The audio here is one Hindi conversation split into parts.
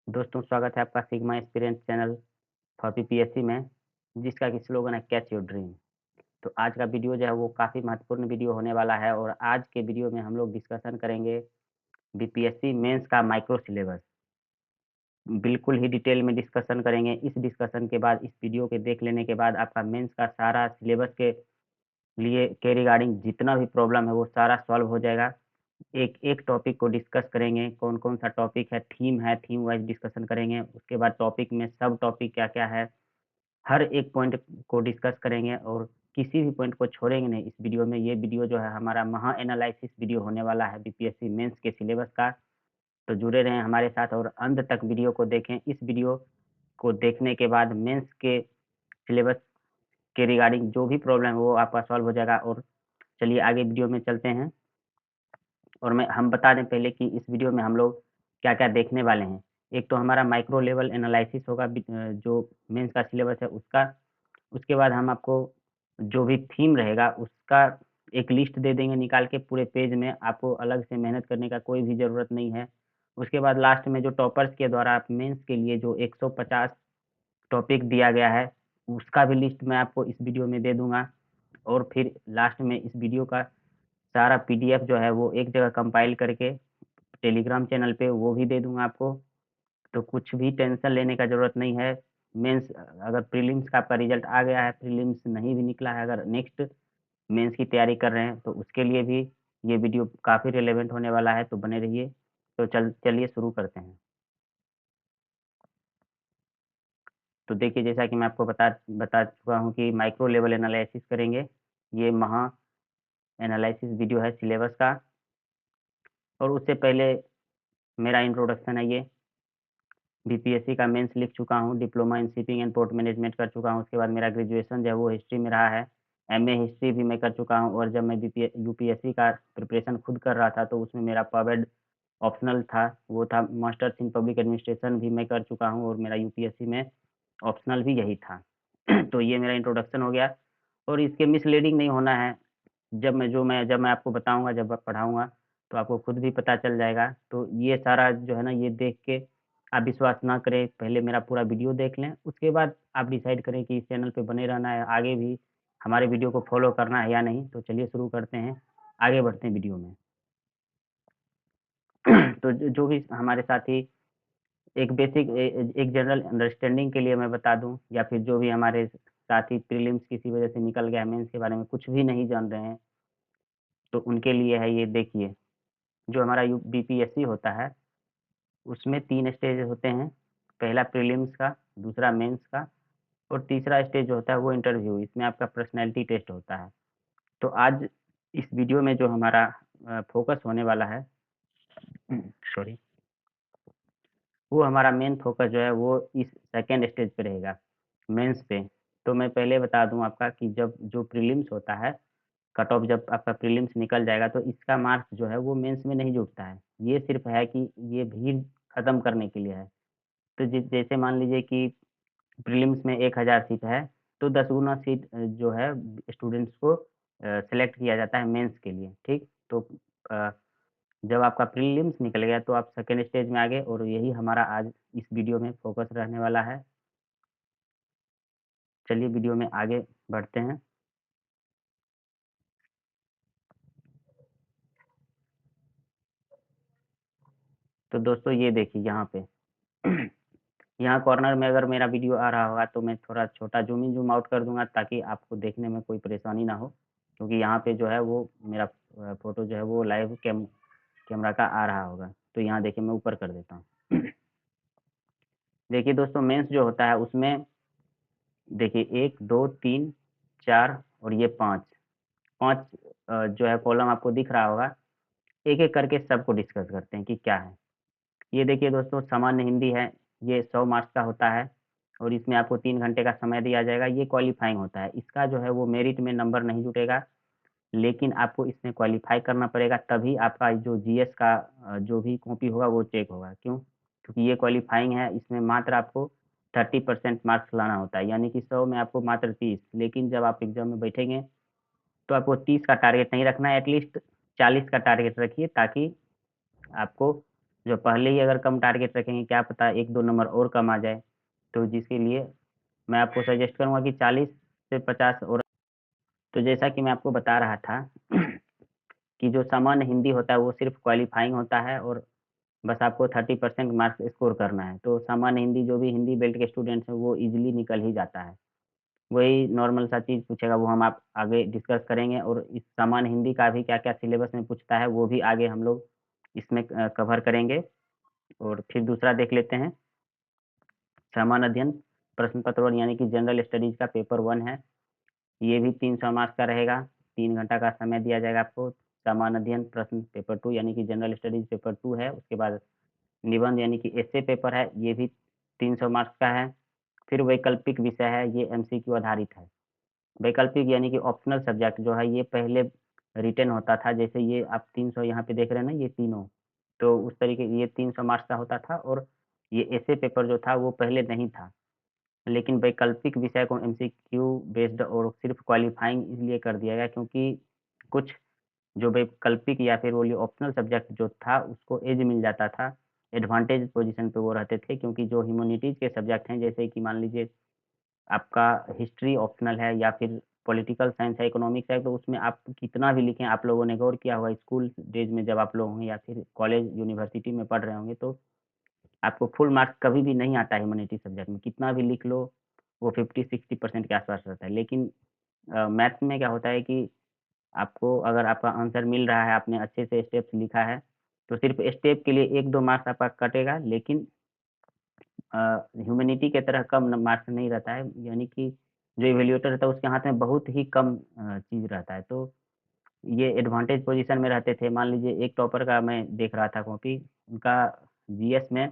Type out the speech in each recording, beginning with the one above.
दोस्तों स्वागत है आपका sigma experience channel for PPSC में, जिसका कि स्लोगन है कैच योर ड्रीम। तो आज का वीडियो जो है वो काफ़ी महत्वपूर्ण वीडियो होने वाला है और आज के वीडियो में हम लोग डिस्कशन करेंगे बीपीएससी मेंस का माइक्रो सिलेबस। बिल्कुल ही डिटेल में डिस्कशन करेंगे। इस डिस्कशन के बाद, इस वीडियो के देख लेने के बाद आपका मेंस का सारा सिलेबस के रिगार्डिंग जितना भी प्रॉब्लम है वो सारा सॉल्व हो जाएगा। एक-एक टॉपिक को डिस्कस करेंगे, कौन-कौन सा टॉपिक है, थीम वाइज़ डिस्कशन करेंगे। उसके बाद टॉपिक में सब टॉपिक क्या-क्या है, हर एक पॉइंट को डिस्कस करेंगे और किसी भी पॉइंट को छोड़ेंगे नहीं इस वीडियो में। ये वीडियो जो है हमारा महा एनालिसिस वीडियो होने वाला है बीपीएससी मेंस के सिलेबस का। तो जुड़े रहें हमारे साथ और अंत तक वीडियो को देखें। इस वीडियो को देखने के बाद मेंस के सिलेबस के रिगार्डिंग जो भी प्रॉब्लम है वो आपका सॉल्व हो जाएगा और चलिए आगे वीडियो में चलते हैं। और हम बता दें पहले कि इस वीडियो में हम लोग क्या-क्या देखने वाले हैं। एक तो हमारा माइक्रो लेवल एनालिसिस होगा जो मेंस का सिलेबस है उसका। उसके बाद हम आपको जो भी थीम रहेगा उसका एक लिस्ट दे देंगे निकाल के पूरे पेज में, आपको अलग से मेहनत करने का कोई भी ज़रूरत नहीं है। उसके बाद लास्ट में जो टॉपर्स के द्वारा मेंस के लिए जो 150 टॉपिक दिया गया है, उसका भी लिस्ट मैं आपको इस वीडियो में दे दूँगा और फिर लास्ट में इस वीडियो का सारा पीडीएफ जो है वो एक जगह कंपाइल करके टेलीग्राम चैनल पे वो भी दे दूँगा आपको। तो कुछ भी टेंशन लेने का ज़रूरत नहीं है। मेंस अगर प्रीलिम्स का आपका रिज़ल्ट आ गया है, प्रीलिम्स नहीं भी निकला है, अगर नेक्स्ट मेंस की तैयारी कर रहे हैं, तो उसके लिए भी ये वीडियो काफ़ी रिलेवेंट होने वाला है, तो बने रहिए। तो चलिए शुरू करते हैं। तो देखिए जैसा कि मैं आपको बता बता चुका हूँ कि माइक्रो लेवल एनालिसिस करेंगे। ये महा एनालिसिस वीडियो है सिलेबस का और उससे पहले मेरा इंट्रोडक्शन है ये। बीपीएससी का मेंस लिख चुका हूँ, diploma in shipping and port management कर चुका हूँ, उसके बाद मेरा ग्रेजुएशन जो है वो हिस्ट्री में रहा है। एमए हिस्ट्री भी मैं कर चुका हूँ और जब मैं यूपीएससी का प्रिपरेशन खुद कर रहा था तो उसमें मेरा पवेड ऑप्शनल था, वो था मास्टर्स इन पब्लिक एडमिनिस्ट्रेशन भी मैं कर चुका हूँ और मेरा यूपीएससी में ऑप्शनल भी यही था। तो ये मेरा इंट्रोडक्शन हो गया और इसके मिसलीडिंग नहीं होना है। जब मैं आपको बताऊँगा, जब पढ़ाऊँगा तो आपको खुद भी पता चल जाएगा। तो ये सारा जो है ना ये देख के आप विश्वास ना करें, पहले मेरा पूरा वीडियो देख लें, उसके बाद आप डिसाइड करें कि इस चैनल पे बने रहना है, आगे भी हमारे वीडियो को फ़ॉलो करना है या नहीं। तो चलिए शुरू करते हैं, आगे बढ़ते हैं वीडियो में। तो जो भी हमारे साथी एक बेसिक एक जनरल अंडरस्टैंडिंग के लिए मैं बता दूँ या फिर जो भी हमारे साथी प्रीलिम्स किसी वजह से निकल गया, मेंस के बारे में कुछ भी नहीं जान रहे हैं, तो उनके लिए है ये देखिए। जो हमारा यू बीपीएससी होता है, उसमें 3 स्टेज होते हैं। पहला प्रीलिम्स का, दूसरा मेंस का और तीसरा स्टेज जो होता है वो इंटरव्यू। इसमें आपका पर्सनैलिटी टेस्ट होता है। तो आज इस वीडियो में जो हमारा फ़ोकस होने वाला है सॉरी, वो हमारा मेन फ़ोकस जो है वो इस सेकंड स्टेज पे रहेगा, मेंस पे। तो मैं पहले बता दूँ आपका कि जब जो प्रीलिम्स होता है, कट ऑफ जब आपका प्रीलिम्स निकल जाएगा तो इसका मार्क्स जो है वो मेंस में नहीं जुड़ता है। ये सिर्फ़ है कि ये भीड़ खत्म करने के लिए है। तो जैसे मान लीजिए कि प्रीलिम्स में 1000 सीट है, तो 10 गुना सीट जो है स्टूडेंट्स को सेलेक्ट किया जाता है मेंस के लिए, ठीक? तो अ, जब आपका प्रीलिम्स निकल गया तो आप सेकंड स्टेज में आ गए और यही हमारा आज इस वीडियो में फ़ोकस रहने वाला है। चलिए वीडियो में आगे बढ़ते हैं। तो दोस्तों ये देखिए यहाँ पे यहाँ कॉर्नर में अगर मेरा वीडियो आ रहा होगा तो मैं थोड़ा छोटा ज़ूम इन ज़ूम आउट कर दूँगा ताकि आपको देखने में कोई परेशानी ना हो। क्योंकि यहाँ पे जो है वो मेरा फ़ोटो जो है वो लाइव कैमरा का आ रहा होगा। तो यहाँ देखिए मैं ऊपर कर देता हूँ। देखिए दोस्तों मेंस जो होता है उसमें देखिए 1, 2, 3, 4 और ये 5, 5 जो है कॉलम आपको दिख रहा होगा। एक-एक करके सबको डिस्कस करते हैं कि क्या है। ये देखिए दोस्तों सामान्य हिंदी है, ये 100 मार्क्स का होता है और इसमें आपको 3 घंटे का समय दिया जाएगा, ये क्वालीफाइंग होता है। इसका जो है वो मेरिट में नंबर नहीं जुटेगा, लेकिन आपको इसमें क्वालीफाई करना पड़ेगा तभी आपका जो जीएस का जो भी कॉपी होगा वो चेक होगा। क्यों? क्योंकि ये क्वालीफाइंग है, इसमें मात्र आपको 30% मार्क्स लाना होता है, यानी कि 100 में आपको मात्र 30, लेकिन जब आप एग्ज़ाम में बैठेंगे तो आपको 30 का टारगेट नहीं रखना है, एटलीस्ट 40 का टारगेट रखिए ताकि आपको जो पहले ही अगर कम टारगेट रखेंगे, क्या पता 1-2 नंबर और कम आ जाए। तो जिसके लिए मैं आपको सजेस्ट करूँगा कि 40 से 50 और। तो जैसा कि मैं आपको बता रहा था कि जो सामान्य हिंदी होता है वो सिर्फ़ क्वालीफाइंग होता है और बस आपको 30% मार्क्स स्कोर करना है। तो सामान्य हिंदी जो भी हिंदी बेल्ट के स्टूडेंट्स हैं वो ईज़िली निकल ही जाता है। वही नॉर्मल सा चीज़ पूछेगा, वो हम आप आगे डिस्कस करेंगे और इस सामान्य हिंदी का भी क्या-क्या सिलेबस में पूछता है वो भी आगे हम लोग इसमें कवर करेंगे। और फिर दूसरा देख लेते हैं, सामान्य अध्ययन प्रश्न पत्र 1 यानी कि जनरल स्टडीज़ का पेपर 1 है। ये भी 300 मार्क्स का रहेगा, 3 घंटा का समय दिया जाएगा आपको। सामान्य अध्ययन प्रश्न पेपर 2 यानी कि जनरल स्टडीज़ पेपर 2 है। उसके बाद निबंध यानी कि एस्से पेपर है, ये भी 300 मार्क्स का है। फिर वैकल्पिक विषय है, ये एमसीक्यू आधारित है। वैकल्पिक यानी कि ऑप्शनल सब्जेक्ट जो है ये पहले रिटेन होता था, जैसे ये आप 300 यहाँ पे देख रहे हैं ना ये तीनों, तो उस तरीके ये 300 मार्क्स का होता था और ये एस्से पेपर जो था वो पहले नहीं था। लेकिन वैकल्पिक विषय को एमसीक्यू बेस्ड और सिर्फ़ क्वालीफाइंग इसलिए कर दिया गया क्योंकि कुछ जो वैकल्पिक या फिर बोलिए ऑप्शनल सब्जेक्ट जो था उसको एज मिल जाता था, एडवांटेज पोज़ीशन पे वो रहते थे क्योंकि जो ह्यूमैनिटीज़ के सब्जेक्ट हैं जैसे कि मान लीजिए आपका हिस्ट्री ऑप्शनल है या फिर पॉलिटिकल साइंस है, इकोनॉमिक्स है, तो उसमें आप कितना भी लिखें, आप लोगों ने गौर किया होगा स्कूल डेज़ में जब आप लोग होंगे या फिर कॉलेज, यूनिवर्सिटी में पढ़ रहे होंगे, तो आपको फुल मार्क्स कभी भी नहीं आता है ह्यूमैनिटीज़ सब्जेक्ट में, कितना भी लिख लो, वो 50-60% के आस-पास रहता है। लेकिन मैथ्स में क्या होता है कि आपको अगर आपका आंसर मिल रहा है, आपने अच्छे से स्टेप्स लिखा है, तो सिर्फ़ स्टेप के लिए 1-2 मार्क्स आपका कटेगा, लेकिन अ, ह्यूमैनिटी की तरह कम न मार्क्स नहीं रहता है, यानी कि जो इवैल्यूएटर रहता है उसके हाथ में बहुत ही कम चीज़ रहता है। तो ये एडवांटेज पोज़ीशन में रहते थे। मान लीजिए एक टॉपर का मैं देख रहा था कॉपी, उनका जीएस में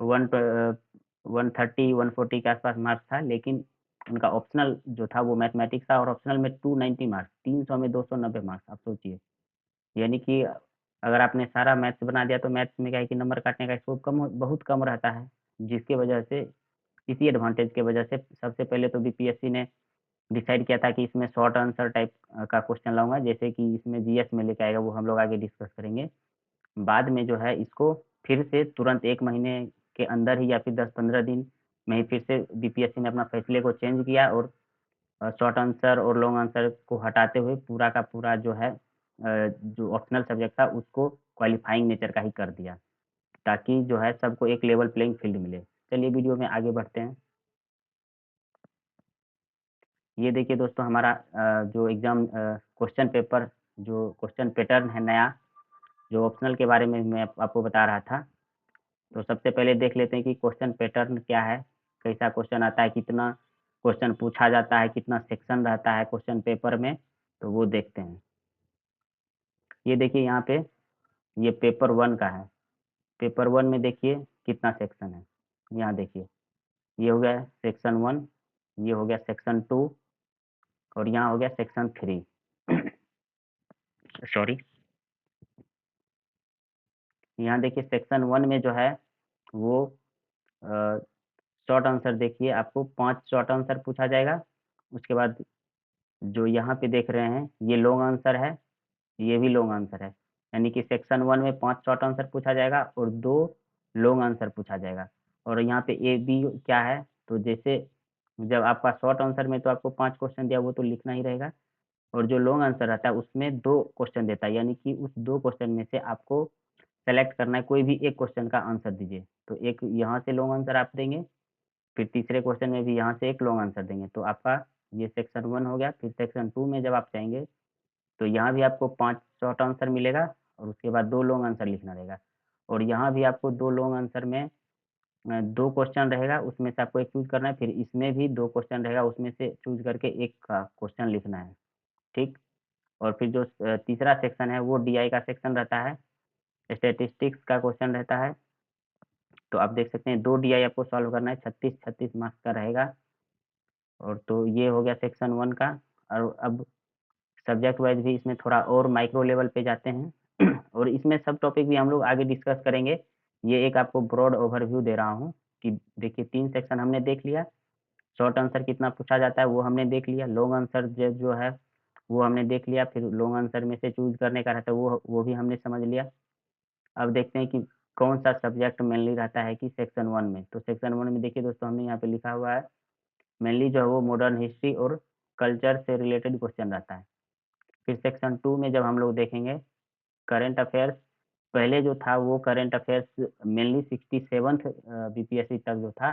130, 140 के आस-पास मार्क्स था, लेकिन उनका ऑप्शनल जो था वो मैथमेटिक्स था और ऑप्शनल में 290 मार्क्स, 300 में 290 मार्क्स, आप सोचिए। यानी कि अगर आपने सारा मैथ्स बना दिया तो मैथ्स में क्या है कि नंबर काटने का स्कोप बहुत कम रहता है, जिसकी वजह से इसी एडवांटेज की वजह से सबसे पहले तो बीपीएससी ने डिसाइड किया था कि इसमें शॉर्ट आंसर टाइप का क्वेश्चन लाऊँगा, जैसे कि इसमें जीएस में लेके आएगा, वो हम लोग आगे डिस्कस करेंगे। बाद में जो है इसको फिर से तुरंत 1 महीने के अंदर ही या फिर 10-15 दिन में ही फिर से बीपीएससी ने अपना फैसले को चेंज किया और शॉर्ट आंसर और लॉन्ग आंसर को हटाते हुए पूरा का पूरा जो है जो ऑप्शनल सब्जेक्ट था उसको क्वालीफाइंग नेचर का ही कर दिया, ताकि जो है सबको एक लेवल प्लेइंग फील्ड मिले। चलिए वीडियो में आगे बढ़ते हैं। ये देखिए दोस्तों हमारा जो एग्ज़ाम क्वेश्चन पेपर जो क्वेश्चन पैटर्न है नया, जो ऑप्शनल के बारे में मैं आपको बता रहा था। तो सबसे पहले देख लेते हैं कि क्वेश्चन पैटर्न क्या है, कैसा क्वेश्चन आता है, कितना क्वेश्चन पूछा जाता है, कितना सेक्शन रहता है क्वेश्चन पेपर में, तो वो देखते हैं। ये देखिए यहाँ पे ये पेपर 1 का है। पेपर 1 में देखिए कितना सेक्शन है। यहाँ देखिए, ये हो गया सेक्शन 1, ये हो गया सेक्शन 2 और यहाँ हो गया सेक्शन 3। सॉरी, यहाँ देखिए सेक्शन 1 में जो है वो अ, शॉर्ट आंसर देखिए आपको 5 शॉर्ट आंसर पूछा जाएगा। उसके बाद जो यहाँ पे देख रहे हैं ये लॉन्ग आंसर है, ये भी लॉन्ग आंसर है। यानी कि सेक्शन 1 में 5 शॉर्ट आंसर पूछा जाएगा और 2 लॉन्ग आंसर पूछा जाएगा। और यहाँ पे ए, बी क्या है, तो जैसे जब आपका शॉर्ट आंसर में तो आपको 5 क्वेश्चन दिया वो तो लिखना ही रहेगा और जो लॉन्ग आंसर रहता है उसमें 2 क्वेश्चन देता है, यानी कि उस 2 क्वेश्चन में से आपको सेलेक्ट करना है, कोई भी एक क्वेश्चन का आंसर दीजिए। तो एक यहाँ से लॉन्ग आंसर आप देंगे, फिर तीसरे क्वेश्चन में भी यहाँ से एक लॉन्ग आंसर देंगे। तो आपका ये सेक्शन 1 हो गया, फिर सेक्शन 2 में जब आप जाएँगे तो यहाँ भी आपको 5 शॉर्ट आंसर मिलेगा और उसके बाद 2 लॉन्ग आंसर लिखना रहेगा। और यहाँ भी आपको 2 लॉन्ग आंसर में 2 क्वेश्चन रहेगा, उसमें से आपको एक चूज़ करना है, फिर इसमें भी 2 क्वेश्चन रहेगा, उसमें से चूज़ करके एक का क्वेश्चन लिखना है, ठीक? और फिर जो तीसरा सेक्शन है वो डीआई का सेक्शन रहता है, स्टैटिस्टिक्स का क्वेश्चन रहता है। तो आप देख सकते हैं 2 डीआई आपको सॉल्व करना है, 36-36 मार्क्स का रहेगा। और तो ये हो गया सेक्शन 1 का। और अब सब्जेक्ट वाइज़ भी इसमें थोड़ा और माइक्रो लेवल पे जाते हैं और इसमें सब टॉपिक भी हम लोग आगे डिस्कस करेंगे। ये एक आपको ब्रॉड ओवरव्यू दे रहा हूँ कि देखिए 3 सेक्शन हमने देख लिया, शॉर्ट आंसर कितना पूछा जाता है वो हमने देख लिया, लॉन्ग आंसर जो है वो हमने देख लिया, फिर लॉन्ग आंसर में से चूज़ करने का रहता है वो भी हमने समझ लिया। अब देखते हैं कि कौन सा सब्जेक्ट मेनली रहता है कि सेक्शन 1 में। तो सेक्शन 1 में देखिए दोस्तों, हमने यहाँ पे लिखा हुआ है मेनली जो है वो मॉडर्न हिस्ट्री और कल्चर से रिलेटेड क्वेश्चन रहता है। फिर सेक्शन 2 में जब हम लोग देखेंगे करंट अफेयर्स, पहले जो था वो current affairs mainly 67th BPSC तक जो था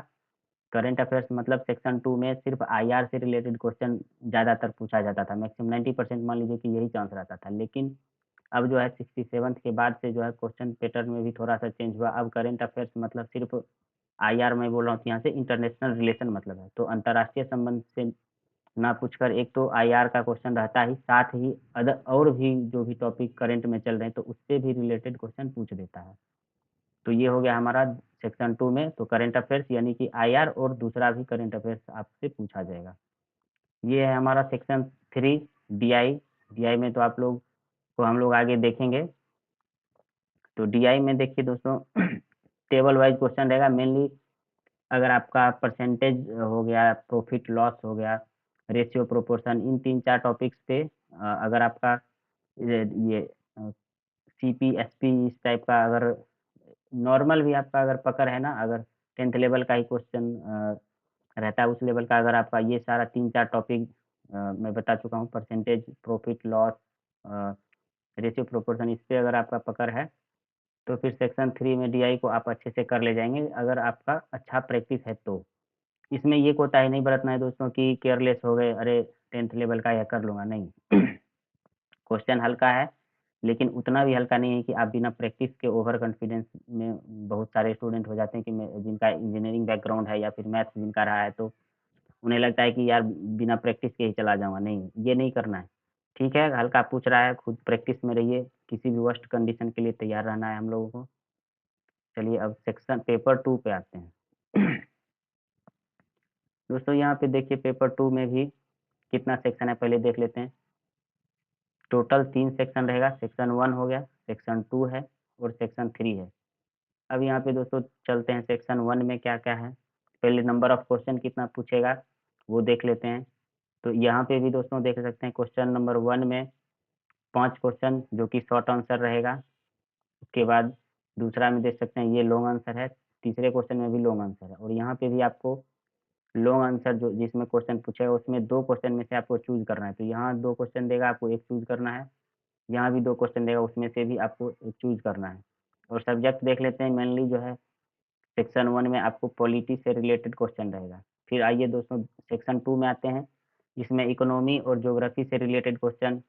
करंट अफेयर्स, मतलब सेक्शन 2 में सिर्फ आईआर से रिलेटेड क्वेश्चन ज़्यादातर पूछा जाता था। मैक्सिमम 90% मान लीजिए कि यही चांस रहता था। लेकिन अब जो है 67th के बाद से जो है क्वेश्चन पैटर्न में भी थोड़ा-सा चेंज हुआ। अब करंट अफेयर्स मतलब सिर्फ आईआर मैं बोल रहा हूँ कि यहाँ से इंटरनेशनल रिलेशन मतलब है। तो अंतर्राष्ट्रीय संबंध से ना पूछकर एक तो आईआर का क्वेश्चन रहता ही, साथ ही अदर और भी जो भी टॉपिक करंट में चल रहे हैं तो उससे भी रिलेटेड क्वेश्चन पूछ देता है। तो ये हो गया हमारा सेक्शन 2 में, तो करंट अफेयर्स यानी कि आईआर और दूसरा भी करंट अफेयर्स आपसे पूछा जाएगा। ये है हमारा सेक्शन 3 डीआई। डीआई में तो आप लोग को हम लोग आगे देखेंगे। तो डीआई में देखिए दोस्तों टेबल वाइज क्वेश्चन रहेगा मेनली। अगर आपका परसेंटेज हो गया, प्रॉफिट लॉस हो गया, रेशियो प्रोपोर्शन, इन 3-4 टॉपिक्स पे अगर आपका ये सीपी, एसपी इस टाइप का अगर नॉर्मल भी आपका अगर पकड़ है ना, अगर 10th लेवल का ही क्वेश्चन रहता है उस लेवल का, अगर आपका ये सारा 3-4 टॉपिक मैं बता चुका हूँ, percentage, profit loss, ratio proportion, इस पे अगर आपका पकड़ है तो फिर सेक्शन 3 में डीआई को आप अच्छे से कर ले जाएँगे, अगर आपका अच्छा प्रैक्टिस है तो। इसमें ये कोताही नहीं बरतना है दोस्तों कि केयरलेस हो गए, अरे 10th लेवल का है कर लूँगा, नहीं। क्वेश्चन हल्का है, लेकिन उतना भी हल्का नहीं है कि आप बिना प्रैक्टिस के ओवर कॉन्फिडेंस में, बहुत सारे स्टूडेंट हो जाते हैं कि मैं जिनका इंजीनियरिंग बैकग्राउंड है या फिर मैथ्स जिनका रहा है, तो उन्हें लगता है कि यार बिना प्रैक्टिस के ही चला जाऊँगा, नहीं, ये नहीं करना है। ठीक है, हल्का पूछ रहा है, खुद प्रैक्टिस में रहिए, किसी भी वर्स्ट कंडीशन के लिए तैयार रहना है हम लोगों को। चलिए अब सेक्शन पेपर 2 पे आते हैं। दोस्तों यहाँ पे देखिए पेपर 2 में भी कितना सेक्शन है पहले देख लेते हैं। टोटल 3 सेक्शन रहेगा, सेक्शन 1 हो गया, सेक्शन 2 है और सेक्शन 3 है। अब यहाँ पे दोस्तों चलते हैं सेक्शन 1 में क्या-क्या है। पहले नंबर ऑफ क्वेश्चन कितना पूछेगा वो देख लेते हैं। तो यहाँ पे भी दोस्तों देख सकते हैं क्वेश्चन नंबर 1 में 5 क्वेश्चन जो कि शॉर्ट आंसर रहेगा। उसके बाद दूसरा में देख सकते हैं ये लॉन्ग आंसर है, तीसरे क्वेश्चन में भी लॉन्ग आंसर है और यहाँ पे भी आपको लॉन्ग आंसर जो जिसमें क्वेश्चन पूछेगा उसमें 2 क्वेश्चन में से आपको चूज़ करना है। तो यहाँ 2 क्वेश्चन देगा, आपको 1 चूज़ करना है। यहाँ भी 2 क्वेश्चन देगा, उसमें से भी आपको एक चूज़ करना है। और सब्जेक्ट देख लेते हैं, मेनली जो है सेक्शन 1 में आपको पॉलिटी से रिलेटेड क्वेश्चन रहेगा। फिर आइए दोस्तों सेक्शन 2 में आते हैं, जिसमें इकोनॉमी और ज्योग्राफी से रिलेटेड क्वेश्चन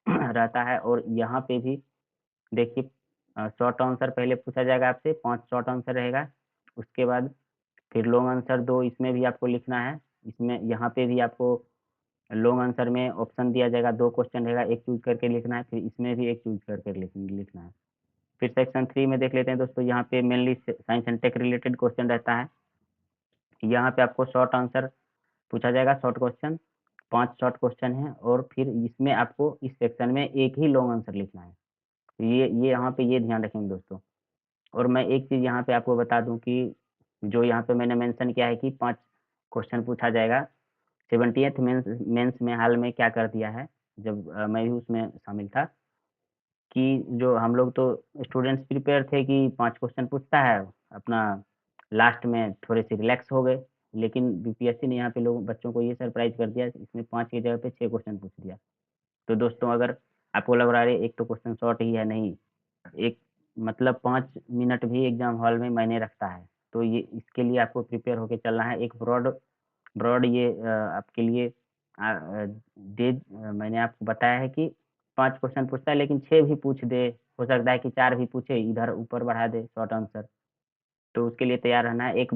रहता है और यहाँ पे भी देखिए शॉर्ट आंसर पहले पूछा जाएगा आपसे, 5 शॉर्ट आंसर रहेगा। उसके बाद फिर लॉन्ग आंसर 2 इसमें भी आपको लिखना है। इसमें यहाँ पे भी आपको लॉन्ग आंसर में ऑप्शन दिया जाएगा, 2 क्वेश्चन रहेगा, 1 चूज़ करके लिखना है, फिर इसमें भी 1 चूज़ करके लिखना है। फिर सेक्शन 3 में देख लेते हैं दोस्तों, यहाँ पे mainly science and tech related question रहता है। यहाँ पे आपको शॉर्ट आंसर पूछा जाएगा, शॉर्ट क्वेश्चन, 5 शॉर्ट क्वेश्चन हैं और फिर इसमें आपको इस सेक्शन में 1 ही लॉन्ग आंसर लिखना है। तो ये यहाँ पे ये ध्यान रखेंगे दोस्तों। और मैं एक चीज़ यहाँ पे आपको बता दूँ कि जो यहाँ पे मैंने मेंशन किया है कि 5 क्वेश्चन पूछा जाएगा, 70th मेंस में हाल में क्या कर दिया है, जब मैं भी उसमें शामिल था, कि जो हम लोग तो स्टूडेंट्स प्रिपेयर थे कि 5 क्वेश्चन पूछता है, अपना लास्ट में थोड़े-से रिलैक्स हो गए। लेकिन बीपीएससी ने यहाँ पे लोग बच्चों को ये सरप्राइज़ कर दिया, इसमें 5 की जगह पे 6 क्वेश्चन पूछ दिया। तो दोस्तों अगर आपको लग रहा है एक तो क्वेश्चन शॉर्ट ही है, नहीं, एक मतलब 5 मिनट भी एग्ज़ाम हॉल में मायने रखता है। तो ये इसके लिए आपको प्रिपेयर होके चलना है। एक ब्रॉड ब्रॉड ये आपके लिए मैंने आपको बताया है कि 5 क्वेश्चन पूछता है, लेकिन 6 भी पूछ दे, हो सकता है कि 4 भी पूछे, इधर ऊपर बढ़ा दे शॉर्ट आंसर। तो उसके लिए तैयार रहना है। एक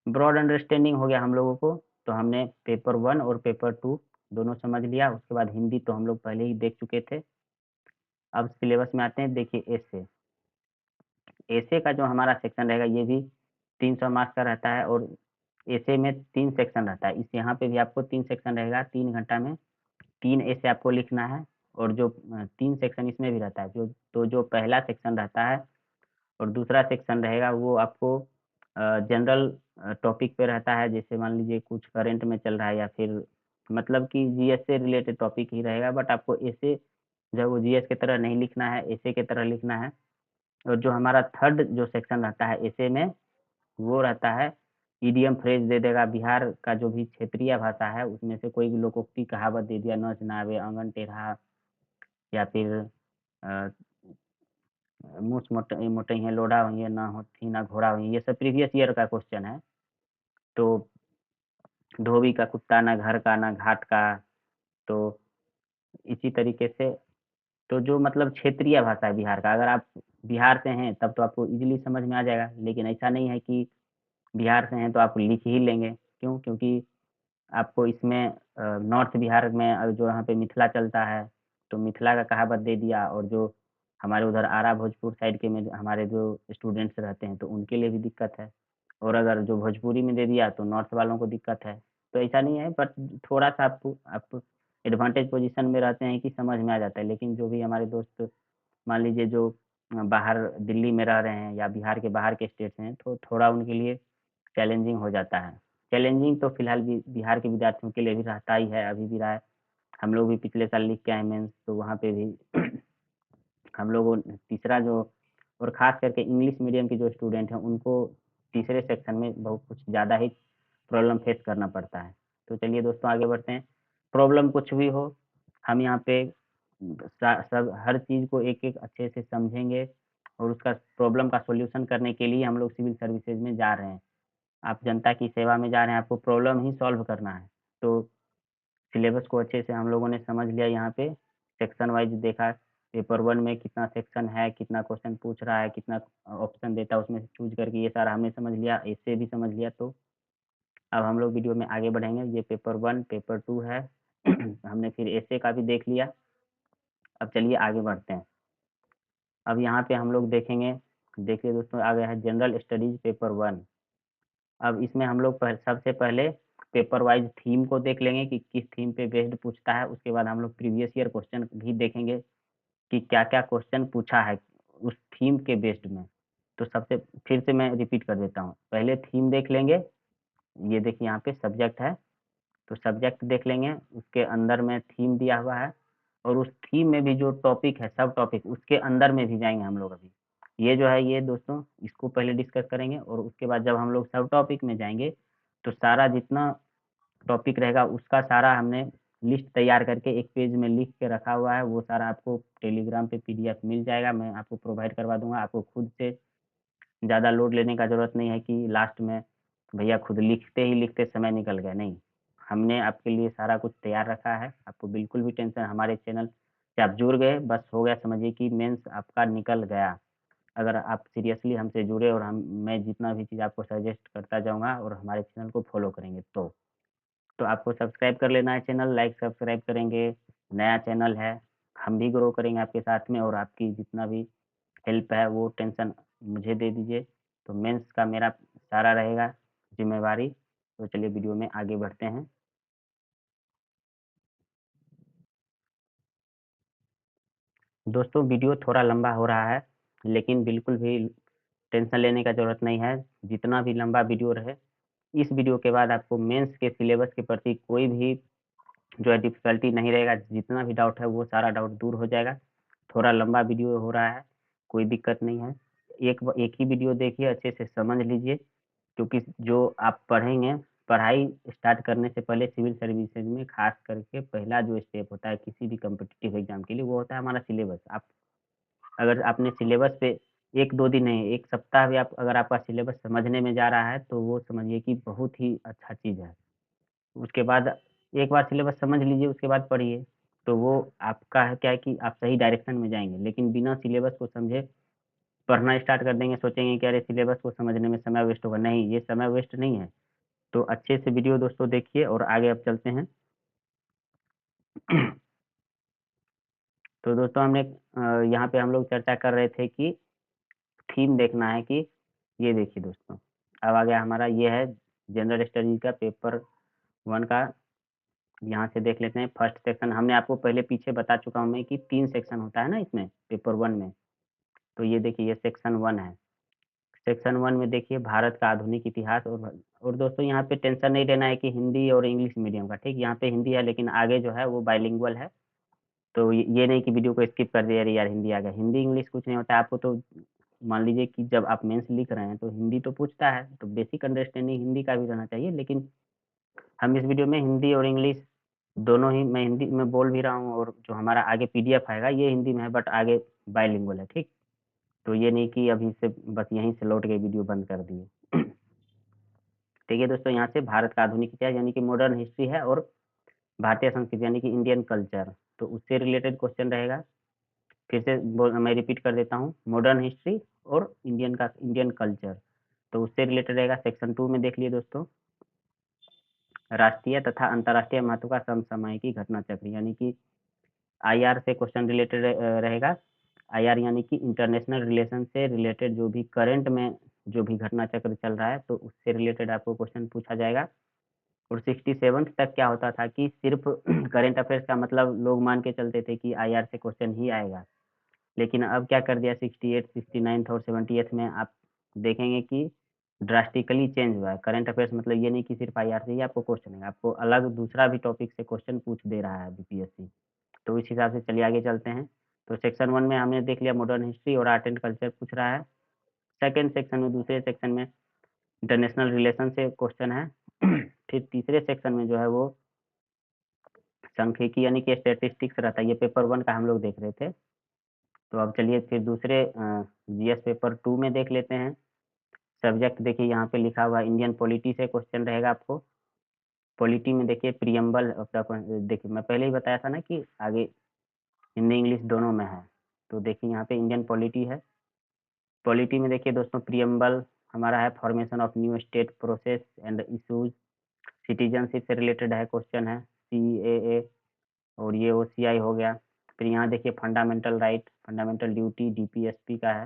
ब्रॉड अंडरस्टैंडिंग हो गया हम लोगों को, तो हमने पेपर 1 और पेपर 2 दोनों समझ लिया। उसके बाद हिंदी तो हम लोग पहले ही देख चुके थे। अब सिलेबस में आते हैं, देखिए एसे। एसे का जो हमारा सेक्शन रहेगा ये भी 300 मार्क्स का रहता है और एसे में 3 सेक्शन रहता है। इस यहाँ पे भी आपको 3 सेक्शन रहेगा, 3 घंटा में 3 एसे आपको लिखना है और जो 3 सेक्शन इसमें भी रहता है। जो पहला सेक्शन रहता है और दूसरा सेक्शन रहेगा वो आपको जनरल टॉपिक पे रहता है। जैसे मान लीजिए कुछ करंट में चल रहा है या फिर मतलब कि जीएस से रिलेटेड टॉपिक ही रहेगा, बट आपको एसे जो है वो जीएस की तरह नहीं लिखना है, एसे की तरह लिखना है। और जो हमारा थर्ड जो सेक्शन रहता है ऐसे में, वो रहता है इडियम फ्रेज दे देगा। बिहार का जो भी क्षेत्रीय भाषा है उसमें से कोई भी लोकोक्ति कहावत दे दिया, नच नावे आंगन टेढ़ा, या फिर अ, मूछ मोटई है लोढ़ा हुई है, ना होती ना घोड़ा हुई, ये सब प्रीवियस ईयर का क्वेश्चन है। तो धोबी का कुत्ता, ना घर का ना घाट का। तो इसी तरीके से, तो जो मतलब क्षेत्रीय भाषा है बिहार का, अगर आप बिहार से हैं तब तो आपको इजीली समझ में आ जाएगा, लेकिन ऐसा नहीं है कि बिहार से हैं तो आप लिख ही लेंगे। क्यों? क्योंकि आपको इसमें नॉर्थ बिहार में जो यहाँ पे मिथिला चलता है, तो मिथिला का कहावत दे दिया, और जो हमारे उधर आरा भोजपुर साइड के में हमारे जो स्टूडेंट्स रहते हैं तो उनके लिए भी दिक्कत है, और अगर जो भोजपुरी में दे दिया तो नॉर्थ वालों को दिक्कत है। तो ऐसा नहीं है, बट थोड़ा सा आपको आप एडवांटेज पोजीशन में रहते हैं कि समझ में आ जाता है। लेकिन जो भी हमारे दोस्त मान लीजिए जो बाहर दिल्ली में रह रहे हैं या बिहार के बाहर के स्टेट से हैं, तो थोड़ा उनके लिए चैलेंजिंग हो जाता है। चैलेंजिंग तो फिलहाल भी बिहार के विद्यार्थियों के लिए भी रहता ही है, अभी भी रहा है। हम लोग भी पिछले साल लिख के आए मेंस, तो वहाँ पे भी हम लोगों तीसरा जो, और ख़ास करके इंग्लिश मीडियम के जो स्टूडेंट हैं उनको तीसरे सेक्शन में बहुत कुछ ज़्यादा ही प्रॉब्लम फेस करना पड़ता है। तो चलिए दोस्तों आगे बढ़ते हैं। प्रॉब्लम कुछ भी हो, हम यहाँ पे सब हर चीज़ को एक-एक अच्छे से समझेंगे, और उसका प्रॉब्लम का सॉल्यूशन करने के लिए हम लोग सिविल सर्विसेज में जा रहे हैं। आप जनता की सेवा में जा रहे हैं, आपको प्रॉब्लम ही सॉल्व करना है। तो सिलेबस को अच्छे से हम लोगों ने समझ लिया, यहाँ पे सेक्शन वाइज़ देखा, पेपर 1 में कितना सेक्शन है, कितना क्वेश्चन पूछ रहा है, कितना ऑप्शन देता है, उसमें से चूज़ करके ये सारा हमने समझ लिया, ऐसे भी समझ लिया। तो अब हम लोग वीडियो में आगे बढ़ेंगे। ये पेपर 1, पेपर 2 है। हमने फिर ऐसे का भी देख लिया। अब चलिए आगे बढ़ते हैं। अब यहाँ पे हम लोग देखेंगे, देखिए दोस्तों आ गया है जनरल स्टडीज़ पेपर 1। अब इसमें हम लोग सबसे पहले पेपर वाइज़ थीम को देख लेंगे कि किस थीम पे बेस्ड पूछता है। उसके बाद हम लोग प्रीवियस ईयर क्वेश्चन भी देखेंगे कि क्या-क्या क्वेश्चन पूछा है उस थीम के बेस्ड में। तो सबसे फिर से मैं रिपीट कर देता हूँ। पहले थीम देख लेंगे, ये देखिए यहाँ पे सब्जेक्ट है, तो सब्जेक्ट देख लेंगे, उसके अंदर में थीम दिया हुआ है, और उस थीम में भी जो टॉपिक है, सब टॉपिक उसके अंदर में भी जाएँगे हम लोग अभी। ये जो है ये दोस्तों इसको पहले डिस्कस करेंगे, और उसके बाद जब हम लोग सब टॉपिक में जाएँगे, तो सारा जितना टॉपिक रहेगा उसका सारा हमने लिस्ट तैयार करके एक पेज में लिख के रखा हुआ है। वो सारा आपको टेलीग्राम पे पीडीएफ मिल जाएगा, मैं आपको प्रोवाइड करवा दूँगा। आपको खुद से ज़्यादा लोड लेने का ज़रूरत नहीं है कि लास्ट में भैया खुद लिखते ही लिखते समय निकल गया, नहीं। हमने आपके लिए सारा कुछ तैयार रखा है, आपको बिल्कुल भी टेंशन, हमारे चैनल से आप जुड़ गए, बस हो गया, समझिए कि मेंस आपका निकल गया। अगर आप सीरियसली हमसे जुड़े और हम मैं जितना भी चीज़ आपको सजेस्ट करता जाऊँगा और हमारे चैनल को फॉलो करेंगे तो। तो आपको सब्सक्राइब कर लेना है चैनल, लाइक सब्सक्राइब करेंगे, नया चैनल है, हम भी ग्रो करेंगे आपके साथ में, और आपकी जितना भी हेल्प है वो टेंशन मुझे दे दीजिए। तो मेंस का मेरा सारा रहेगा ज़िम्मेवारी। तो चलिए वीडियो में आगे बढ़ते हैं। दोस्तों वीडियो थोड़ा लंबा हो रहा है, लेकिन बिल्कुल भी टेंशन लेने का ज़रूरत नहीं है, जितना भी लंबा वीडियो रहे, इस वीडियो के बाद आपको मेंस के सिलेबस के प्रति कोई भी जो है डिफ़िकल्टी नहीं रहेगा, जितना भी डाउट है वो सारा डाउट दूर हो जाएगा। थोड़ा लंबा वीडियो हो रहा है, कोई दिक्कत नहीं है। एक ही वीडियो देखिए, अच्छे से समझ लीजिए, क्योंकि जो आप पढ़ेंगे, पढ़ाई स्टार्ट करने से पहले सिविल सर्विसेज़ में ख़ास करके पहला जो स्टेप होता है किसी भी कॉम्पिटिटिव एग्ज़ाम के लिए, वो होता है हमारा सिलेबस। आप अगर आपने सिलेबस पे 1-2 दिन नहीं, 1 सप्ताह भी आप अगर आपका सिलेबस समझने में जा रहा है, तो वो समझिए कि बहुत ही अच्छा चीज़ है। उसके बाद एक बार सिलेबस समझ लीजिए, उसके बाद पढ़िए, तो वो आपका है क्या है कि आप सही डायरेक्शन में जाएँगे। लेकिन बिना सिलेबस को समझे पढ़ना स्टार्ट कर देंगे, सोचेंगे कि अरे सिलेबस को समझने में समय वेस्ट होगा, नहीं, ये समय वेस्ट नहीं है। तो अच्छे से वीडियो दोस्तों देखिए, और आगे अब चलते हैं। तो दोस्तों हमने यहाँ पे हम लोग चर्चा कर रहे थे कि थीम देखना है कि ये देखिए दोस्तों, अब आ गया हमारा, ये है जनरल स्टडीज़ का पेपर 1 का। यहाँ से देख लेते हैं फर्स्ट सेक्शन। हमने आपको पहले पीछे बता चुका हूँ मैं कि 3 सेक्शन होता है ना इसमें पेपर 1 में। तो ये देखिए ये सेक्शन 1 है। सेक्शन 1 में देखिए भारत का आधुनिक इतिहास, और दोस्तों यहाँ पे टेंशन नहीं लेना है कि हिंदी और इंग्लिश मीडियम का, ठीक? यहाँ पे हिंदी है, लेकिन आगे जो है वो बाइलिंगुअल है। तो ये नहीं कि वीडियो को स्किप कर दिया, अरे यार हिंदी आ गया। हिंदी इंग्लिश कुछ नहीं होता है, आपको तो मान लीजिए कि जब आप मेंस लिख रहे हैं तो हिंदी तो पूछता है, तो बेसिक अंडरस्टैंडिंग हिंदी का भी रहना चाहिए। लेकिन हम इस वीडियो में हिंदी और इंग्लिश दोनों ही, मैं हिंदी में बोल भी रहा हूँ और जो हमारा आगे पीडीएफ आएगा ये हिंदी में है, बट आगे बाइलिंगुअल है, ठीक। तो ये नहीं कि अभी से बस यहीं से लौट के वीडियो बंद कर दिए। ठीक है दोस्तों, यहाँ से भारत का आधुनिक इतिहास यानी कि मॉडर्न हिस्ट्री है, और भारतीय संस्कृति यानी कि इंडियन कल्चर, तो उससे रिलेटेड क्वेश्चन रहेगा। फिर से मैं रिपीट कर देता हूँ, मॉडर्न हिस्ट्री और इंडियन कल्चर, तो उससे रिलेटेड रहेगा। सेक्शन 2 में देख लिए दोस्तों, राष्ट्रीय तथा अंतर्राष्ट्रीय महत्व का समसामयिकी घटना चक्र, यानी कि आईआर से क्वेश्चन रिलेटेड रहेगा। आईआर यानी कि इंटरनेशनल रिलेशन से रिलेटेड जो भी करंट में जो भी घटना चक्र चल रहा है, तो उससे रिलेटेड आपको क्वेश्चन पूछा जाएगा। और 67 तक क्या होता था कि सिर्फ करंट अफेयर्स का मतलब लोग मान के चलते थे कि आईआर से क्वेश्चन ही आएगा, लेकिन अब क्या कर दिया 68, 69 और 78 में आप देखेंगे कि ड्रास्टिकली चेंज हुआ है। करंट अफेयर्स मतलब ये नहीं कि सिर्फ आईआर से ही आपको क्वेश्चन है, आपको अलग दूसरा भी टॉपिक से क्वेश्चन पूछ दे रहा है बीपीएससी। तो इस हिसाब से चलिए आगे चलते हैं। तो सेक्शन 1 में हमने देख लिया मॉडर्न हिस्ट्री और आर्ट एंड कल्चर पूछ रहा है। सेकेंड सेक्शन में, दूसरे सेक्शन में इंटरनेशनल रिलेशन से क्वेश्चन है। फिर तीसरे सेक्शन में जो है वो सांख्यिकी यानी कि स्टैटिस्टिक्स रहता है। ये पेपर 1 का हम लोग देख रहे थे। तो अब चलिए फिर दूसरे जीएस पेपर 2 में देख लेते हैं। सब्जेक्ट देखिए यहाँ पे लिखा हुआ इंडियन पॉलिटी से क्वेश्चन रहेगा आपको। पॉलिटी में देखिए प्रियम्बल, देखिए मैं पहले ही बताया था ना कि आगे हिंदी इंग्लिश दोनों में है। तो देखिए यहाँ पे इंडियन पॉलिटी है। पॉलिटी में देखिए दोस्तों, प्रियम्बल हमारा है formation of new state process and issues. Citizenship से रिलेटेड है क्वेश्चन है, सीएए, और ये ओसीआई हो गया। फिर यहाँ देखिए fundamental right, fundamental duty DPSP का है।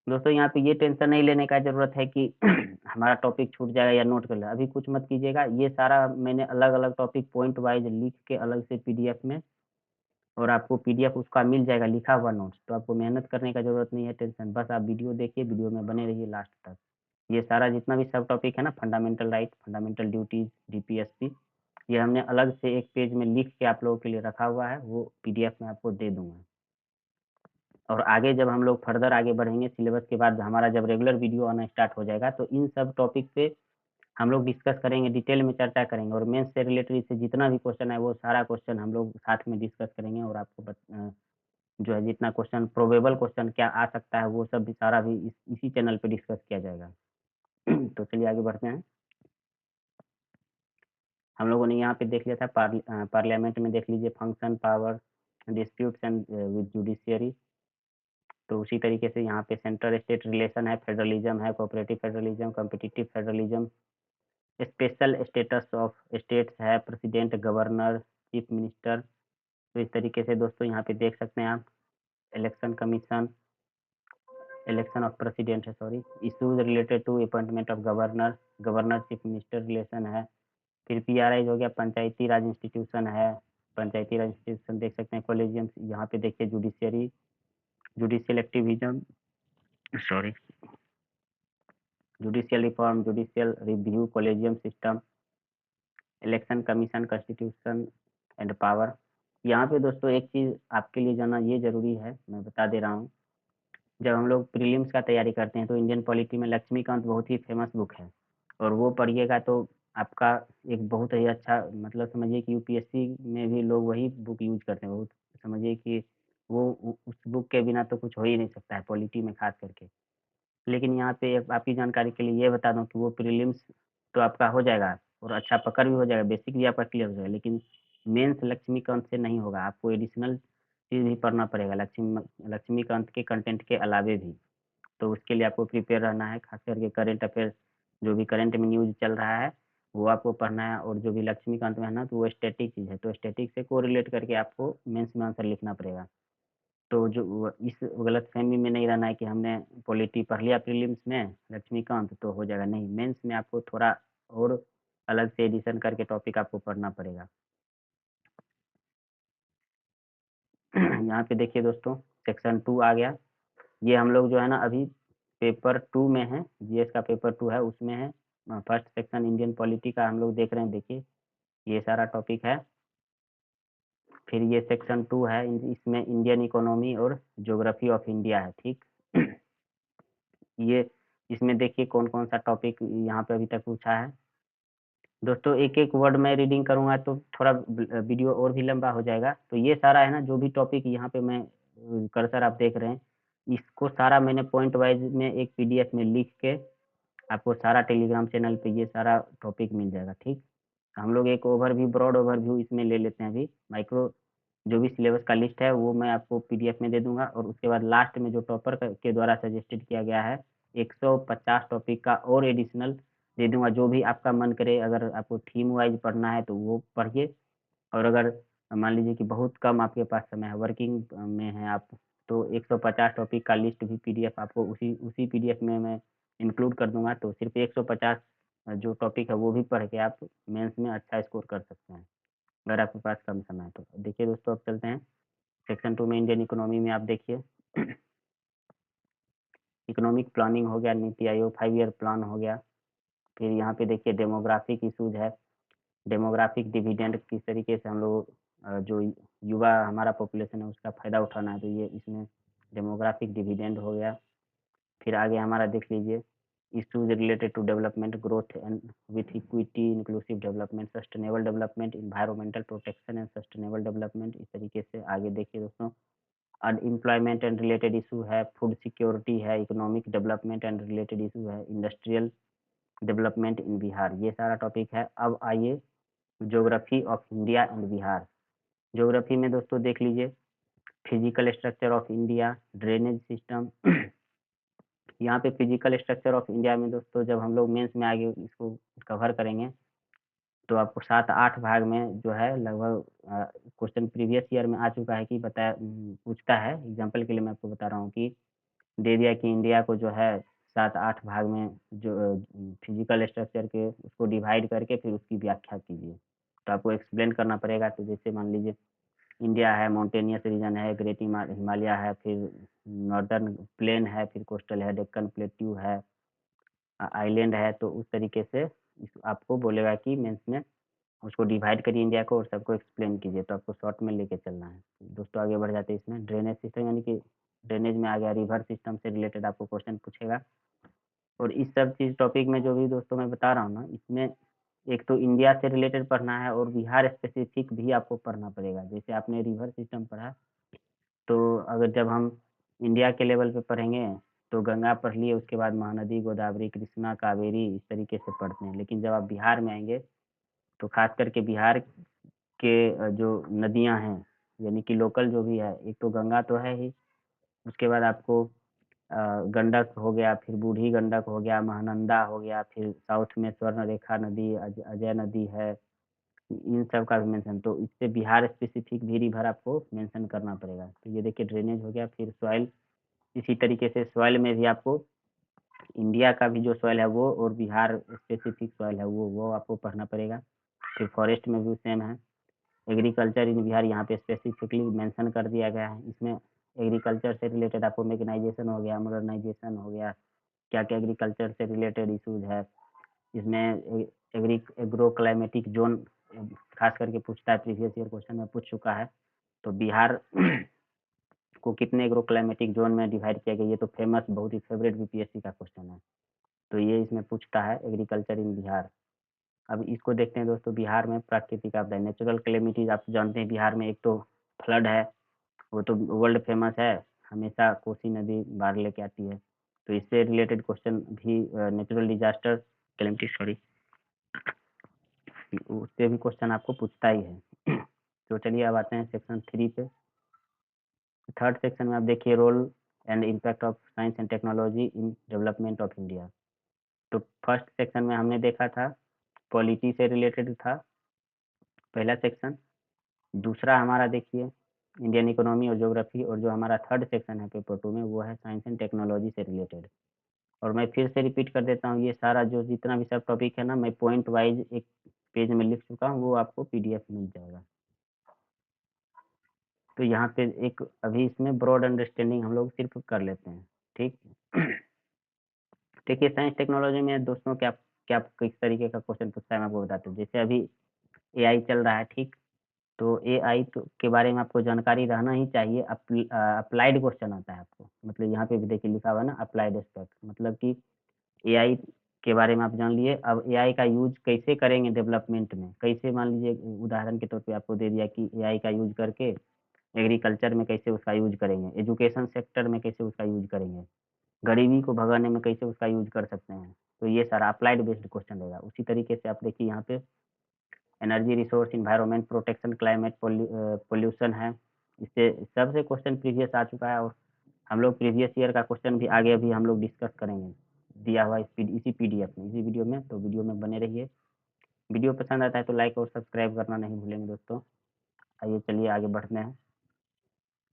दोस्तों यहाँ पे ये टेंशन नहीं लेने का जरूरत है कि हमारा टॉपिक छूट जाएगा या नोट कर ले, अभी कुछ मत कीजिएगा। ये सारा मैंने अलग अलग टॉपिक पॉइंट वाइज लिख के अलग से पीडीएफ में, और आपको पीडीएफ उसका मिल जाएगा लिखा हुआ नोट्स, तो आपको मेहनत करने का जरूरत नहीं है, टेंशन। बस आप वीडियो देखिए, वीडियो में बने रहिए लास्ट तक। ये सारा जितना भी सब टॉपिक है ना, fundamental right, fundamental duties, DPSP, ये हमने अलग से एक पेज में लिख के आप लोगों के लिए रखा हुआ है, वो पीडीएफ में आपको दे दूंगा। और आगे जब हम लोग फर्दर आगे बढ़ेंगे सिलेबस के बाद, हमारा जब रेगुलर वीडियो आना स्टार्ट हो जाएगा, तो इन सब टॉपिक पे हम लोग डिस्कस करेंगे, डिटेल में चर्चा करेंगे, और मेंस से रिलेटेड इससे जितना भी क्वेश्चन है वो सारा क्वेश्चन हम लोग साथ में डिस्कस करेंगे, और आपको जो है जितना क्वेश्चन प्रोबेबल क्वेश्चन क्या आ सकता है वो सब भी सारा भी इसी चैनल पे डिस्कस किया जाएगा। तो चलिए आगे बढ़ते हैं। हम लोगों ने यहाँ पे देख लिया था पार्लियामेंट में देख लीजिए function, power, disputes and with judiciary. तो उसी तरीके से यहाँ पे सेंट्रल स्टेट रिलेशन है, फेडरलिज्म है, cooperative federalism, competitive federalism, special status of states है, प्रेसिडेंट, गवर्नर, चीफ मिनिस्टर। तो इस तरीके से दोस्तों यहाँ पे देख सकते हैं आप, election commission, election of president है, sorry, issues related to appointment of governor, governor chief minister relation है। फिर पीआरआई हो गया, पंचायती राज इंस्टीट्यूशन है, पंचायती राज इंस्टीट्यूशन देख सकते हैं, कॉलेजियम, यहाँ पे देखिए judiciary, judicial activism, sorry, judicial reform, judicial review, collegium system, election commission, constitution and power. यहाँ पे दोस्तों एक चीज़ आपके लिए जानना ये जरूरी है, मैं बता दे रहा हूँ। जब हम लोग प्रीलिम्स का तैयारी करते हैं तो इंडियन पॉलिटी में लक्ष्मीकांत बहुत ही फेमस बुक है, और वो पढ़िएगा तो आपका एक बहुत ही अच्छा, मतलब समझिए कि यूपीएससी में भी लोग वही बुक यूज करते हैं बहुत। समझिए कि वो उस बुक के बिना तो कुछ हो ही नहीं सकता है पॉलिटी में खास करके। लेकिन यहाँ पे आपकी जानकारी के लिए ये बता दूँ कि वो प्रीलिम्स तो आपका हो जाएगा, और अच्छा पकड़ भी हो जाएगा, बेसिक भी आपका क्लियर हो जाएगा, लेकिन मेंस लक्ष्मीकांत से नहीं होगा, आपको एडिशनल चीज़ भी पढ़ना पड़ेगा लक्ष्मीकांत के कंटेंट के अलावे भी। तो उसके लिए आपको प्रिपेयर रहना है, खास करके करंट अफेयर्स, जो भी करंट में न्यूज़ चल रहा है वो आपको पढ़ना है। और जो भी लक्ष्मीकांत में है ना, तो वो स्टैटिक चीज़ है, तो स्टैटिक से कोरिलेट करके आपको मेंस में आंसर लिखना पड़ेगा। तो जो इस गलतफहमी में नहीं रहना है कि हमने पॉलिटी पढ़ लिया प्रीलिम्स में लक्ष्मीकांत तो हो जाएगा, नहीं, मेंस में आपको थोड़ा और अलग से एडिशन करके टॉपिक आपको पढ़ना पड़ेगा। यहाँ पे देखिए दोस्तों, सेक्शन 2 आ गया। ये हम लोग जो है ना अभी पेपर 2 में है, जीएस का पेपर 2 है, उसमें है फर्स्ट सेक्शन इंडियन पॉलिटी का हम लोग देख रहे हैं। देखिए ये सारा टॉपिक है। फिर ये सेक्शन 2 है, इसमें इंडियन इकोनॉमी और ज्योग्राफी ऑफ इंडिया है, ठीक। ये इसमें देखिए कौन-कौन सा टॉपिक यहाँ पे अभी तक पूछा है। दोस्तों एक-एक वर्ड मैं रीडिंग करूँगा तो थोड़ा वीडियो और भी लंबा हो जाएगा। तो ये सारा है ना जो भी टॉपिक यहाँ पे मैं कर्सर आप देख रहे हैं, इसको सारा मैंने पॉइंट वाइज़ में एक पीडीएफ में लिख के आपको सारा टेलीग्राम चैनल पे ये सारा टॉपिक मिल जाएगा, ठीक? हम लोग एक ओवरव्यू ब्रॉड ओवरव्यू इसमें ले लेते हैं अभी। माइक्रो जो भी सिलेबस का लिस्ट है वो मैं आपको पीडीएफ में दे दूँगा और उसके बाद लास्ट में जो टॉपर के द्वारा सजेस्टेड किया गया है 150 टॉपिक का और एडिशनल दे दूँगा। जो भी आपका मन करे, अगर आपको थीम वाइज़ पढ़ना है तो वो पढ़िए और अगर मान लीजिए कि बहुत कम आपके पास समय है, वर्किंग में हैं आप, तो 150 टॉपिक का लिस्ट भी पीडीएफ आपको उसी उसी पीडीएफ में मैं इंक्लूड कर दूँगा। तो सिर्फ़ 150 जो टॉपिक है वो भी पढ़ के आप मेंस में अच्छा स्कोर कर सकते हैं, अगर आपके पास कम समय है तो। देखिए दोस्तों, अब चलते हैं सेक्शन 2 में। इंडियन इकोनॉमी में आप देखिए इकोनॉमिक प्लानिंग हो गया, नीति आयोग 5 ईयर प्लान हो गया। फिर यहाँ पे देखिए डेमोग्राफिक इश्यूज़ है, डेमोग्राफिक डिविडेंड किस तरीके से हम लोग जो युवा हमारा पॉपुलेशन है उसका फ़ायदा उठाना है, तो ये इसमें डेमोग्राफिक डिविडेंड हो गया। फिर आगे हमारा देख लीजिए issues related to development growth and with equity, inclusive development, sustainable development, environmental protection and sustainable development. इस तरीके से आगे देखिए दोस्तों अनएम्प्लॉयमेंट एंड रिलेटेड इशू है, फूड सिक्योरिटी है, economic development and related issue है, इंडस्ट्रियल डेवलपमेंट इन बिहार, ये सारा टॉपिक है। अब आइए geography of India and Bihar. Geography में दोस्तों देख लीजिए physical structure of India, drainage system. यहाँ पे फिजिकल स्ट्रक्चर ऑफ इंडिया में दोस्तों जब हम लोग मेंस में आगे इसको कवर करेंगे तो आपको 7-8 भाग में जो है लगभग क्वेश्चन प्रीवियस ईयर में आ चुका है कि पूछता है। एग्जांपल के लिए मैं आपको बता रहा हूँ कि दे दिया कि इंडिया को जो है 7-8 भाग में जो फिजिकल स्ट्रक्चर के उसको डिवाइड करके फिर उसकी व्याख्या कीजिए। तो आपको एक्सप्लेन करना पड़ेगा। तो जैसे मान लीजिए इंडिया है, माउंटेनियस रीजन है, ग्रेट हिमालय है, फिर नॉर्दर्न प्लेन है, फिर कोस्टल है, डेक्कन प्लेट्यू है, आइलैंड है। तो उस तरीके से आपको बोलेगा कि मेंस में उसको डिवाइड करिए इंडिया को और सबको एक्सप्लेन कीजिए। तो आपको शॉर्ट में लेके चलना है। दोस्तों आगे बढ़ जाते हैं इसमें ड्रेनेज सिस्टम, यानी कि ड्रेनेज में आ गया रिवर सिस्टम से रिलेटेड आपको क्वेश्चन पूछेगा। और इस सब चीज़ टॉपिक में जो भी दोस्तों मैं बता रहा हूँ ना, इसमें एक तो इंडिया से रिलेटेड पढ़ना है और बिहार स्पेसिफिक भी आपको पढ़ना पड़ेगा। जैसे आपने रिवर सिस्टम पढ़ा, तो अगर जब हम इंडिया के लेवल पे पढ़ेंगे तो गंगा पढ़ लिए, उसके बाद महानदी, गोदावरी, कृष्णा, कावेरी, इस तरीके से पढ़ते हैं। लेकिन जब आप बिहार में आएँगे तो खास करके बिहार के जो नदियाँ हैं, यानी कि लोकल जो भी है, एक तो गंगा तो है ही, उसके बाद आपको गंडक हो गया, फिर बूढ़ी गंडक हो गया, महानंदा हो गया, फिर साउथ में स्वर्णरेखा नदी, अजय नदी है, इन सब का भी मेंशन। तो इससे बिहार स्पेसिफिक भी रिवर आपको मेंशन करना पड़ेगा। तो ये देखिए ड्रेनेज हो गया। फिर सॉइल, इसी तरीके से सॉइल में भी आपको इंडिया का भी जो सॉइल है वो और बिहार स्पेसिफिक सॉइल है वो आपको पढ़ना पड़ेगा। फिर फॉरेस्ट में भी सेम है। एग्रीकल्चर इन बिहार यहाँ पे स्पेसिफिकली मेंशन कर दिया गया है। इसमें एग्रीकल्चर से रिलेटेड आपको मैकेनाइजेशन हो गया, मॉडर्नाइजेशन हो गया, क्या-क्या एग्रीकल्चर से रिलेटेड इश्यूज़ है। इसमें एग्रो क्लाइमेटिक ज़ोन खास करके पूछता है, प्रीवियस ईयर क्वेश्चन में पूछ चुका है। तो बिहार को कितने एग्रो क्लाइमेटिक ज़ोन में डिवाइड किया गया, ये तो फेमस, बहुत ही फेवरेट बीपीएससी का क्वेश्चन है। तो ये इसमें पूछता है एग्रीकल्चर इन बिहार। अब इसको देखते हैं दोस्तों, बिहार में प्राकृतिक आपदा, नेचुरल कैलेमिटीज़ आप जानते हैं बिहार में एक तो फ्लड है, वो तो वर्ल्ड फेमस है, हमेशा कोसी नदी बाढ़ लेके आती है। तो इससे रिलेटेड क्वेश्चन भी नेचुरल डिज़ास्टर कैलेमिटी, सॉरी, उससे भी क्वेश्चन आपको पूछता ही है। तो चलिए अब आते हैं सेक्शन 3 पे। थर्ड सेक्शन में आप देखिए role and impact of science and technology in development of India. तो फर्स्ट सेक्शन में हमने देखा था पॉलिटी से रिलेटेड था पहला सेक्शन। दूसरा हमारा देखिए इंडियन इकोनॉमी और ज्योग्राफी, और जो हमारा थर्ड सेक्शन है पेपर 2 में वो है साइंस एंड टेक्नोलॉजी से रिलेटेड। और मैं फिर से रिपीट कर देता हूँ, ये सारा जो जितना भी सब टॉपिक है ना, मैं पॉइंट वाइज एक पेज में लिख चुका हूँ, वो आपको पीडीएफ मिल जाएगा। तो यहाँ पे एक अभी इसमें ब्रॉड अंडरस्टैंडिंग हम लोग सिर्फ कर लेते हैं, ठीक। देखिए साइंस टेक्नोलॉजी में दोस्तों क्या क्या किस तरीके का क्वेश्चन पूछता है मैं आपको बताता हूँ। जैसे अभी एआई चल रहा है, ठीक। तो एआई तो के बारे में आपको जानकारी रहना ही चाहिए। अप्लाइड क्वेश्चन आता है आपको, मतलब यहाँ पे भी देखिए लिखा हुआ है ना, अप्लाइड एस्पेक्ट, मतलब कि एआई के बारे में आप जान लिए। अब एआई का यूज़ कैसे करेंगे डेवलपमेंट में, कैसे, मान लीजिए उदाहरण के तौर पे आपको दे दिया कि एआई का यूज़ करके एग्रीकल्चर में कैसे उसका यूज़ करेंगे, एजुकेशन सेक्टर में कैसे उसका यूज़ करेंगे, गरीबी को भगाने में कैसे उसका यूज़ कर सकते हैं। तो ये सारा अप्लाइड बेस्ड क्वेश्चन रहेगा। उसी तरीके से आप देखिए यहाँ पे energy resource, environment protection, climate pollution है। इससे सबसे क्वेश्चन प्रीवियस आ चुका है, और हम लोग प्रीवियस ईयर का क्वेश्चन भी आगे अभी हम लोग डिस्कस करेंगे, दिया हुआ इसी पीडीएफ में, इसी वीडियो में। तो वीडियो में बने रहिए। वीडियो पसंद आता है तो लाइक और सब्सक्राइब करना नहीं भूलेंगे दोस्तों। आइए चलिए आगे बढ़ते हैं।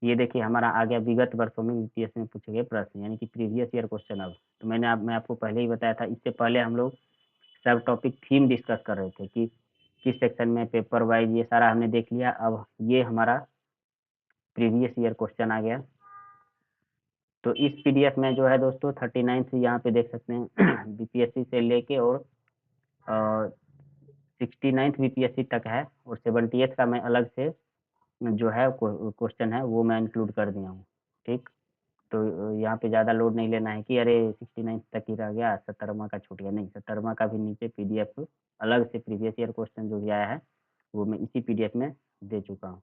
ये देखिए हमारा आ गया विगत वर्षों में यूपीएससी में पूछे गए प्रश्न, यानी कि प्रीवियस ईयर क्वेश्चन। अब तो मैं आपको पहले ही बताया था, इससे पहले हम लोग सब टॉपिक थीम डिस्कस कर रहे थे कि किस सेक्शन में पेपर वाइज, ये सारा हमने देख लिया। अब ये हमारा प्रीवियस ईयर क्वेश्चन आ गया। तो इस पीडीएफ में जो है दोस्तों 39 से यहाँ पे देख सकते हैं बीपीएससी से लेके और 69th बीपीएससी तक है, और 70th का मैं अलग से जो है क्वेश्चन है वो मैं इंक्लूड कर दिया हूँ। ठीक, तो यहाँ पे ज़्यादा लोड नहीं लेना है कि अरे 69 तक ही रह गया, 70वां का छूट गया, नहीं, 70वां का भी नीचे पीडीएफ अलग से प्रीवियस ईयर क्वेश्चन जो भी आया है वो मैं इसी पीडीएफ में दे चुका हूँ,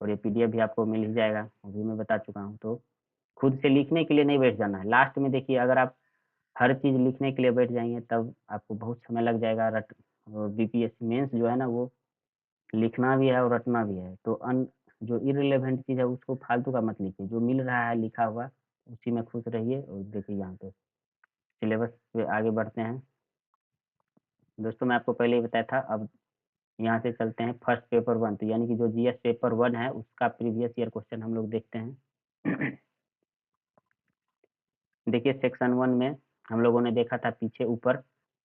और ये पीडीएफ भी आपको मिल ही जाएगा, वो भी मैं बता चुका हूँ। तो खुद से लिखने के लिए नहीं बैठ जाना है। लास्ट में देखिए अगर आप हर चीज़ लिखने के लिए बैठ जाएंगे तब आपको बहुत समय लग जाएगा। रट और बीपीएससी मेंस जो है ना, वो लिखना भी है और रटना भी है। तो जो इर्रिलेवेंट चीज़ है उसको फालतू का मत लिखिए, जो मिल रहा है लिखा हुआ उसी में खुश रहिए। और देखिए यहाँ पे सिलेबस पे आगे बढ़ते हैं दोस्तों। मैं आपको पहले ही बताया था। अब यहाँ से चलते हैं फर्स्ट पेपर वन, तो यानी कि जो जीएस पेपर वन है उसका प्रीवियस ईयर क्वेश्चन हम लोग देखते हैं। देखिए सेक्शन वन में हम लोगों ने देखा था पीछे ऊपर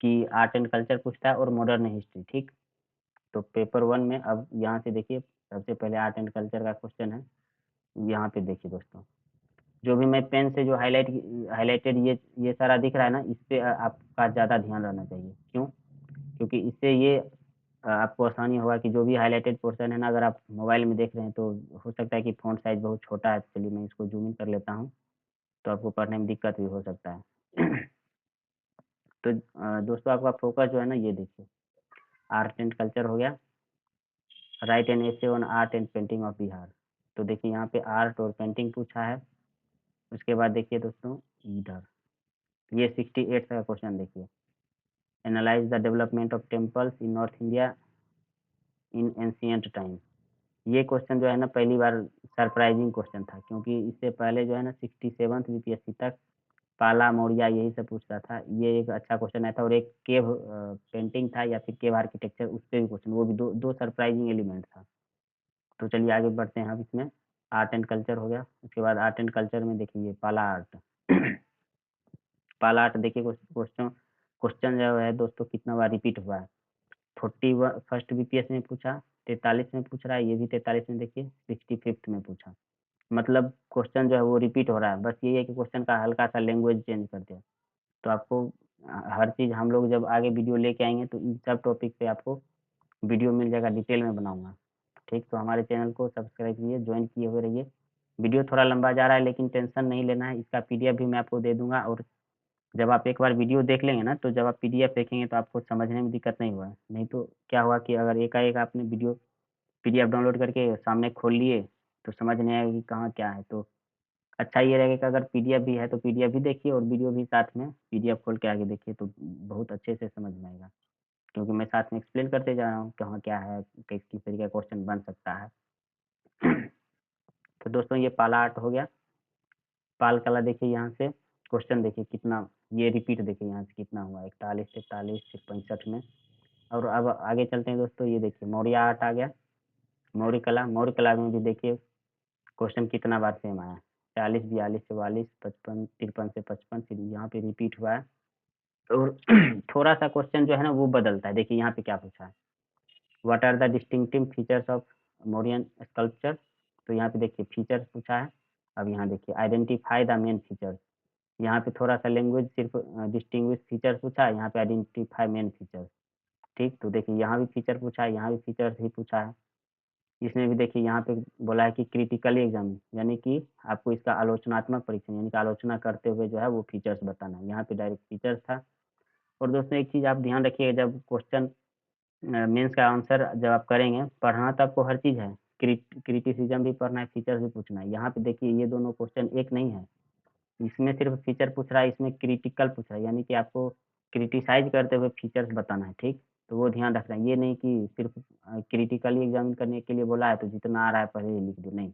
कि आर्ट एंड कल्चर पूछता है और मॉडर्न हिस्ट्री। ठीक, तो पेपर वन में अब यहाँ से देखिए सबसे पहले आर्ट एंड कल्चर का क्वेश्चन है। यहाँ पे देखिए दोस्तों, जो भी मैं पेन से जो हाईलाइटेड ये सारा दिख रहा है ना, इस पे आपका ज़्यादा ध्यान रहना चाहिए। क्यों? क्योंकि इससे ये आपको आसानी होगा कि जो भी हाईलाइटेड पोर्शन है ना, अगर आप मोबाइल में देख रहे हैं तो हो सकता है कि फ़ॉन्ट साइज़ बहुत छोटा है। चलिए मैं इसको ज़ूम इन कर लेता हूँ, तो आपको पढ़ने में दिक्कत भी हो सकता है। तो दोस्तों आपका फोकस जो है ना, ये देखिए आर्ट एंड कल्चर हो गया, right an essay on art and painting of Bihar. तो देखिए यहाँ पे आर्ट और पेंटिंग पूछा है। उसके बाद देखिए दोस्तों इधर ये 68 का क्वेश्चन देखिए, analyse the development of temples in north India in ancient time. ये क्वेश्चन जो है ना पहली बार सरप्राइजिंग क्वेश्चन था, क्योंकि इससे पहले जो है ना 67th बीपीएससी तक पाला मौर्य यही सब पूछता था। ये एक अच्छा क्वेश्चन आया था, और एक केव पेंटिंग था या फिर केव आर्किटेक्चर, उस पर भी क्वेश्चन, वो भी दो दो सरप्राइजिंग एलिमेंट था। तो चलिए आगे बढ़ते हैं। अब इसमें आर्ट एंड कल्चर हो गया। उसके बाद आर्ट एंड कल्चर में देखिए पाला आर्ट। पाला आर्ट देखिए क्वेश्चन क्वेश्चन जो है दोस्तों कितना बार रिपीट हुआ है। 41 फर्स्ट बीपीएस में पूछा, 43 में पूछ रहा है, ये भी 43 में देखिए, 65th में पूछा। मतलब क्वेश्चन जो है वो रिपीट हो रहा है, बस यही है कि क्वेश्चन का हल्का सा लैंग्वेज चेंज कर दिया। तो आपको हर चीज़ हम लोग जब आगे वीडियो लेके आएंगे तो इन सब टॉपिक पे आपको वीडियो मिल जाएगा, डिटेल में बनाऊंगा। ठीक, तो हमारे चैनल को सब्सक्राइब कीजिए, ज्वाइन किए हुए रहिए। वीडियो थोड़ा लंबा जा रहा है लेकिन टेंशन नहीं लेना है, इसका पीडीएफ भी मैं आपको दे दूंगा। और जब आप एक बार वीडियो देख लेंगे ना, तो जब आप पीडीएफ देखेंगे तो आपको समझने में दिक्कत नहीं हुआ। नहीं तो क्या हुआ कि अगर एकाएक आपने वीडियो पीडीएफ डाउनलोड करके सामने खोल लिए तो समझ नहीं आएगा कि कहाँ क्या है। तो अच्छा ये रहेगा कि अगर पीडीएफ भी है तो पीडीएफ भी देखिए और वीडियो भी साथ में पीडीएफ खोल के आगे देखिए, तो बहुत अच्छे से समझ में आएगा। क्योंकि मैं साथ में एक्सप्लेन करते जा रहा हूँ कहाँ क्या है, किस तरीके का क्वेश्चन बन सकता है। तो दोस्तों ये पाला आर्ट हो गया। पाल कला देखिए यहाँ से क्वेश्चन देखिए कितना, ये रिपीट देखिए यहाँ से कितना हुआ, 41, 43, फिर 65 में। और अब आगे चलते हैं दोस्तों। ये देखिए मौर्य आर्ट आ गया, मौर्य कला में भी देखिए क्वेश्चन कितना बार सेम आया, 40, 42, 44, 55, 53 से 55, फिर यहाँ पे रिपीट हुआ है। और थोड़ा सा क्वेश्चन जो है ना वो बदलता है। देखिए यहाँ पे क्या पूछा है, what are the distinctive features of Mauryan sculpture. तो यहाँ पे देखिए फीचर्स पूछा है। अब यहाँ देखिए आइडेंटिफाई द मेन फीचर्स। यहाँ पे थोड़ा सा लैंग्वेज सिर्फ डिस्टिंग्विश फीचर्स पूछा है, यहाँ पे आइडेंटिफाई मेन फीचर्स। ठीक, तो देखिए यहाँ भी फीचर पूछा है, यहाँ भी फीचर्स ही पूछा है। इसमें भी देखिए यहाँ पे बोला है कि क्रिटिकली एग्जाम, यानी कि आपको इसका आलोचनात्मक परीक्षण यानी कि आलोचना करते हुए जो है वो फीचर्स बताना है। यहाँ पे डायरेक्ट फीचर्स था। और दोस्तों एक चीज़ आप ध्यान रखिएगा, जब क्वेश्चन मेंस का आंसर जब आप करेंगे, पढ़ना तो आपको हर चीज़ है, क्रिटिसिज्म भी पढ़ना है, फीचर्स भी पूछना है। यहाँ पे देखिए ये दोनों क्वेश्चन एक नहीं है, इसमें सिर्फ फीचर पूछ रहा है, इसमें क्रिटिकल पूछ रहा है, यानी कि आपको क्रिटिसाइज करते हुए फीचर्स बताना है, ठीक? तो वो ध्यान रखना है, ये नहीं कि सिर्फ क्रिटिकली एग्जामिन करने के लिए बोला है तो जितना आ रहा है पहले ही लिख दो, नहीं।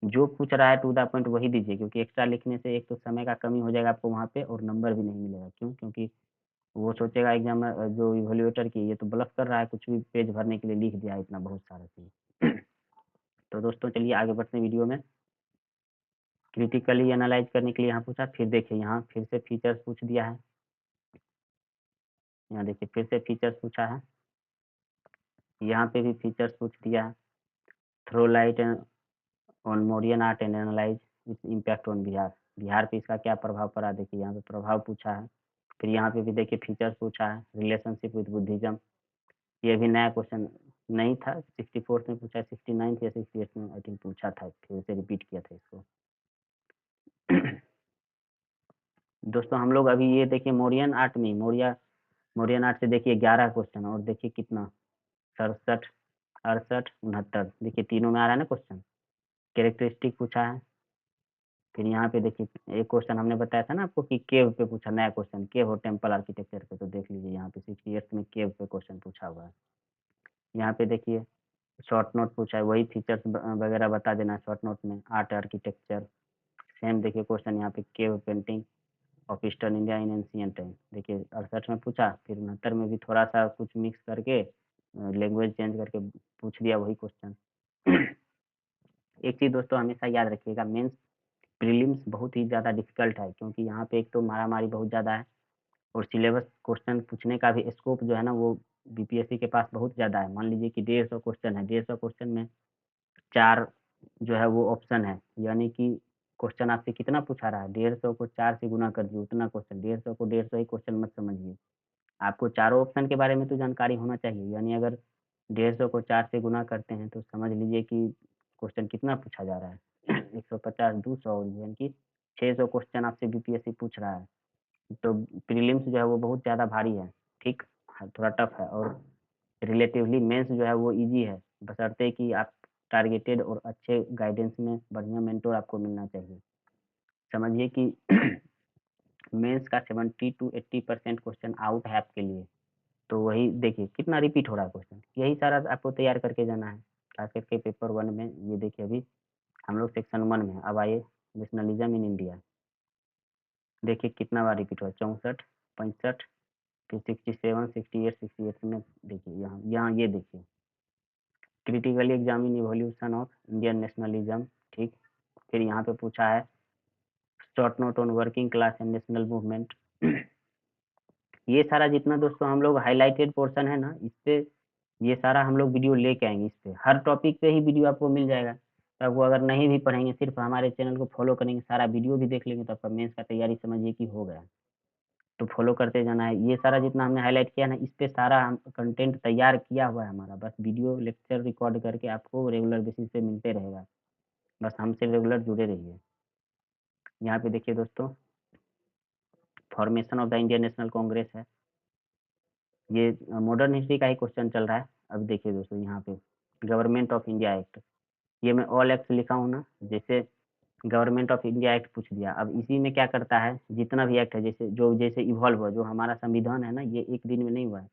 जो पूछ रहा है टू द पॉइंट वही दीजिए, क्योंकि एक्स्ट्रा लिखने से एक तो समय का कमी हो जाएगा आपको वहाँ पे, और नंबर भी नहीं मिलेगा। क्यों? क्योंकि वो सोचेगा एग्जाम जो इवैल्यूएटर की ये तो ब्लफ कर रहा है, कुछ भी पेज भरने के लिए लिख दिया है इतना बहुत सारा चीज़। तो दोस्तों चलिए आगे बढ़ते हैं वीडियो में। क्रिटिकली एनालाइज करने के लिए यहाँ पूछा, फिर देखिए यहाँ फिर से फीचर्स पूछ दिया है। यहाँ देखिए फिर से फीचर्स पूछा है, यहाँ पे भी फीचर्स पूछ दिया है। Throw light on Mauryan art and analyse its impact on Bihar, Bihar पे इसका क्या प्रभाव पड़ा, देखिए यहाँ पे प्रभाव पूछा है। फिर यहाँ पे भी देखिए फीचर्स पूछा है, रिलेशनशिप विद बुद्धिज्म, ये भी नया क्वेश्चन नहीं था, 64th में पूछा है, 69th या 68th में आई थिंक पूछा था, फिर से रिपीट किया था इसको। दोस्तों हम लोग अभी ये देखिए मोरियन आर्ट में, मोरियन आर्ट से देखिए 11 क्वेश्चन, और देखिए कितना 67, 68, 69, देखिए तीनों में आ रहा है ना क्वेश्चन। कैरेक्टरिस्टिक पूछा है। फिर यहाँ पे देखिए एक क्वेश्चन हमने बताया था ना आपको कि केव पे पूछा, नया क्वेश्चन केव और टेम्पल आर्किटेक्चर पे, तो देख लीजिए यहाँ पे 68th में केव पे क्वेश्चन पूछा हुआ है। यहाँ पे देखिए शॉर्ट नोट पूछा है, वही फीचर्स वगैरह बता देना शॉर्ट नोट में, आर्ट आर्किटेक्चर। सेम देखिए क्वेश्चन यहाँ पे cave painting of eastern India in ancient time, देखिए 68 में पूछा, फिर 69 में भी थोड़ा सा कुछ मिक्स करके लैंग्वेज चेंज करके पूछ दिया वही क्वेश्चन। एक चीज़ दोस्तों हमेशा याद रखिएगा, मेंस प्रीलिम्स बहुत ही ज़्यादा डिफिकल्ट है, क्योंकि यहाँ पे एक तो मारामारी बहुत ज़्यादा है, और सिलेबस क्वेश्चन पूछने का भी स्कोप जो है ना वो बीपीएससी के पास बहुत ज़्यादा है। मान लीजिए कि 150 क्वेश्चन है, 150 क्वेश्चन में 4 जो है वो ऑप्शन है, यानी कि क्वेश्चन आपसे कितना पूछा रहा है, 150 को 4 से गुना कर दिए उतना क्वेश्चन, 150 को 150 ही क्वेश्चन मत समझिए, आपको चारों ऑप्शन के बारे में तो जानकारी होना चाहिए। यानी अगर 150 को 4 से गुना करते हैं तो समझ लीजिए कि क्वेश्चन कितना पूछा जा रहा है, 150, 200, यानी कि 600 क्वेश्चन आपसे बीपीएससी पूछ रहा है। तो प्रीलिम्स जो है वो बहुत ज़्यादा भारी है, ठीक? थोड़ा टफ है, और रिलेटिवली मेंस जो है वो ईजी है, बशर्ते कि आप टारगेटेड और अच्छे गाइडेंस में बढ़िया मेंटोर आपको मिलना चाहिए। समझिए कि मेंस का 70 टू 80% क्वेश्चन आउट है आपके लिए, तो वही देखिए कितना रिपीट हो रहा है क्वेश्चन, यही सारा आपको तैयार करके जाना है, खास करके पेपर 1 में। ये देखिए अभी हम लोग सेक्शन 1 में हैं, अब आइए नेशनलिज्म इन इंडिया, देखिए कितना बार रिपीट हुआ है, 64, 65, फिर 67, 68, 68 में देखिए यहाँ यहाँ ये देखिए critically examine evolution of Indian nationalism, ठीक? फिर यहाँ पे पूछा है short note on working class and national movement. ये सारा जितना दोस्तों हम लोग हाईलाइटेड पोर्शन है ना, इस पे ये सारा हम लोग वीडियो लेके आएंगे, इस पे हर टॉपिक पे ही वीडियो आपको मिल जाएगा। तो आपको अगर नहीं भी पढ़ेंगे, सिर्फ हमारे चैनल को फॉलो करेंगे, सारा वीडियो भी देख लेंगे, तो आपका मेंस का तैयारी समझिए कि हो गया। तो फॉलो करते जाना है, ये सारा जितना हमने हाईलाइट किया ना, इस पे सारा हम कंटेंट तैयार किया हुआ है हमारा, बस वीडियो लेक्चर रिकॉर्ड करके आपको रेगुलर बेसिस पे मिलते रहेगा, बस हमसे रेगुलर जुड़े रहिए। यहाँ पे देखिए दोस्तों formation of the Indian national Congress है, ये मॉडर्न हिस्ट्री का ही क्वेश्चन चल रहा है। अब देखिए दोस्तों यहाँ पे गवर्नमेंट ऑफ इंडिया एक्ट, ये मैं ऑल एक्ट लिखा हूँ ना, जैसे गवर्नमेंट ऑफ इंडिया एक्ट पूछ दिया, अब इसी में क्या करता है, जितना भी एक्ट है जैसे जो जैसे इवॉल्व हुआ, जो हमारा संविधान है ना, ये एक दिन में नहीं हुआ है,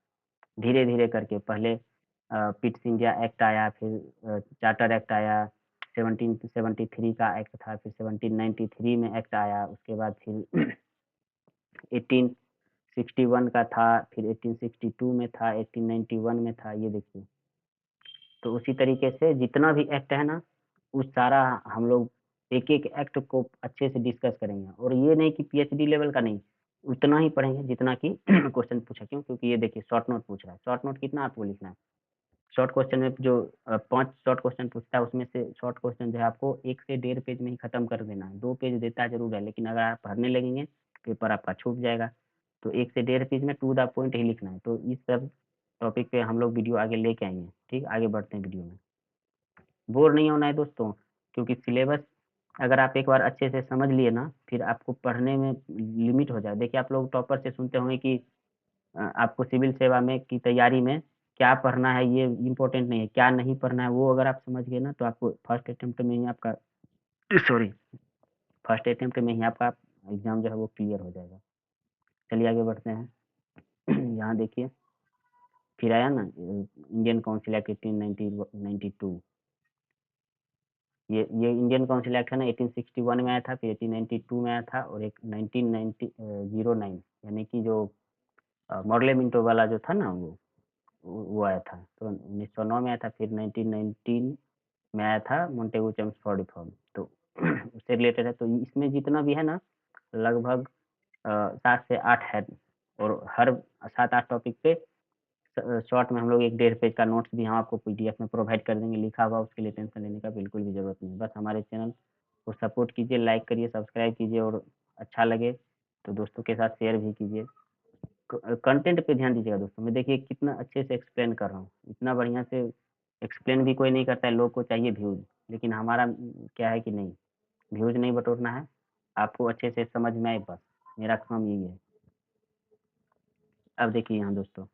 धीरे धीरे करके पहले पिट्स इंडिया एक्ट आया, फिर चार्टर एक्ट आया, 1773 का एक्ट था, फिर 1793 में एक्ट आया, उसके बाद फिर 1861 का था, फिर 1862 में था, 1891 में था, ये देखिए। तो उसी तरीके से जितना भी एक्ट है ना, उस सारा हम लोग एक एक एक्ट को अच्छे से डिस्कस करेंगे, और ये नहीं कि पीएचडी लेवल का नहीं, उतना ही पढ़ेंगे जितना कि क्वेश्चन पूछा। क्यों? क्योंकि ये देखिए शॉर्ट नोट पूछ रहा है, शॉर्ट नोट कितना आपको लिखना है, शॉर्ट क्वेश्चन में जो 5 शॉर्ट क्वेश्चन पूछता है, उसमें से शॉर्ट क्वेश्चन जो है आपको 1 से 1.5 पेज में ही खत्म कर देना है, 2 पेज देता है जरूर है, लेकिन अगर आप पढ़ने लगेंगे पेपर आपका छूट जाएगा। तो 1 से 1.5 पेज में टू द पॉइंट ही लिखना है। तो इस सब टॉपिक पे हम लोग वीडियो आगे लेके आएंगे, ठीक? आगे बढ़ते हैं वीडियो में। बोर नहीं होना है दोस्तों, क्योंकि सिलेबस अगर आप एक बार अच्छे से समझ लिए ना, फिर आपको पढ़ने में लिमिट हो जाए। देखिए आप लोग टॉपर से सुनते होंगे कि आपको सिविल सेवा में की तैयारी में क्या पढ़ना है ये इम्पोर्टेंट नहीं है, क्या नहीं पढ़ना है वो अगर आप समझ गए ना, तो आपको फर्स्ट अटेम्प्ट में ही आपका सॉरी फर्स्ट अटेम्प्ट में ही आपका एग्ज़ाम जो है वो क्लियर हो जाएगा। चलिए आगे बढ़ते हैं। यहाँ देखिए फिर आया ना इंडियन काउंसिल एक्ट 1892। ये इंडियन काउंसिल एक्ट है ना 1861 में आया था, फिर 1892 में आया था, और एक 1909 यानी कि जो मॉडले मिंटो वाला जो था ना वो आया था, तो 1909 में आया था, फिर 1919 में आया था मोंटेगू चेम्सफोर्ड रिफॉर्म, तो उससे रिलेटेड है। तो इसमें जितना भी है ना लगभग 7 से 8 है, और हर 7-8 टॉपिक पे शॉर्ट में हम लोग 1 डेढ़ पेज का नोट्स भी हम आपको पीडीएफ में प्रोवाइड कर देंगे लिखा हुआ, उसके लिए टेंशन लेने का बिल्कुल भी ज़रूरत नहीं है। बस हमारे चैनल को सपोर्ट कीजिए, लाइक करिए, सब्सक्राइब कीजिए, और अच्छा लगे तो दोस्तों के साथ शेयर भी कीजिए। कंटेंट पे ध्यान दीजिएगा दोस्तों। मैं देखिए कितना अच्छे से एक्सप्लेन कर रहा हूँ, इतना बढ़िया से एक्सप्लेन भी कोई नहीं करता है, लोग को चाहिए व्यूज़, लेकिन हमारा क्या है कि नहीं, व्यूज़ नहीं बटोरना है, आपको अच्छे से समझ में आए बस, मेरा काम यही है। अब देखिए यहाँ दोस्तों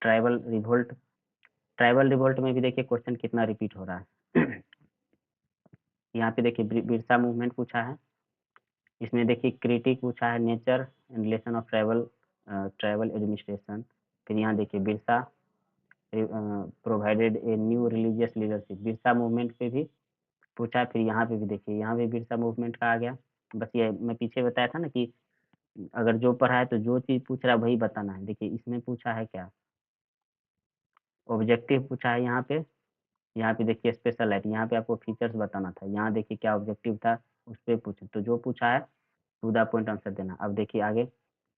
ट्राइबल रिवोल्ट, ट्राइबल रिवोल्ट में भी देखिए क्वेश्चन कितना रिपीट हो रहा है। यहाँ पे देखिए बिरसा मूवमेंट पूछा है, इसमें देखिए क्रिटिक पूछा है, nature and relation of tribal tribal administration. फिर यहाँ देखिए Birsa provided a new religious leadership, Birsa movement पे भी पूछा है। फिर यहाँ पे भी देखिए, यहाँ भी बिरसा मूवमेंट का आ गया। बस ये मैं पीछे बताया था ना कि अगर जो पढ़ा है तो जो चीज़ पूछ रहा है वही बताना है। देखिए इसमें पूछा है क्या, ऑब्जेक्टिव पूछा है यहाँ पे देखिए स्पेशल लाइट, यहाँ पे आपको फीचर्स बताना था, यहाँ देखिए क्या ऑब्जेक्टिव था उस पे पूछे, तो जो पूछा है टू द पॉइंट आंसर देना। अब देखिए आगे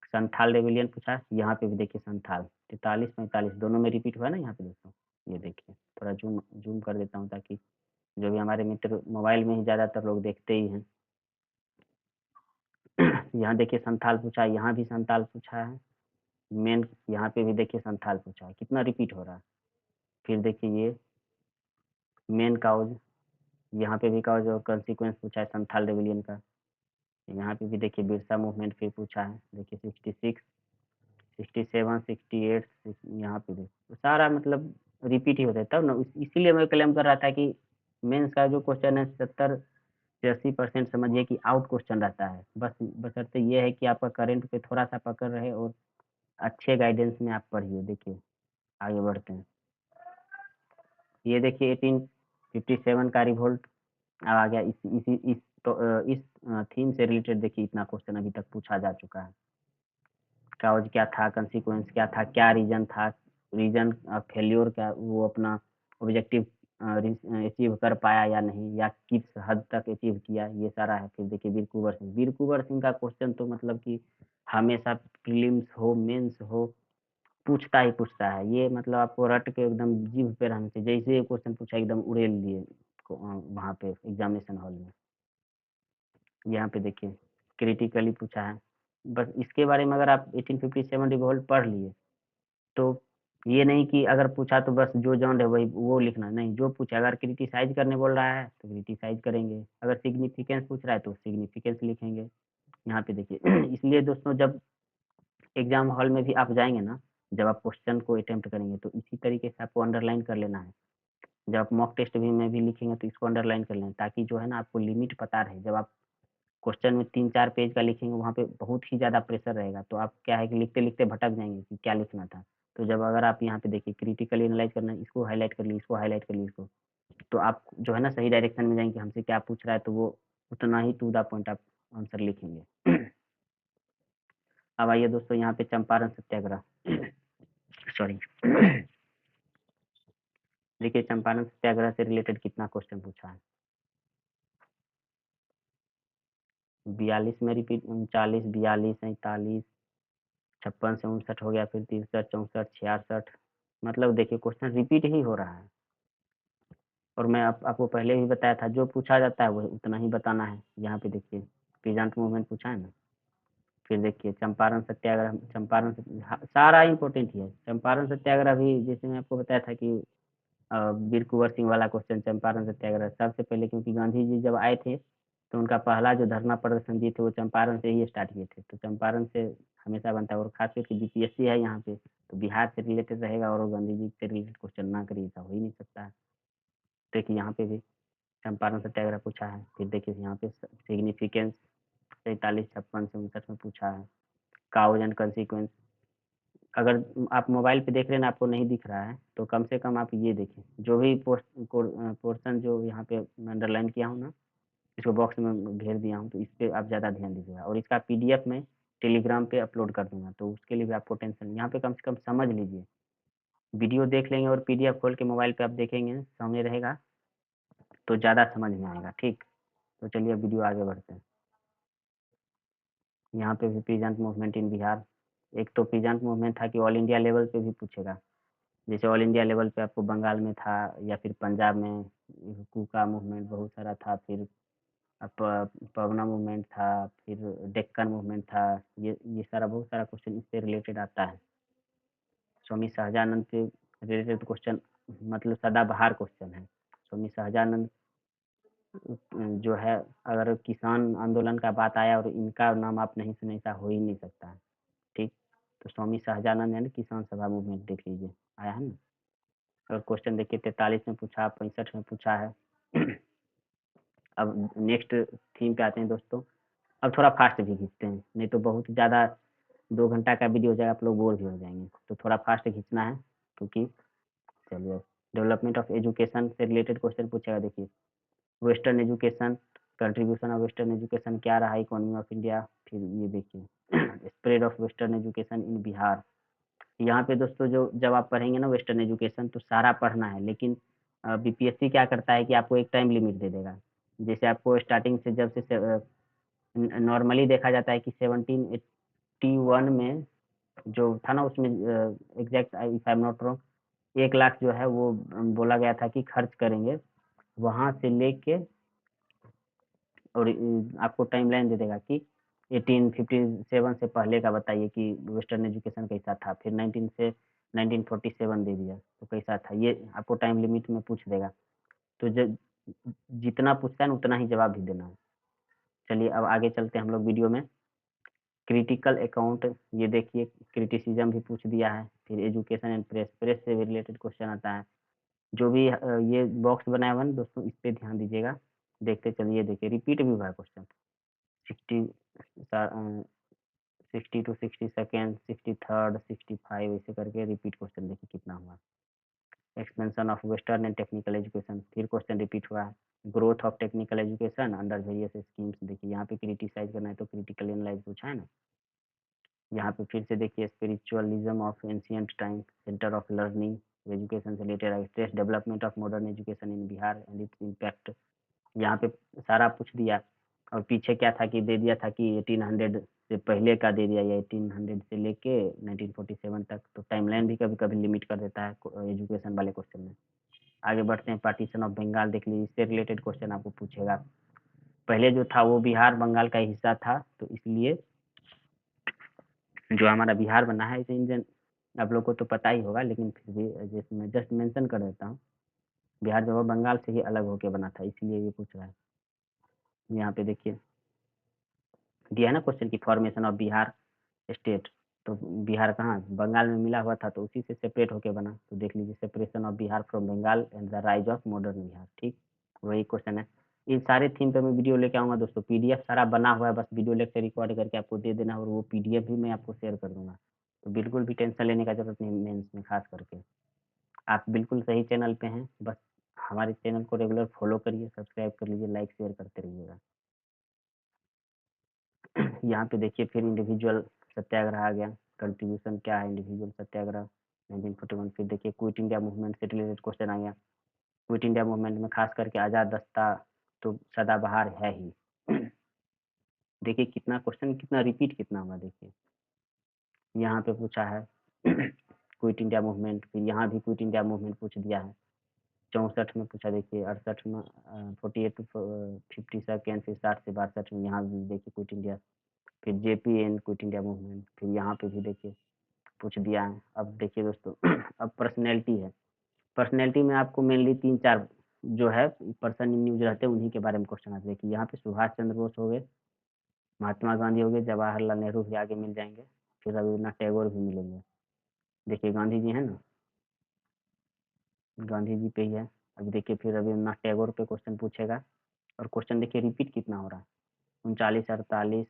संथाल रेबिलियन पूछा है, यहाँ पे भी देखिए संथाल 43-45 दोनों में रिपीट हुआ है ना यहाँ पे दोस्तों। ये देखिए थोड़ा जूम जूम कर देता हूँ ताकि जो भी हमारे मित्र मोबाइल में ही ज़्यादातर लोग देखते ही हैं। यहाँ देखिए संथाल पूछा है, यहाँ भी संथाल पूछा है, मेन यहाँ पे भी देखिए संथाल पूछा है, कितना रिपीट हो रहा है। फिर देखिए ये मेन काउज, यहाँ पे भी काउज और कंसीक्वेंस पूछा है संथाल रेबिलियन का। यहाँ पे भी देखिए बिरसा मूवमेंट फिर पूछा है, देखिए 66, 67, 68, यहाँ पे भी तो सारा मतलब रिपीट ही होता है, तब ना इसीलिए मैं क्लेम कर रहा था कि मेंस का जो क्वेश्चन है 70 से 80% समझिए कि आउट क्वेश्चन रहता है। बस बशर्ते ये है कि आपका करंट पे थोड़ा सा पकड़ रहे और अच्छे गाइडेंस में आप पढ़िए। देखिए आगे बढ़ते हैं। ये देखिए 1857 का रिवोल्ट आ गया, इस थीम से रिलेटेड देखिए इतना क्वेश्चन अभी तक पूछा जा चुका है। काउज क्या था, कंसीक्वेंस क्या था, क्या रीजन था, रीजन फेल्योर का वो अपना ऑब्जेक्टिव अचीव कर पाया या नहीं, या किस हद तक अचीव किया, ये सारा है। फिर देखिए वीर कुंवर सिंह का क्वेश्चन तो मतलब कि हमेशा प्रीलिम्स हो मेंस हो पूछता ही पूछता है, ये मतलब आपको रट के एकदम जीभ पे रहना चाहिए, जैसे ये क्वेश्चन पूछा एकदम उड़ेल दिए वहाँ पे एग्जामिनेशन हॉल में। यहाँ पे देखिए क्रिटिकली पूछा है, बस इसके बारे में अगर आप 1857 रिवॉल्ट पढ़ लिए तो ये नहीं कि अगर पूछा तो बस जो जॉन है वही वो लिखना नहीं, जो पूछा अगर क्रिटिसाइज करने बोल रहा है तो क्रिटिसाइज करेंगे, अगर सिग्निफिकेंस पूछ रहा है तो सिग्निफिकेंस लिखेंगे। यहाँ पे देखिए इसलिए दोस्तों जब एग्जाम हॉल में भी आप जाएंगे ना, जब आप क्वेश्चन को अटेम्प्ट करेंगे तो इसी तरीके से आपको अंडरलाइन कर लेना है। जब आप मॉक टेस्ट भी में भी लिखेंगे तो इसको अंडरलाइन कर लें, ताकि जो है ना आपको लिमिट पता रहे। जब आप क्वेश्चन में 3-4 पेज का लिखेंगे वहाँ पे बहुत ही ज़्यादा प्रेशर रहेगा, तो आप क्या है कि लिखते-लिखते भटक जाएँगे कि क्या लिखना था। तो जब अगर आप यहाँ पे देखिए क्रिटिकली एनालाइज़ करना है, इसको हाइलाइट कर लिए, इसको हाइलाइट कर लिए इसको, तो आप जो है ना सही डायरेक्शन में जाएँगे, हमसे क्या पूछ रहा है तो वो उतना ही टू द पॉइंट आप आंसर लिखेंगे। अब आइए दोस्तों यहाँ पे चंपारण सत्याग्रह सॉरी देखिए चंपारण सत्याग्रह से रिलेटेड कितना क्वेश्चन पूछा है। 42 में रिपीट, 39, 42, 47, 56 से 59 हो गया, फिर 63, 64, 66, मतलब देखिए क्वेश्चन रिपीट ही हो रहा है। और मैं आपको पहले भी बताया था जो पूछा जाता है वो उतना ही बताना है। यहाँ पे देखिए पीजेंट मूवमेंट पूछा है ना, फिर देखिए चंपारण सत्याग्रह, सारा इम्पोर्टेंट ही है। चंपारण सत्याग्रह भी जैसे मैं आपको बताया था कि वीर कुंवर सिंह वाला क्वेश्चन, चंपारण सत्याग्रह सबसे पहले, क्योंकि गांधी जी जब आए थे तो उनका पहला जो धरना प्रदर्शन दिए थे वो चंपारण से ही स्टार्ट किए थे, तो चंपारण से हमेशा बनता है। और खास करके बीपीएससी है यहाँ पे, तो बिहार से रिलेटेड रहेगा और वो गांधी जी से रिलेटेड क्वेश्चन ना करिए, ऐसा हो ही नहीं सकता है। देखिए यहाँ पे भी चंपारण सत्याग्रह पूछा है। फिर देखिए यहाँ पे सिग्निफिकेंस 43, 56 से 59 में पूछा है। काउज एंड कंसिक्वेंस, अगर आप मोबाइल पे देख रहे हैं ना, आपको नहीं दिख रहा है, तो कम से कम आप ये देखें, जो भी पोर्शन जो यहाँ पे अंडरलाइन किया हूँ ना, इसको बॉक्स में घेर दिया हूँ, तो इस पे आप ज़्यादा ध्यान दीजिएगा। और इसका पीडीएफ में टेलीग्राम पे अपलोड कर दूंगा, तो उसके लिए भी आपको टेंशन, यहाँ पे कम से कम समझ लीजिए। वीडियो देख लेंगे और पीडीएफ खोल के मोबाइल पे आप देखेंगे, सामने रहेगा, तो ज़्यादा समझ में आएगा। ठीक, तो चलिए अब वीडियो आगे बढ़ते हैं। यहाँ पे भी पीजेंट मूवमेंट इन बिहार, एक तो पीजेंट मूवमेंट था कि ऑल इंडिया लेवल पे भी पूछेगा, जैसे ऑल इंडिया लेवल पे आपको बंगाल में था, या फिर पंजाब में कूका मूवमेंट बहुत सारा था, फिर पवना मूवमेंट था, फिर डेक्कन मूवमेंट था। ये सारा बहुत सारा क्वेश्चन इससे रिलेटेड आता है। स्वामी सहजानंद से रिलेटेड क्वेश्चन, मतलब सदाबहार क्वेश्चन है। स्वामी सहजानंद जो है, अगर किसान आंदोलन का बात आया और इनका नाम आप नहीं सुने, ऐसा हो ही नहीं सकता है। ठीक, तो स्वामी सहजानंद है ना, किसान सभा मूवमेंट देख लीजिए, आया है ना। और क्वेश्चन देखिए 43 में पूछा, 65 में पूछा है। अब नेक्स्ट थीम पे आते हैं दोस्तों। अब थोड़ा फास्ट भी खींचते हैं, नहीं तो बहुत ज़्यादा 2 घंटा का वीडियो हो जाएगा, आप लोग बोर भी हो जाएंगे, तो थोड़ा फास्ट खींचना है, क्योंकि चलिए, डेवलपमेंट ऑफ एजुकेशन से रिलेटेड क्वेश्चन पूछेगा। देखिए, western education, contribution of western education क्या रहा इकोनॉमी ऑफ इंडिया। फिर ये देखिए spread of western education in Bihar. यहाँ पे दोस्तों जो जब आप पढ़ेंगे ना वेस्टर्न एजुकेशन, तो सारा पढ़ना है, लेकिन बीपीएससी क्या करता है कि आपको एक टाइम लिमिट दे देगा। जैसे आपको स्टार्टिंग से, जब से नॉर्मली देखा जाता है कि 1781 में जो था ना, उसमें exact if I am not wrong, 1 lakh जो है वो बोला गया था कि खर्च करेंगे, वहां से लेके, और आपको टाइमलाइन दे देगा कि 1857 से पहले का बताइए कि वेस्टर्न एजुकेशन कैसा था, फिर 19 से 1947 दे दिया तो कैसा था, ये आपको टाइम लिमिट में पूछ देगा। तो जितना पूछता है ना उतना ही जवाब भी देना है। चलिए अब आगे चलते हैं हम लोग वीडियो में। क्रिटिकल अकाउंट, ये देखिए क्रिटिसिज्म भी पूछ दिया है। फिर एजुकेशन एंड प्रेस, प्रेस से भी रिलेटेड क्वेश्चन आता है। जो भी ये बॉक्स बनाया हुआ है ना दोस्तों, इस पे ध्यान दीजिएगा। देखते चलिए, देखिए रिपीट भी हुआ है क्वेश्चन। 60 60 to 60 सेकेंड, 63rd, 65, ऐसे करके रिपीट क्वेश्चन देखिए कितना हुआ। Expansion of western and technical education, फिर क्वेश्चन रिपीट हुआ है। Growth of technical education under various schemes, देखिए यहाँ पे क्रिटिसाइज करना है तो क्रिटिकल एनालाइज पूछा है ना। यहाँ पे फिर से देखिए spiritualism of ancient time, centre of learning education से related, stress development of modern education in Bihar and its impact. यहाँ पे सारा पूछ दिया, और पीछे क्या था कि दे दिया था कि 1800 से पहले का दे दिया, या 1800 से लेके 1947 तक, तो टाइमलाइन भी कभी कभी लिमिट कर देता है एजुकेशन वाले क्वेश्चन में। आगे बढ़ते हैं, पार्टीशन ऑफ बंगाल देख लीजिए, इससे रिलेटेड क्वेश्चन आपको पूछेगा। पहले जो था वो बिहार बंगाल का हिस्सा था, तो इसलिए जो हमारा बिहार बना है, इसे इंडियन, आप लोग को तो पता ही होगा, लेकिन फिर भी जैसे मैं जस्ट मेंशन कर देता हूँ, बिहार जो है बंगाल से ही अलग होकर बना था, इसलिए ये पूछ रहा है। यहाँ पे देखिए दिया है ना क्वेश्चन की फॉर्मेशन ऑफ बिहार स्टेट, तो बिहार कहाँ, बंगाल में मिला हुआ था, तो उसी से सेपरेट होके बना। तो देख लीजिए separation of Bihar from Bengal and the rise of modern Bihar. ठीक, वही क्वेश्चन है। इन सारे थीम पे मैं वीडियो लेके आऊँगा दोस्तों, पीडीएफ सारा बना हुआ है, बस वीडियो लेक्चर रिकॉर्ड करके आपको दे देना, और वो पीडीएफ भी मैं आपको शेयर कर दूंगा। तो बिल्कुल भी टेंशन लेने का जरूरत नहीं मेंस में, खास करके आप बिल्कुल सही चैनल पे हैं। बस हमारे चैनल को रेगुलर फॉलो करिए, सब्सक्राइब कर लीजिए, लाइक शेयर करते रहिएगा। यहाँ पे देखिए फिर इंडिविजुअल सत्याग्रह आ गया, कंट्रीब्यूशन क्या है इंडिविजुअल सत्याग्रह 1941। फिर देखिए क्विट इंडिया मूवमेंट से रिलेटेड क्वेश्चन आ गया। क्विट इंडिया मूवमेंट में खास करके आज़ाद दस्ता तो सदाबहार है ही। देखिए कितना क्वेश्चन, कितना रिपीट कितना हुआ, देखिए यहाँ पे पूछा है क्विट इंडिया मूवमेंट, फिर यहाँ भी क्विट इंडिया मूवमेंट पूछ दिया है। 64 में पूछा, देखिए 68 में 48 to 52, फिर 60 से 62 में यहाँ भी देखिए क्विट इंडिया। फिर जेपीएन क्विट इंडिया मूवमेंट, फिर यहाँ पे भी देखिए पूछ दिया है। अब देखिए दोस्तों अब पर्सनैलिटी है। पर्सनैलिटी में आपको मेनली 3-4 जो है पर्सन इन न्यूज़ रहते हैं, उन्हीं के बारे में क्वेश्चन आते हैं। देखिए यहाँ पे सुभाष चंद्र बोस हो गए, महात्मा गांधी हो गए, जवाहरलाल नेहरू भी आगे मिल जाएँगे, फिर रवीन्द्रनाथ टैगोर भी मिलेंगे। देखिए गांधी जी हैं ना, गांधी जी पे ही है। अभी देखिए फिर रवीन्द्रनाथ टैगोर पे क्वेश्चन पूछेगा और क्वेश्चन देखिए रिपीट कितना हो रहा है, 39, 48,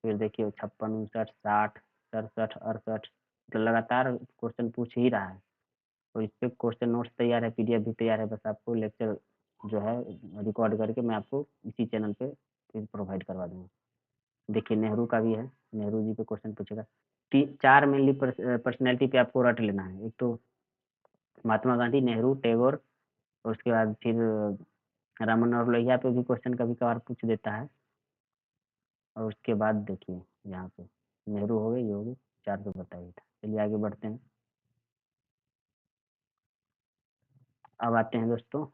फिर देखिए 56, 59, 60, 67, 68, तो लगातार क्वेश्चन पूछ ही रहा है। तो इस पे क्वेश्चन नोट्स तैयार है, पीडीएफ भी तैयार है, बस आपको लेक्चर जो है रिकॉर्ड करके मैं आपको इसी चैनल पे फिर प्रोवाइड करवा दूँगा। देखिए नेहरू का भी है, नेहरू जी पे क्वेश्चन पूछेगा। 4 मेनली पर्सनैलिटी पे आपको रट लेना है। एक तो महात्मा गांधी, नेहरू, टैगोर और उसके बाद फिर राम मनोहर लोहिया पे भी क्वेश्चन कभी-कभार पूछ देता है और उसके बाद देखिए यहाँ पे नेहरू हो गए, ये हो गए, 4 तो बता ही था। चलिए आगे बढ़ते हैं। अब आते हैं दोस्तों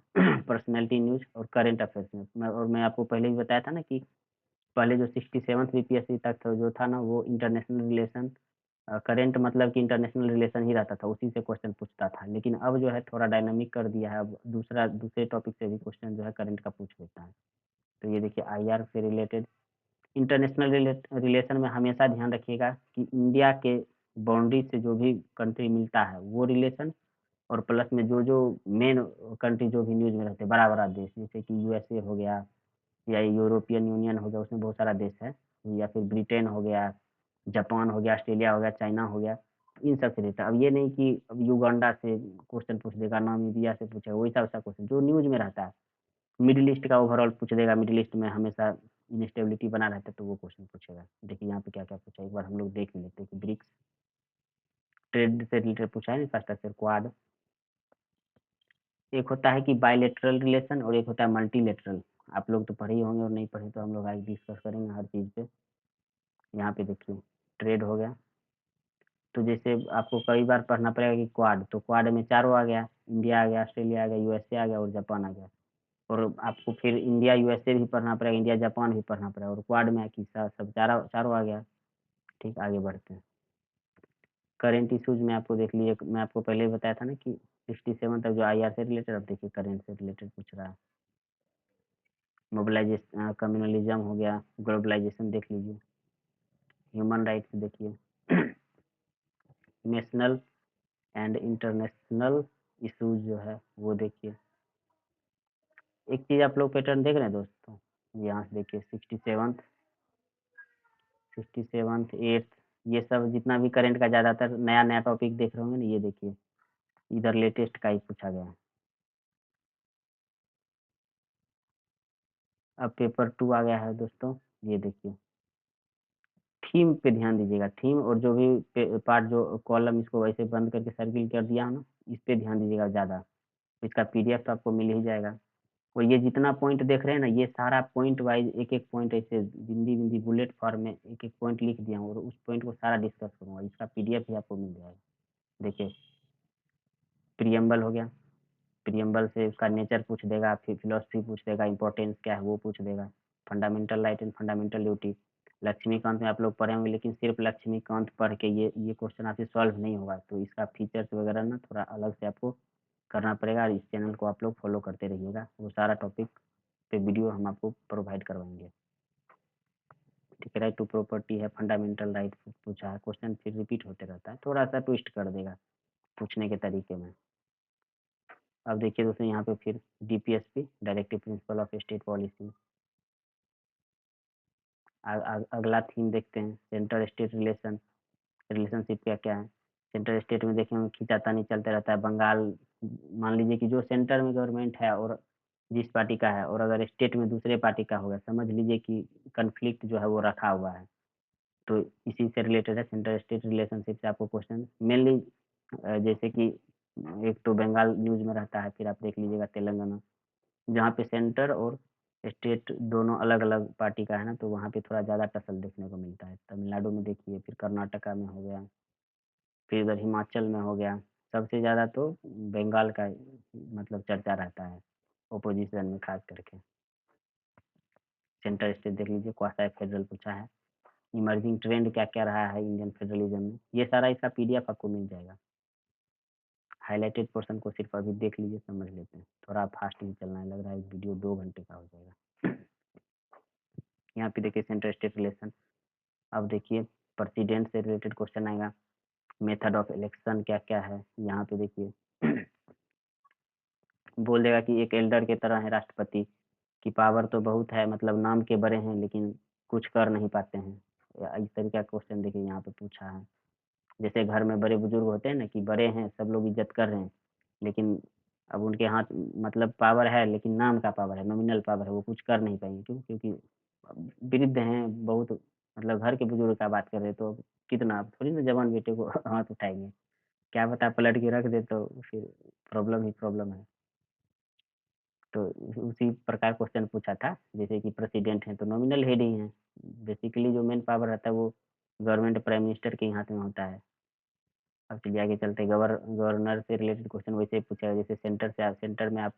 पर्सनैलिटी न्यूज़ और करंट अफेयर्स में। मैं आपको पहले ही बताया था ना कि पहले जो 67th बीपीएससी तक था जो था ना वो इंटरनेशनल रिलेशन करंट मतलब कि इंटरनेशनल रिलेशन ही रहता था, उसी से क्वेश्चन पूछता था। लेकिन अब जो है थोड़ा डायनामिक कर दिया है, अब दूसरे टॉपिक से भी क्वेश्चन जो है करंट का पूछ लेता है। तो ये देखिए आईआर से रिलेटेड इंटरनेशनल रिलेशन में हमेशा ध्यान रखिएगा कि इंडिया के बाउंड्री से जो भी कंट्री मिलता है वो रिलेशन और प्लस में जो मेन कंट्री जो भी न्यूज़ में रहते हैं बड़ा-बड़ा देश जैसे कि यूएसए हो गया या यूरोपियन यूनियन हो गया, उसमें बहुत सारा देश है, या फिर ब्रिटेन हो गया, जापान हो गया, ऑस्ट्रेलिया हो गया, चाइना हो गया, इन सब से रहता है। अब ये नहीं कि अब युगांडा से क्वेश्चन पूछ देगा, नामीबिया से पूछेगा, वैसा-वैसा क्वेश्चन जो न्यूज़ में रहता है। मिडल ईस्ट का ओवरऑल पूछ देगा, मिडल ईस्ट में हमेशा इनस्टेबिलिटी बना रहता है, तो वो क्वेश्चन पूछेगा। देखिए यहाँ पे क्या-क्या पूछा है, एक बार हम लोग देख भी लेते हैं कि ब्रिक्स, ट्रेड से रिलेटेड पूछा है, इंफ्रास्ट्रक्चर, क्वाड, एक होता है कि बायलैटरल रिलेशन और एक होता है मल्टीलैटरल। आप लोग तो पढ़े ही होंगे और नहीं पढ़े तो हम लोग आज डिस्कस करेंगे हर चीज़ पे। यहाँ पे देखिए ट्रेड हो गया, तो जैसे आपको कई बार पढ़ना पड़ेगा कि क्वाड, तो क्वाड में चारों आ गया, इंडिया आ गया, ऑस्ट्रेलिया आ गया, यूएसए आ गया और जापान आ गया। और आपको फिर इंडिया, यूएसए भी पढ़ना पड़ेगा, इंडिया, जापान भी पढ़ना पड़ेगा और क्वाड में है कि सब चारों चारों आ गया। ठीक, आगे बढ़ते हैं। करेंट इश्यूज़ में आपको देख लीजिए, मैं आपको पहले ही बताया था ना कि 67 तक जो आईआर से रिलेटेड, अब देखिए करेंट से रिलेटेड पूछ रहा है। कम्युनलिज़्म हो गया, ग्लोबलाइज़ेशन देख लीजिए, ह्यूमन राइट्स देखिए, नेशनल एंड इंटरनेशनल इश्यूज़ जो है वो देखिए। एक चीज़ आप लोग पैटर्न देख रहे हैं दोस्तों, यहाँ से देखिए 67th, 8th, ये सब जितना भी करंट का ज़्यादातर नया-नया टॉपिक देख रहे होंगे ना, ये देखिए, इधर लेटेस्ट का ही पूछा गया है। अब पेपर 2 आ गया है दोस्तों, ये देखिए। थीम पे ध्यान दीजिएगा, थीम और जो भी पार्ट जो कॉलम इसको वैसे बंद करके सर्किल कर दिया है ना, इस पे ध्यान दीजिएगा ज़्यादा। इसका पीडीएफ तो आपको मिल ही जाएगा। और ये जितना पॉइंट देख रहे हैं ना, ये सारा पॉइंट वाइज़ एक-एक पॉइंट ऐसे बिंदी-बिंदी बुलेट फॉर्म में एक-एक पॉइंट लिख दिया हूँ और उस पॉइंट को सारा डिस्कस करूँगा। इसका पीडीएफ भी आपको मिल जाएगा। देखिए, प्रिएम्बल हो गया, प्रिएम्बल से उसका नेचर पूछ देगा, फिर फिलॉसफी पूछ देगा, इम्पोर्टेंस क्या है वो पूछ देगा, fundamental right and fundamental duty. Laxmikanth में आप लोग पढ़े होंगे, लेकिन सिर्फ लक्ष्मीकांत पढ़ के ये क्वेश्चन आपसे सॉल्व नहीं होगा, तो इसका फीचर्स वगैरह ना थोड़ा अलग से आपको करना पड़ेगा और इस चैनल को आप लोग फॉलो करते रहिएगा, वो सारा टॉपिक पे वीडियो हम आपको प्रोवाइड करवाएंगे। ठीक है, राइट टू प्रॉपर्टी है, फंडामेंटल राइट पूछा है, क्वेश्चन फिर रिपीट होते रहता है, थोड़ा सा ट्विस्ट कर देगा पूछने के तरीके में। अब देखिए दोस्तों यहाँ पे फिर DPSP, directive principle of state policy. अगला थीम देखते हैं, सेंटर स्टेट रिलेशनशिप क्या-क्या है। सेंटर स्टेट में देखेंगे खींचातानी चलते रहता है। बंगाल, मान लीजिए कि जो सेंटर में गवर्नमेंट है और जिस पार्टी का है और अगर स्टेट में दूसरे पार्टी का होगा, समझ लीजिए कि कॉन्फ्लिक्ट जो है वो रखा हुआ है। तो इसी से रिलेटेड है, सेंटर स्टेट रिलेशनशिप से आपको क्वेश्चन मेनली जैसे कि एक तो बंगाल न्यूज़ में रहता है, फिर आप देख लीजिएगा तेलंगाना, जहाँ पे सेंटर और स्टेट दोनों अलग-अलग पार्टी का है ना, तो वहाँ पे थोड़ा ज़्यादा टसल देखने को मिलता है। तमिलनाडु में देखिए, फिर कर्नाटका में हो गया, फिर इधर हिमाचल में हो गया। सबसे ज़्यादा तो बंगाल का मतलब चर्चा रहता है, ऑपोज़िशन में ख़ास करके। सेंटर स्टेट देख लीजिए, क्वासी फेडरल पूछा है। इमर्जिंग ट्रेंड क्या-क्या रहा है इंडियन फेडरलिज़्म में, ये सारा इसका पीडीएफ आपको मिल जाएगा। हाइलाइटेड पोर्शन को सिर्फ अभी देख लीजिए, समझ लेते हैं। थोड़ा फास्ट में चलना है, लग रहा है वीडियो 2 घंटे का हो जाएगा। यहाँ पे देखिए सेंटर स्टेट रिलेशन। अब देखिए प्रेसिडेंट से रिलेटेड क्वेश्चन आएगा। मेथड ऑफ इलेक्शन क्या क्या है, यहाँ पे देखिए बोल देगा कि एक एल्डर के तरह है राष्ट्रपति की पावर तो बहुत है, मतलब नाम के बड़े हैं लेकिन कुछ कर नहीं पाते हैं। इस तरीके का क्वेश्चन देखिए यहाँ पे पूछा है। जैसे घर में बड़े बुजुर्ग होते हैं ना, कि बड़े हैं, सब लोग इज्जत कर रहे हैं, लेकिन अब उनके हाथ मतलब पावर है लेकिन नाम का पावर है, नॉमिनल पावर है, वो कुछ कर नहीं पाएंगे। क्यों? क्योंकि वृद्ध हैं बहुत, मतलब घर के बुजुर्ग का बात कर रहे हैं, तो कितना आप थोड़ी ना जवान बेटे को हाथ उठाएंगे। क्या पता पलट के रख दे तो फिर प्रॉब्लम ही प्रॉब्लम है। तो उसी प्रकार क्वेश्चन पूछा था। जैसे कि प्रेसिडेंट हैं तो नॉमिनल हेड ही हैं, बेसिकली जो मेन पावर रहता है वो गवर्नमेंट प्राइम मिनिस्टर के ही हाथ में होता है। अब चलिए आगे चलते हैं। गवर्नर से रिलेटेड क्वेश्चन वैसे ही पूछा है, जैसे सेंटर में आप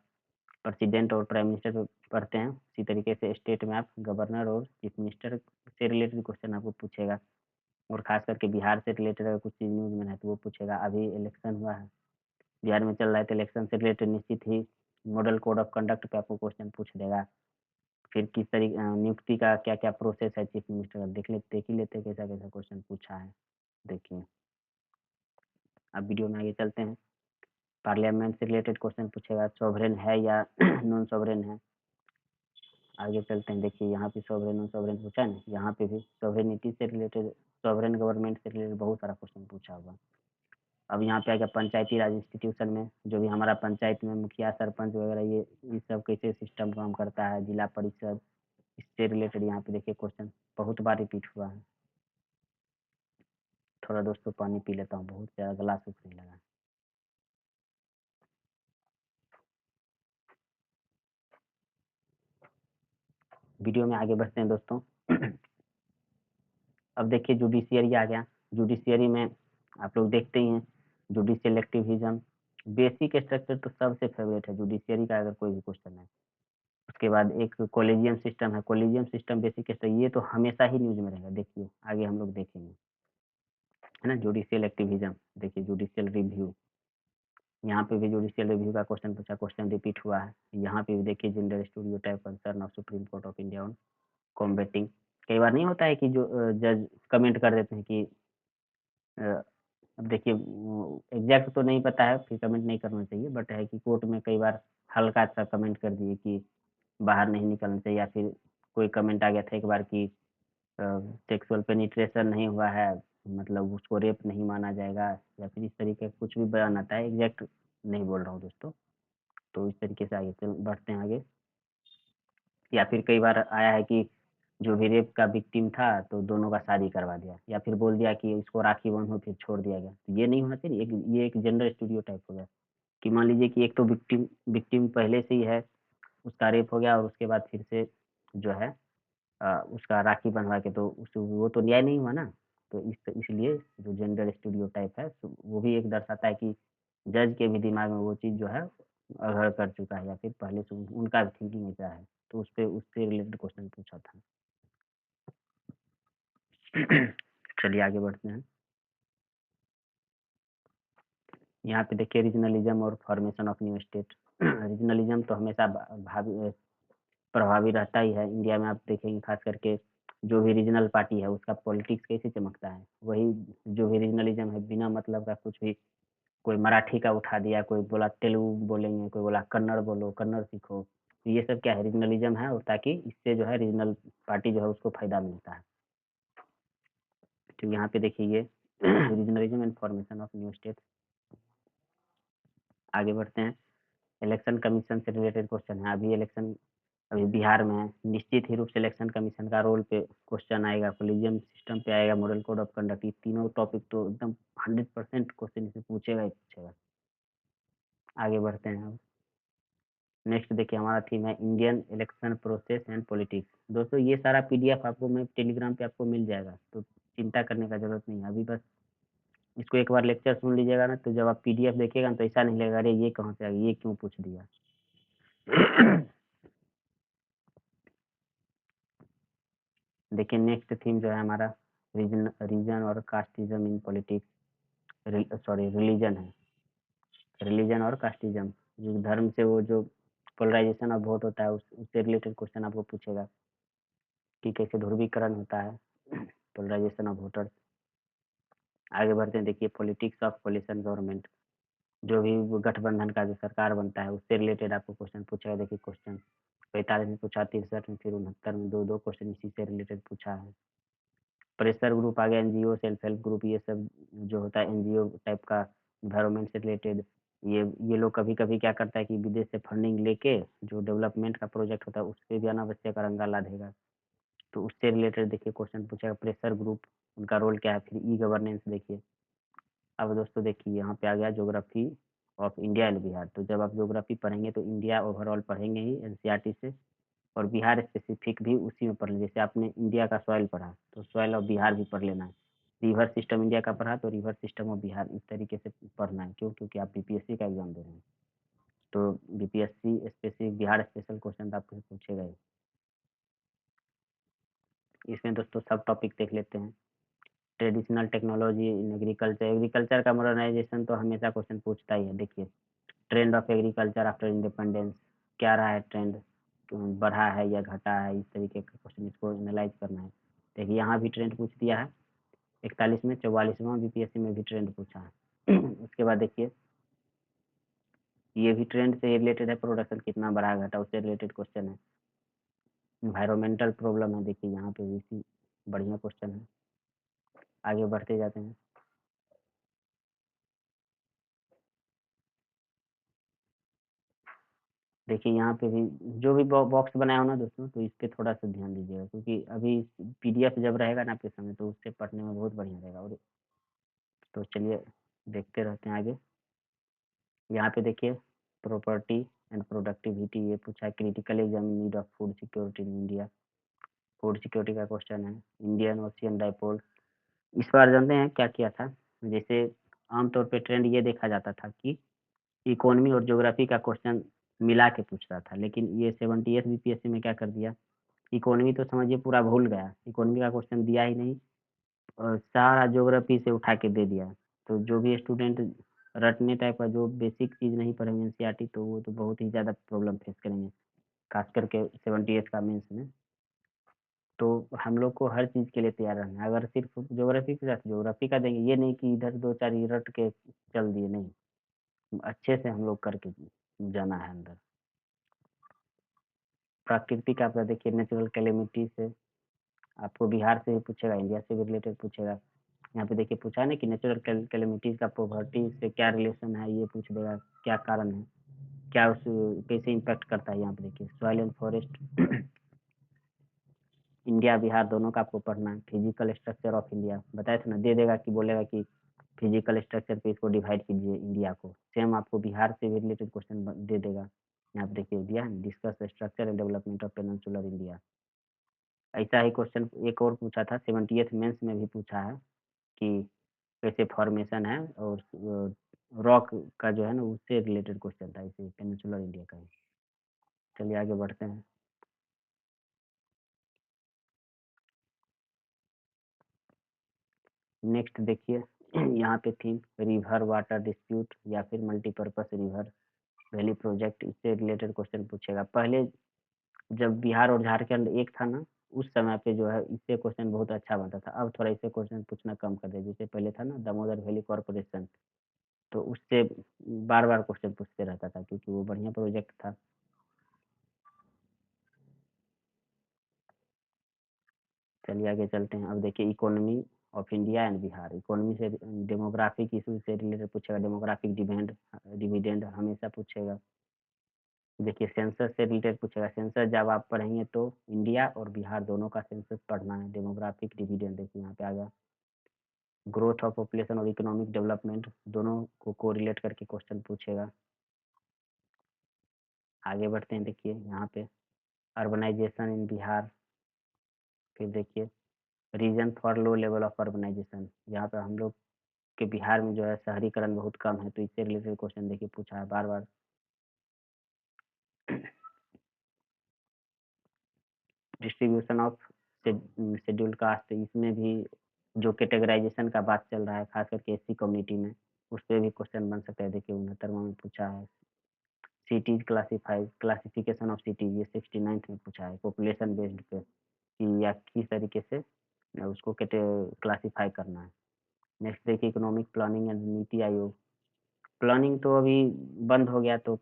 प्रेसिडेंट और प्राइम मिनिस्टर पढ़ते हैं, उसी तरीके से स्टेट में आप गवर्नर और चीफ मिनिस्टर से रिलेटेड क्वेश्चन आपको पूछेगा। और खास करके बिहार से रिलेटेड अगर कुछ चीज़ न्यूज़ में है तो वो पूछेगा। अभी इलेक्शन हुआ है, बिहार में चल रहा है, तो इलेक्शन से रिलेटेड निश्चित ही मॉडल कोड ऑफ कंडक्ट पे आपको क्वेश्चन पूछ देगा। फिर किस तरीके नियुक्ति का क्या क्या प्रोसेस है चीफ मिनिस्टर का, देख ही लेते कैसा कैसा क्वेश्चन पूछा है। देखिए अब वीडियो में आगे चलते हैं। पार्लियामेंट से रिलेटेड क्वेश्चन पूछेगा, सॉवरेन है या नॉन सॉवरेन है। आगे चलते हैं। देखिए यहाँ पे सॉवरेन नॉन सॉवरेन पूछा है ना, यहाँ पे भी सॉवरेनिटी से रिलेटेड, सॉवरेन गवर्नमेंट से रिलेटेड बहुत सारा क्वेश्चन पूछा होगा। अब यहाँ पे आएगा पंचायती राज इंस्टीट्यूशन में, जो भी हमारा पंचायत में मुखिया सरपंच वगैरह ये सब कैसे सिस्टम काम करता है, जिला परिषद, इससे रिलेटेड यहाँ पे देखिए क्वेश्चन बहुत बार रिपीट हुआ है। थोड़ा दोस्तों पानी पी लेता हूँ, बहुत ज़्यादा गला सूखने लगा। वीडियो में आगे बढ़ते हैं दोस्तों। अब देखिए जुडिशियरी आ गया। जुडिशियरी में आप लोग देखते ही हैं, जुडिशियल एक्टिविज्म, बेसिक स्ट्रक्चर तो सबसे फेवरेट है जुडिशियरी का, अगर कोई भी क्वेश्चन है। उसके बाद एक कॉलेजियम सिस्टम है, कॉलेजियम सिस्टम बेसिक स्ट्रक्चर, ये तो हमेशा ही न्यूज में रहेगा। देखिए आगे हम लोग देखेंगे, है ना। जुडिशियल एक्टिविज्म, देखिए जुडिशियल रिव्यू, यहाँ पे भी जुडिशियल रिव्यू का क्वेश्चन पूछा, क्वेश्चन रिपीट हुआ है। यहाँ पे भी देखिए gender stereotype concern of supreme court of India on combating. कई बार नहीं होता है कि जो जज कमेंट कर देते हैं कि अब देखिए एग्जैक्ट तो नहीं पता है, फिर कमेंट नहीं करना चाहिए, बट है कि कोर्ट में कई बार हल्का सा कमेंट कर दिए कि बाहर नहीं निकलना चाहिए, या फिर कोई कमेंट आ गया था एक बार कि सेक्सुअल पेनिट्रेशन नहीं हुआ है, मतलब उसको रेप नहीं माना जाएगा, या फिर इस तरीके का कुछ भी बयान आता है। एग्जैक्ट नहीं बोल रहा हूँ दोस्तों। तो इस तरीके से आगे चल बढ़ते हैं आगे। या फिर कई बार आया है कि जो भी रेप का विक्टिम था तो दोनों का शादी करवा दिया, या फिर बोल दिया कि इसको राखी बंधो फिर छोड़ दिया गया। तो ये नहीं होना चाहिए। ये एक जेंडर स्टीरियोटाइप हो गया कि मान लीजिए कि एक तो विक्टिम विक्टिम पहले से ही है, उसका रेप हो गया और उसके बाद फिर से जो है उसका राखी बंधवा के, तो उस वो तो न्याय नहीं हुआ ना। तो इसलिए जो जेंडर स्टीरियोटाइप है वो भी एक दर्शाता है कि जज के भी दिमाग में वो चीज़ जो है अगर कर चुका है, या फिर पहले से उनका थिंकिंग ऐसा है। तो उससे रिलेटेड क्वेश्चन पूछा था। चलिए आगे बढ़ते हैं। यहाँ पे देखिए रीजनलिज्म और formation of new state. Regionalism तो हमेशा प्रभावी रहता ही है इंडिया में। आप देखेंगे खास करके जो भी रीजनल पार्टी है उसका पॉलिटिक्स कैसे चमकता है। वही जो भी रीजनलिज्म है, बिना मतलब का कुछ भी, कोई मराठी का उठा दिया, कोई बोला तेलुगु बोलेंगे, कोई बोला कन्नड़ बोलो, कन्नड़ सीखो। तो ये सब क्या है, रीजनलिज्म है, और ताकि इससे जो है रीजनल पार्टी जो है उसको फायदा मिलता है। तो यहाँ पे देखिए ये regionalism and formation of new state. आगे बढ़ते हैं। इलेक्शन कमीशन से रिलेटेड क्वेश्चन है। अभी बिहार में है, निश्चित ही रूप से इलेक्शन कमीशन का रोल पे क्वेश्चन आएगा, कोलिजियम सिस्टम पे आएगा, मॉडल कोड ऑफ कंडक्ट। ये तीनों टॉपिक तो एकदम 100% क्वेश्चन इसे पूछेगा ही पूछेगा। आगे बढ़ते हैं अब। नेक्स्ट देखिए हमारा थीम है Indian election process and politics. दोस्तों ये सारा पीडीएफ आपको मैं टेलीग्राम पे आपको मिल जाएगा, तो चिंता करने का जरूरत नहीं है। अभी बस इसको एक बार लेक्चर सुन लीजिएगा ना, तो जब आप पीडीएफ देखिएगा ना, तो ऐसा नहीं लगेगा अरे ये कहाँ से आ गया, ये क्यों पूछ दिया। देखिए नेक्स्ट थीम जो है हमारा रीजन रीजन और casteism in politics, sorry religion है। रिलीजन और कास्टिज्म, जो धर्म से वो जो पोलराइजेशन ऑफ वोट होता है उससे रिलेटेड क्वेश्चन आपको पूछेगा कि कैसे ध्रुवीकरण होता है, पोलराइजेशन ऑफ वोटर्स। आगे बढ़ते हैं, देखिए पॉलिटिक्स ऑफ कोलिशन गवर्नमेंट, जो भी वो गठबंधन का जो सरकार बनता है उससे रिलेटेड आपको क्वेश्चन पूछेगा। देखिए क्वेश्चन 45 में पूछा, 63 में, फिर 69 में, दो दो क्वेश्चन इसी से रिलेटेड पूछा है। प्रेशर ग्रुप आ गया, एनजीओ, सेल्फ हेल्प ग्रुप, ये सब जो होता है एनजीओ टाइप का, एनवायरमेंट से रिलेटेड। ये लोग कभी कभी क्या करता है कि विदेश से फंडिंग लेके जो डेवलपमेंट का प्रोजेक्ट होता है उस पर भी अनावश्यक रंगा लादेगा, तो उससे रिलेटेड देखिए क्वेश्चन पूछेगा। प्रेशर ग्रुप, उनका रोल क्या है। फिर ई गवर्नेंस देखिए। अब दोस्तों देखिए यहाँ पे आ गया geography of India and Bihar. तो जब आप ज्योग्राफी पढ़ेंगे तो इंडिया ओवरऑल पढ़ेंगे ही एनसीईआरटी से, और बिहार स्पेसिफिक भी उसी में पढ़ लें। जैसे आपने इंडिया का सॉइल पढ़ा तो सॉइल ऑफ बिहार भी पढ़ लेना है। रिवर सिस्टम इंडिया का पढ़ा तो रिवर सिस्टम ऑफ बिहार, इस तरीके से पढ़ना है। क्यों? क्योंकि आप बीपीएससी का एग्जाम दे रहे हैं, तो BPSC specific Bihar special question तो आपको पूछेगा ही। इसमें दोस्तों सब टॉपिक देख लेते हैं। Traditional technology in agriculture, agriculture का मॉडर्नाइजेशन तो हमेशा क्वेश्चन पूछता ही है। देखिए trend of agriculture after independence, क्या रहा है ट्रेंड, बढ़ा है या घटा है, इस तरीके का क्वेश्चन, इसको एनालाइज करना है। देखिए यहाँ भी ट्रेंड पूछ दिया है 41 में, 44वां बीपीएससी में भी ट्रेंड पूछा है। उसके बाद देखिए ये भी ट्रेंड से रिलेटेड है, प्रोडक्शन कितना बढ़ा घटा उससे रिलेटेड क्वेश्चन है। इन्वायरमेंटल प्रॉब्लम है, देखिए यहाँ पे भी इसी बढ़िया क्वेश्चन है। आगे बढ़ते जाते हैं। देखिए यहाँ पे भी जो भी बॉक्स बनाया हो ना दोस्तों, तो इस पे थोड़ा सा ध्यान दीजिएगा, क्योंकि अभी पीडीएफ जब रहेगा ना आपके सामने तो उससे पढ़ने में बहुत बढ़िया रहेगा। और तो चलिए देखते रहते हैं आगे। यहाँ पे देखिए प्रॉपर्टी एंड प्रोडक्टिविटी, ये पूछा है। Critical exam need of food security in India, food security का क्वेश्चन है। इंडियन ओशियन डाइपोल, इस बार जानते हैं क्या किया था। जैसे आमतौर पे ट्रेंड ये देखा जाता था कि इकोनॉमी और ज्योग्राफी का क्वेश्चन मिला के पूछता था, लेकिन ये 78 बीपीएससी में क्या कर दिया, इकोनॉमी तो समझिए पूरा भूल गया, इकोनॉमी का क्वेश्चन दिया ही नहीं, और सारा ज्योग्राफी से उठा के दे दिया। तो जो भी स्टूडेंट रटने टाइप का जो बेसिक चीज़ नहीं पढ़ेंगे एनसीईआरटी, तो वो तो बहुत ही ज़्यादा प्रॉब्लम फेस करेंगे, खास करके 78 का मेंस में। तो हम लोग को हर चीज़ के लिए तैयार रहना है। अगर सिर्फ ज्योग्राफी के साथ ज्योग्राफी का देंगे, ये नहीं कि इधर दो चार ही रट के चल दिए, नहीं, अच्छे से हम लोग करके जाना है अंदर। प्राकृतिक आपदा देखिए, नेचुरल कैलेमिटी से आपको बिहार से भी पूछेगा, इंडिया से भी रिलेटेड पूछेगा। यहाँ पे देखिए पूछा है ना कि नेचुरल कैलेमिटीज का पॉवर्टी से क्या रिलेशन है, ये पूछ देगा, क्या कारण है, क्या उस कैसे इम्पैक्ट करता है। यहाँ पे देखिए soil and forest, India Bihar दोनों का आपको पढ़ना है। फिजिकल स्ट्रक्चर ऑफ इंडिया बताया था ना, दे देगा कि बोलेगा कि फिजिकल स्ट्रक्चर पे इसको डिवाइड कीजिए इंडिया को, सेम आपको बिहार से भी रिलेटेड क्वेश्चन दे देगा। यहाँ पे देखिए दिया है, discuss structure and development of peninsular India. ऐसा ही क्वेश्चन एक और पूछा था 78th मेंस में भी पूछा है कि कैसे फॉर्मेशन है, और रॉक का जो है ना उससे रिलेटेड क्वेश्चन था, इसे पेनिनसुलर इंडिया का ही। चलिए आगे बढ़ते हैं। नेक्स्ट देखिए यहाँ पे थीम रिवर वाटर डिस्प्यूट या फिर मल्टीपर्पस रिवर वैली प्रोजेक्ट, इससे रिलेटेड क्वेश्चन पूछेगा। पहले जब बिहार और झारखंड एक था ना, उस समय पे जो है इससे क्वेश्चन बहुत अच्छा बनता था। अब थोड़ा इससे क्वेश्चन पूछना कम कर दिया। जैसे पहले था ना दामोदर वैली कॉर्पोरेशन, तो उससे बार बार क्वेश्चन पूछते रहता था, क्योंकि वो बढ़िया प्रोजेक्ट था। चलिए आगे चलते हैं। अब देखिए economy of India and Bihar, economy से डेमोग्राफिक इशू से रिलेटेड पूछेगा। डेमोग्राफिक डिविडेंड हमेशा पूछेगा। देखिए सेंसस से रिलेटेड पूछेगा। सेंसस जब आप पढ़ेंगे तो इंडिया और बिहार दोनों का सेंसस पढ़ना है। डेमोग्राफिक डिविडेंड देखिए यहाँ पे आ गया। ग्रोथ ऑफ पॉपुलेशन और इकोनॉमिक डेवलपमेंट दोनों को कोरिलेट करके क्वेश्चन पूछेगा। आगे बढ़ते हैं, देखिए यहाँ पे अर्बनाइजेशन इन बिहार। फिर देखिए reason for low level of urbanisation, यहाँ पे हम लोग के बिहार में जो है शहरीकरण बहुत कम है, तो इससे रिलेटेड क्वेश्चन देखिए पूछा है बार बार। डिस्ट्रीब्यूशन ऑफ शेड्यूल कास्ट, इसमें भी जो कैटेगराइजेशन का बात चल रहा है खास करके एससी कम्युनिटी में, उस पे भी क्वेश्चन बन सकता है। देखिए 69वां में पूछा है। सिटीज़ क्लासिफिकेशन ऑफ सिटीज़, ये 69th में पूछा है, पॉपुलेशन बेस्ड पे कि या किस तरीके से उसको क्लासिफाई करना है। नेक्स्ट देखिए economic planning and NITI Aayog. Planning तो अभी बंद हो गया, तो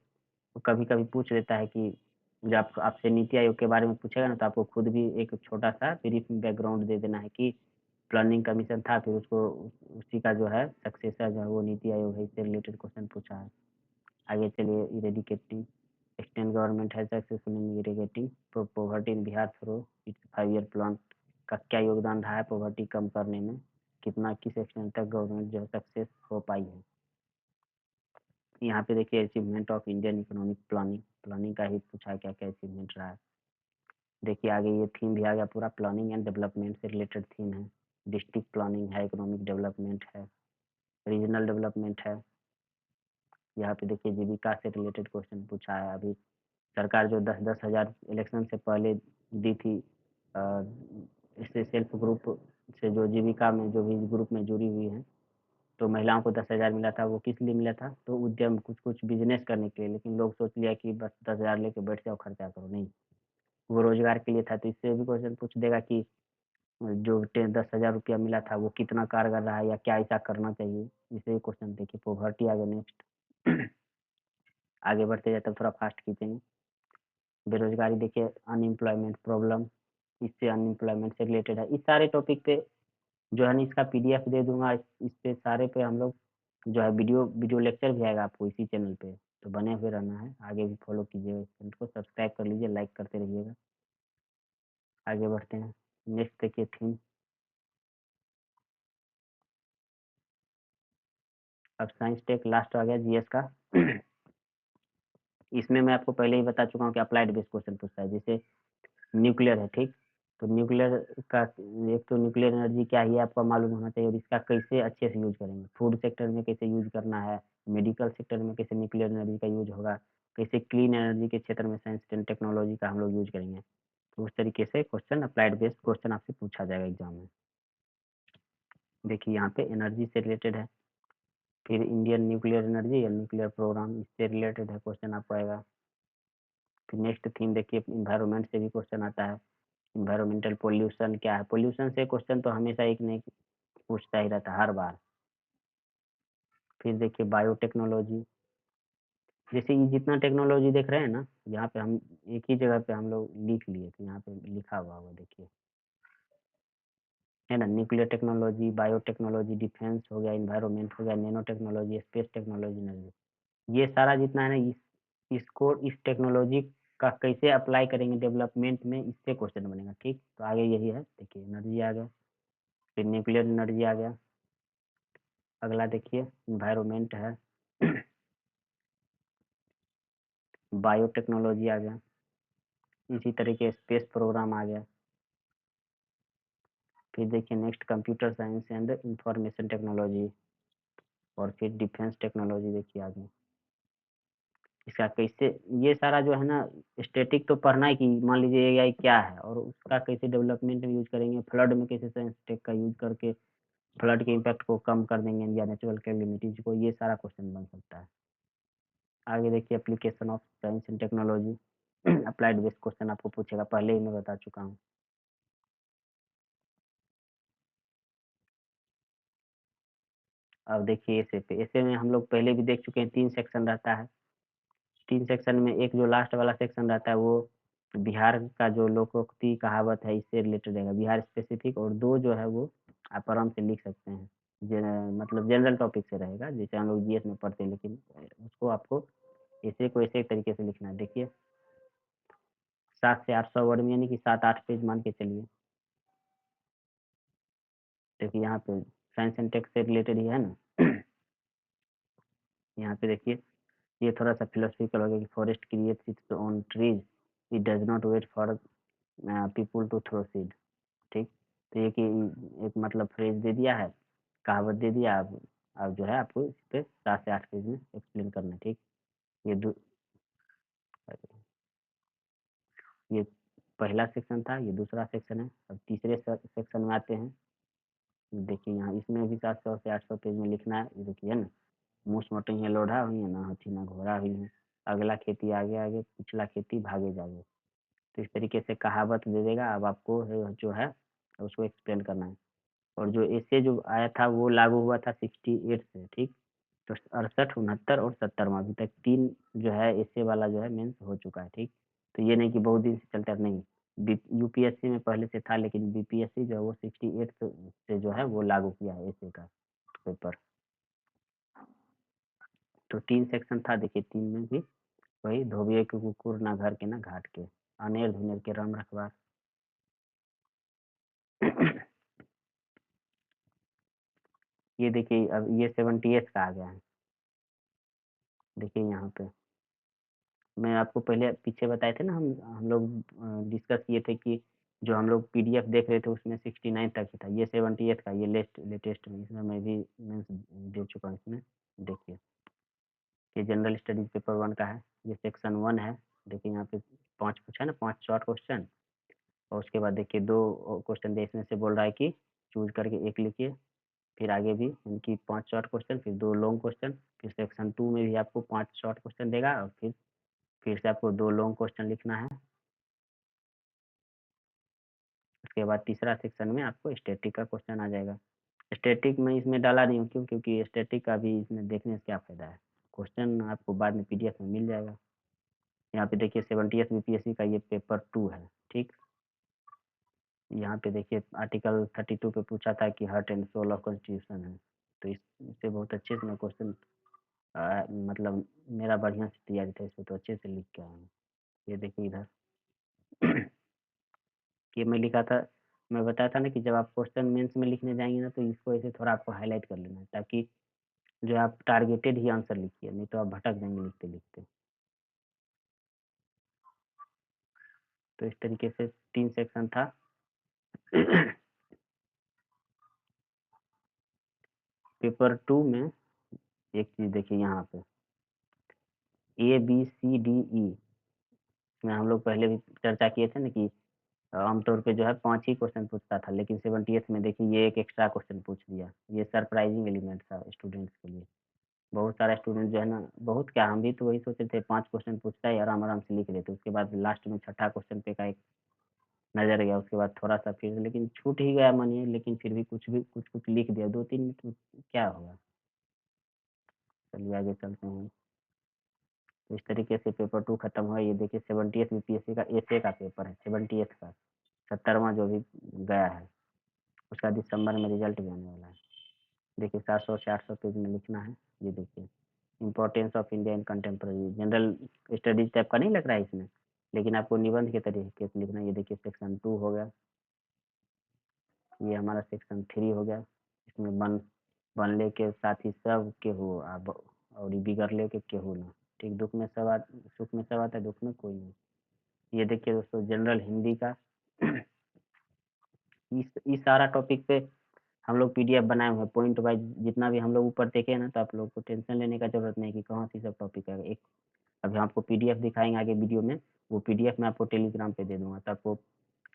कभी-कभी पूछ लेता है कि जब आपसे नीति आयोग के बारे में पूछेगा ना, तो आपको खुद भी एक छोटा-सा ब्रीफ बैकग्राउंड दे देना है कि प्लानिंग कमीशन था, फिर उसको उसी का जो है सक्सेसर जो है वो नीति आयोग है, इससे रिलेटेड क्वेश्चन पूछा है। आगे चलिए इरेडिकेटिंग स्टेट गवर्नमेंट है successful in eradicating poverty in Bihar through it's 5 year plan का क्या योगदान रहा है पॉवर्टी कम करने में, कितना किस एक्सटेंट तक गवर्नमेंट जो है सक्सेस हो पाई है। यहाँ पे देखिए achievement of Indian economic planning, planning का ही पूछा है क्या क्या अचीवमेंट रहा है। देखिए आगे ये थीम भी आ गया, पूरा प्लानिंग एंड डेवलपमेंट से रिलेटेड थीम है। डिस्ट्रिक्ट प्लानिंग है, इकोनॉमिक डेवलपमेंट है, रीजनल डेवलपमेंट है। यहाँ पे देखिए जीविका से रिलेटेड क्वेश्चन पूछा है। अभी सरकार जो 10-10 हज़ार इलेक्शन से पहले दी थी, इससे सेल्फ ग्रुप से जो जीविका में जो भी ग्रुप में जुड़ी हुई हैं, तो महिलाओं को 10,000 मिला था। वो किस लिए मिला था? तो उद्यम कुछ बिजनेस करने के लिए, लेकिन लोग सोच लिया कि बस 10,000 लेके बैठ जाओ खर्चा करो, नहीं, वो रोजगार के लिए था। तो इससे भी क्वेश्चन पूछ देगा कि जो 10,000 रुपया मिला था वो कितना कारगर रहा या क्या ऐसा करना चाहिए, इसे भी क्वेश्चन देखिए। पॉवर्टी आगे नेक्स्ट आगे बढ़ते जाते थोड़ा फास्ट खींचेंगे। बेरोजगारी देखिए अनएम्प्लॉयमेंट प्रॉब्लम, इससे अनएम्प्लॉयमेंट से रिलेटेड है। इस सारे टॉपिक पे जो है ना इसका पीडीएफ दे दूंगा। इस पे सारे पे हम लोग जो है वीडियो लेक्चर भी आएगा आपको इसी चैनल पे, तो बने हुए रहना है। आगे भी फॉलो कीजिएगा, चैनल को सब्सक्राइब कर लीजिए, लाइक करते रहिएगा। आगे बढ़ते हैं। नेक्स्ट देखिए थीम, अब साइंस टेक लास्ट आ गया जीएस का। इसमें मैं आपको पहले ही बता चुका हूँ कि अप्लाइड बेस्ड क्वेश्चन पूछता है। जैसे न्यूक्लियर है, ठीक, तो न्यूक्लियर का एक तो न्यूक्लियर एनर्जी क्या है ये आपको मालूम होना चाहिए, और इसका कैसे अच्छे से यूज करेंगे। फूड सेक्टर में कैसे यूज करना है, मेडिकल सेक्टर में कैसे न्यूक्लियर एनर्जी का यूज होगा, कैसे क्लीन एनर्जी के क्षेत्र में साइंस एंड टेक्नोलॉजी का हम लोग यूज करेंगे। तो उस तरीके से क्वेश्चन अप्लाइड बेस्ड क्वेश्चन आपसे पूछा जाएगा एग्जाम में। देखिए यहाँ पे एनर्जी से रिलेटेड है, फिर इंडियन न्यूक्लियर एनर्जी या न्यूक्लियर प्रोग्राम, इससे रिलेटेड है क्वेश्चन आपको आएगा। फिर नेक्स्ट थीम देखिए इन्वायरमेंट से भी क्वेश्चन आता है। इन्वायरमेंटल पोल्यूशन क्या है, पोल्यूशन से क्वेश्चन तो हमेशा एक न एक पूछता ही रहता है हर बार। फिर देखिए बायोटेक्नोलॉजी, जैसे ये जितना टेक्नोलॉजी देख रहे हैं ना, यहाँ पे हम एक ही जगह पे हम लोग लिख लिए थे, यहाँ पे लिखा हुआ होगा देखिए, है ना। न्यूक्लियर टेक्नोलॉजी, बायोटेक्नोलॉजी, डिफेंस हो गया, इन्वायरमेंट हो गया, nano technology, space technology, energy, ये सारा जितना है ना इसको इस टेक्नोलॉजी का कैसे अप्लाई करेंगे डेवलपमेंट में, इससे क्वेश्चन बनेगा, ठीक। तो आगे यही है, देखिए एनर्जी आ गया, फिर न्यूक्लियर एनर्जी आ गया। अगला देखिए इन्वायरमेंट है, बायोटेक्नोलॉजी आ गया, इसी तरीके स्पेस प्रोग्राम आ गया। फिर देखिए next computer science and information technology, और फिर डिफेंस टेक्नोलॉजी देखिए आगे। इसका कैसे, ये सारा जो है ना स्टैटिक तो पढ़ना है कि मान लीजिए एआई क्या है और उसका कैसे डेवलपमेंट में यूज करेंगे, फ्लड में कैसे साइंस टेक का यूज करके फ्लड के इम्पैक्ट को कम कर देंगे या नेचुरल कैलेमिटीज को, ये सारा क्वेश्चन बन सकता है। आगे देखिए application of science and technology, applied based question आपको पूछेगा, पहले ही मैं बता चुका हूँ। अब देखिए ऐसे में हम लोग पहले भी देख चुके हैं, 3 सेक्शन रहता है। 3 सेक्शन में एक जो लास्ट वाला सेक्शन रहता है वो बिहार का जो लोकोक्ति कहावत है इससे रिलेटेड रहेगा, बिहार स्पेसिफिक, और 2 जो है वो आप आराम से लिख सकते हैं। मतलब जनरल टॉपिक से रहेगा, जैसे हम लोग जीएस में पढ़ते हैं, लेकिन उसको आपको ऐसे को ऐसे तरीके से लिखना है। देखिए 7 से 800 वर्ड में, यानी कि 7-8 पेज मान के चलिए। देखिए यहाँ पे साइंस एंड टेक से रिलेटेड ही है ना। यहाँ पे देखिए ये थोड़ा सा फिलोसफिकल हो गया कि forest creates its own trees, it does not wait for people to throw seed, ठीक। तो ये कि एक मतलब फ्रेज दे दिया है, कहावत दे दिया, अब जो है आपको इस पे 7 से 8 पेज में एक्सप्लेन करना है, ठीक। ये ये पहला सेक्शन था, ये दूसरा सेक्शन है। अब तीसरे सेक्शन में आते हैं। देखिए यहाँ इसमें भी 700 से 800 पेज में लिखना है, ये देखिए है ना। मूस मोटइया लोढ़ा हुई है, ना हाथी ना घोड़ा हुई है, अगला खेती आगे आगे, पिछला खेती भागे जागे। तो इस तरीके से कहावत दे देगा। अब आपको जो है उसको एक्सप्लेन करना है। और जो ऐसे जो आया था वो लागू हुआ था 68 से, ठीक। तो 68, 69 और 70 में अभी तक 3 जो है ऐसे वाला जो है मेंस हो चुका है, ठीक। तो ये नहीं कि बहुत दिन से चलता है, नहीं। यूपीएससी में पहले से था, लेकिन बीपीएससी जो है वो 68 से जो है वो लागू किया है ऐसे का पेपर। तो 3 सेक्शन था, देखिए 3 में भी वही, धोबिये के कुकुर ना घर के ना घाट के, अनेर धुनेर के राम रखवार। ये देखिए अब ये 78 का आ गया है, देखिए यहाँ पे। मैं आपको पहले पीछे बताए थे ना, हम लोग डिस्कस किए थे कि जो हम लोग पीडीएफ देख रहे थे उसमें 69 तक ही था, ये 78 का, ये लेटेस्ट में, इसमें मैं भी मेंस दे चुका हूँ इसमें। देखिए ये जनरल स्टडीज पेपर 1 का है, ये सेक्शन 1 है। देखिए यहाँ पे 5 पूछा ना, 5 शॉर्ट क्वेश्चन, और उसके बाद देखिए 2 क्वेश्चन दे, इसमें से बोल रहा है कि चूज करके एक लिखिए। फिर आगे भी इनकी 5 शॉर्ट क्वेश्चन, फिर 2 लॉन्ग क्वेश्चन, फिर सेक्शन 2 में भी आपको 5 शॉर्ट क्वेश्चन देगा, और फिर से आपको 2 लॉन्ग क्वेश्चन लिखना है। उसके बाद तीसरा सेक्शन में आपको स्टैटिक का क्वेश्चन आ जाएगा। स्टैटिक में इसमें डाला नहीं हूँ, क्यों? क्योंकि स्टैटिक का भी इसमें देखने से क्या फ़ायदा है, क्वेश्चन आपको बाद में पीडीएफ में मिल जाएगा। यहाँ पे देखिए 70th बीपीएससी का ये पेपर 2 है, ठीक। यहाँ पे देखिए आर्टिकल 32 पे पूछा था कि heart and soul of constitution है। तो इससे बहुत अच्छे से मैं क्वेश्चन मतलब मेरा बढ़िया से तैयारी था इसमें, तो अच्छे से लिख के आया हूँ। ये देखिए इधर कि मैं लिखा था, मैं बताया था ना कि जब आप क्वेश्चन मेंस में लिखने जाएंगे ना, तो इसको ऐसे थोड़ा आपको हाईलाइट कर लेना है, ताकि जो आप टारगेटेड ही आंसर लिखिए, नहीं तो आप भटक जाएंगे लिखते लिखते। तो इस तरीके से 3 सेक्शन था। पेपर 2 में एक चीज़ देखिए यहाँ पे, ABCDE में हम लोग पहले भी चर्चा किए थे ना कि आमतौर पे जो है 5 ही क्वेश्चन पूछता था, लेकिन 70th में देखिए ये एक एक्स्ट्रा क्वेश्चन पूछ दिया। ये सरप्राइजिंग एलिमेंट था स्टूडेंट्स के लिए। बहुत सारा स्टूडेंट जो है ना, बहुत क्या, हम भी तो वही सोचे थे 5 क्वेश्चन पूछता है, आराम-आराम से लिख लेते। उसके बाद लास्ट में छठा क्वेश्चन पे का एक नज़र गया, उसके बाद थोड़ा-सा फिर लेकिन छूट ही गया मानिए, लेकिन फिर भी कुछ-कुछ लिख दिया, 2-3 मिनट में क्या होगा। चलिए आगे चलते हैं। तो इस तरीके से पेपर 2 खत्म हुआ। ये देखिए 70th बीपीएससी का एसए का पेपर है, 70th का, 70वां जो अभी गया है, उसका दिसंबर में रिजल्ट भी आने वाला है। देखिए 700 से 800 पेज में लिखना है। ये देखिए importance of India in contemporary, general studies type का नहीं लग रहा है इसमें, लेकिन आपको निबंध के तरीके से लिखना है। ये देखिए सेक्शन 2 हो गया, ये हमारा सेक्शन 3 हो गया। इसमें बनले के साथी सब केहू अब, और बिगड़ले के केहू ना, ठीक। दुख में सब सुख में सब आता है, दुख में कोई नहीं। ये देखिए दोस्तों जनरल हिंदी का इस सारा टॉपिक पे हम लोग पीडीएफ बनाए हुए हैं पॉइंट वाइज, जितना भी हम लोग ऊपर देखे हैं ना, तो आप लोग को टेंशन लेने का जरूरत नहीं कि कहाँ से सब टॉपिक है। एक अभी हम आपको पीडीएफ दिखाएंगे आगे वीडियो में, वो पीडीएफ मैं आपको टेलीग्राम पे दे दूंगा, तो आपको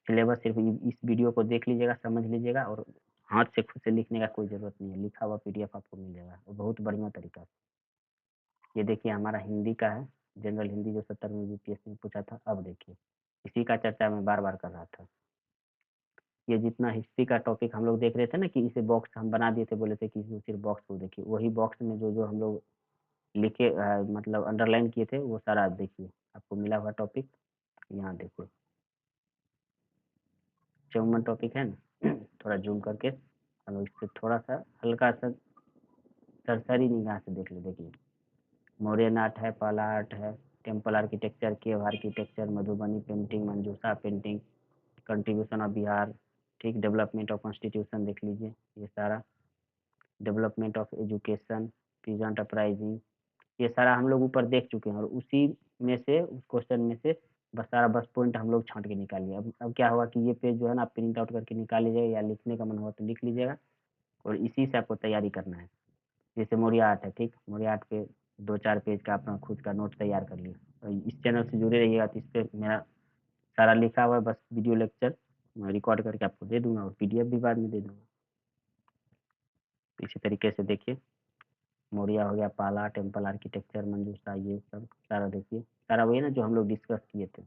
सिलेबस सिर्फ इस वीडियो को देख लीजिएगा, समझ लीजिएगा, और हाथ से खुद से लिखने का कोई ज़रूरत नहीं है, लिखा हुआ पीडीएफ आपको मिल जाएगा, और बहुत बढ़िया तरीका से। ये देखिए हमारा हिंदी का है, जनरल हिंदी जो 70 में यूपीएससी में पूछा था। अब देखिए इसी का चर्चा मैं बार बार कर रहा था। ये जितना हिस्ट्री का टॉपिक हम लोग देख रहे थे ना, कि इसे बॉक्स हम बना दिए थे, बोले थे कि इसे सिर्फ बॉक्स को देखिए, वही बॉक्स में जो जो हम लोग लिखे मतलब अंडरलाइन किए थे, वो सारा देखिए आपको मिला हुआ टॉपिक यहाँ देखिए। 54 टॉपिक है ना, थोड़ा जूम करके हम लोग इससे थोड़ा सा हल्का सा सरसरी निगाह से देख ले। देखिए मौर्यन आर्ट है, पाला आर्ट है, temple architecture, cave architecture, Madhubani painting, Manjusha painting, contribution of Bihar, ठीक। डेवलपमेंट ऑफ कॉन्स्टिट्यूशन देख लीजिए ये सारा, development of education, peasant uprising, ये सारा हम लोग ऊपर देख चुके हैं, और उसी में से उस क्वेश्चन में से बस पॉइंट हम लोग छांट के निकालिए। अब क्या होगा कि ये पेज जो है ना, आप प्रिंट आउट करके निकाल लीजिएगा, या लिखने का मन हुआ तो लिख लीजिएगा, और इसी से आपको तैयारी करना है। जैसे मौर्य आर्ट है, ठीक, मौर्य आर्ट पे 2-4 पेज का अपना खुद का नोट तैयार कर लिया। और इस चैनल से जुड़े रहिएगा, तो इस पर मेरा सारा लिखा हुआ है, बस वीडियो लेक्चर मैं रिकॉर्ड करके आपको दे दूंगा, और पीडीएफ भी बाद में दे दूंगा। इसी तरीके से देखिए मौर्या हो गया, पाला, टेम्पल आर्किटेक्चर, मंजूषा, ये सब सारा देखिए, सारा वही ना जो हम लोग डिस्कस किए थे।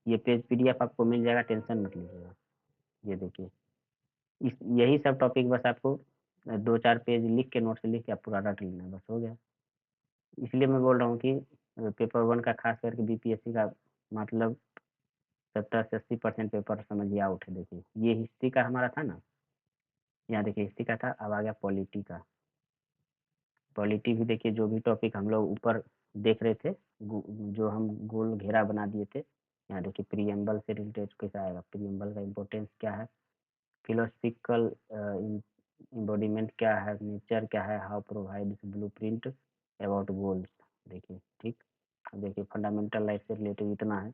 ये पेज पीडीएफ आपको मिल जाएगा, टेंशन मत लीजिएगा। ये देखिए, इस यही सब टॉपिक बस आपको 2-4 पेज लिख के, नोट से लिख के आप पूरा रट लेना है, बस हो गया। इसलिए मैं बोल रहा हूँ कि पेपर 1 का खास करके बीपीएससी का मतलब 70 से 80% पेपर समझिए आउट है। देखिए, ये हिस्ट्री का हमारा था ना, यहाँ देखिए हिस्ट्री का था, अब आ गया पॉलिटी का। पॉलिटी भी देखिए, जो भी टॉपिक हम लोग ऊपर देख रहे थे, जो हम गोल घेरा बना दिए थे, यहाँ देखिए प्रीएम्बल से रिलेटेड कैसा आएगा, प्रीएम्बल का इम्पोर्टेंस क्या है, फिलोसफिकल एम्बॉडीमेंट क्या है, नेचर क्या है, how provides blueprint about goals. देखिए ठीक, अब देखिए फंडामेंटल लाइफ से रिलेटेड इतना है,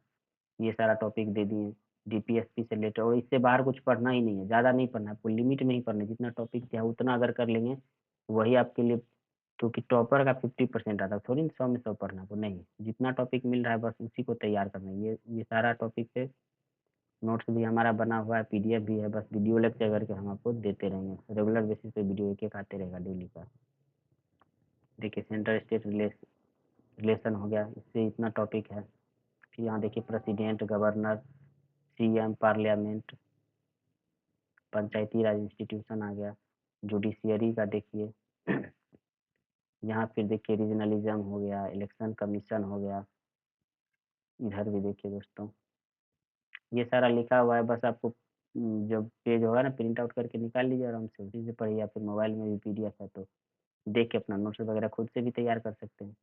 ये सारा टॉपिक दे दिए। डीपीएसपी से रिलेटेड, और इससे बाहर कुछ पढ़ना ही नहीं है, ज़्यादा नहीं पढ़ना है आपको, लिमिट में ही पढ़ना है, जितना टॉपिक चाहे उतना अगर कर लेंगे वही आपके लिए। क्योंकि टॉपर का 50% आता है, थोड़ी ना 100 में 100 पढ़ना है आपको, नहीं, जितना टॉपिक मिल रहा है बस उसी को तैयार करना है। ये सारा टॉपिक पे नोट्स भी हमारा बना हुआ है, पीडीएफ भी है, बस वीडियो लेक्चर करके हम आपको देते रहेंगे, रेगुलर बेसिस पे वीडियो एक एक आते रहेगा डेली का। देखिए सेंटर स्टेट रिलेशन हो गया, इससे इतना टॉपिक है। फिर यहाँ देखिए प्रेसिडेंट, गवर्नर, सीएम, पार्लियामेंट, पंचायती राज इंस्टीट्यूशन आ गया, जुडिशियरी का देखिए यहाँ फिर देखिए रीजनलिज्म हो गया, इलेक्शन कमीशन हो गया, इधर भी देखिए दोस्तों ये सारा लिखा हुआ है, बस आपको जब पेज होगा ना प्रिंट आउट करके निकाल लीजिए आराम से, उसी से पढ़िए, या फिर मोबाइल में भी पीडीएफ है तो देख के अपना नोट्स वगैरह खुद से भी तैयार कर सकते हैं।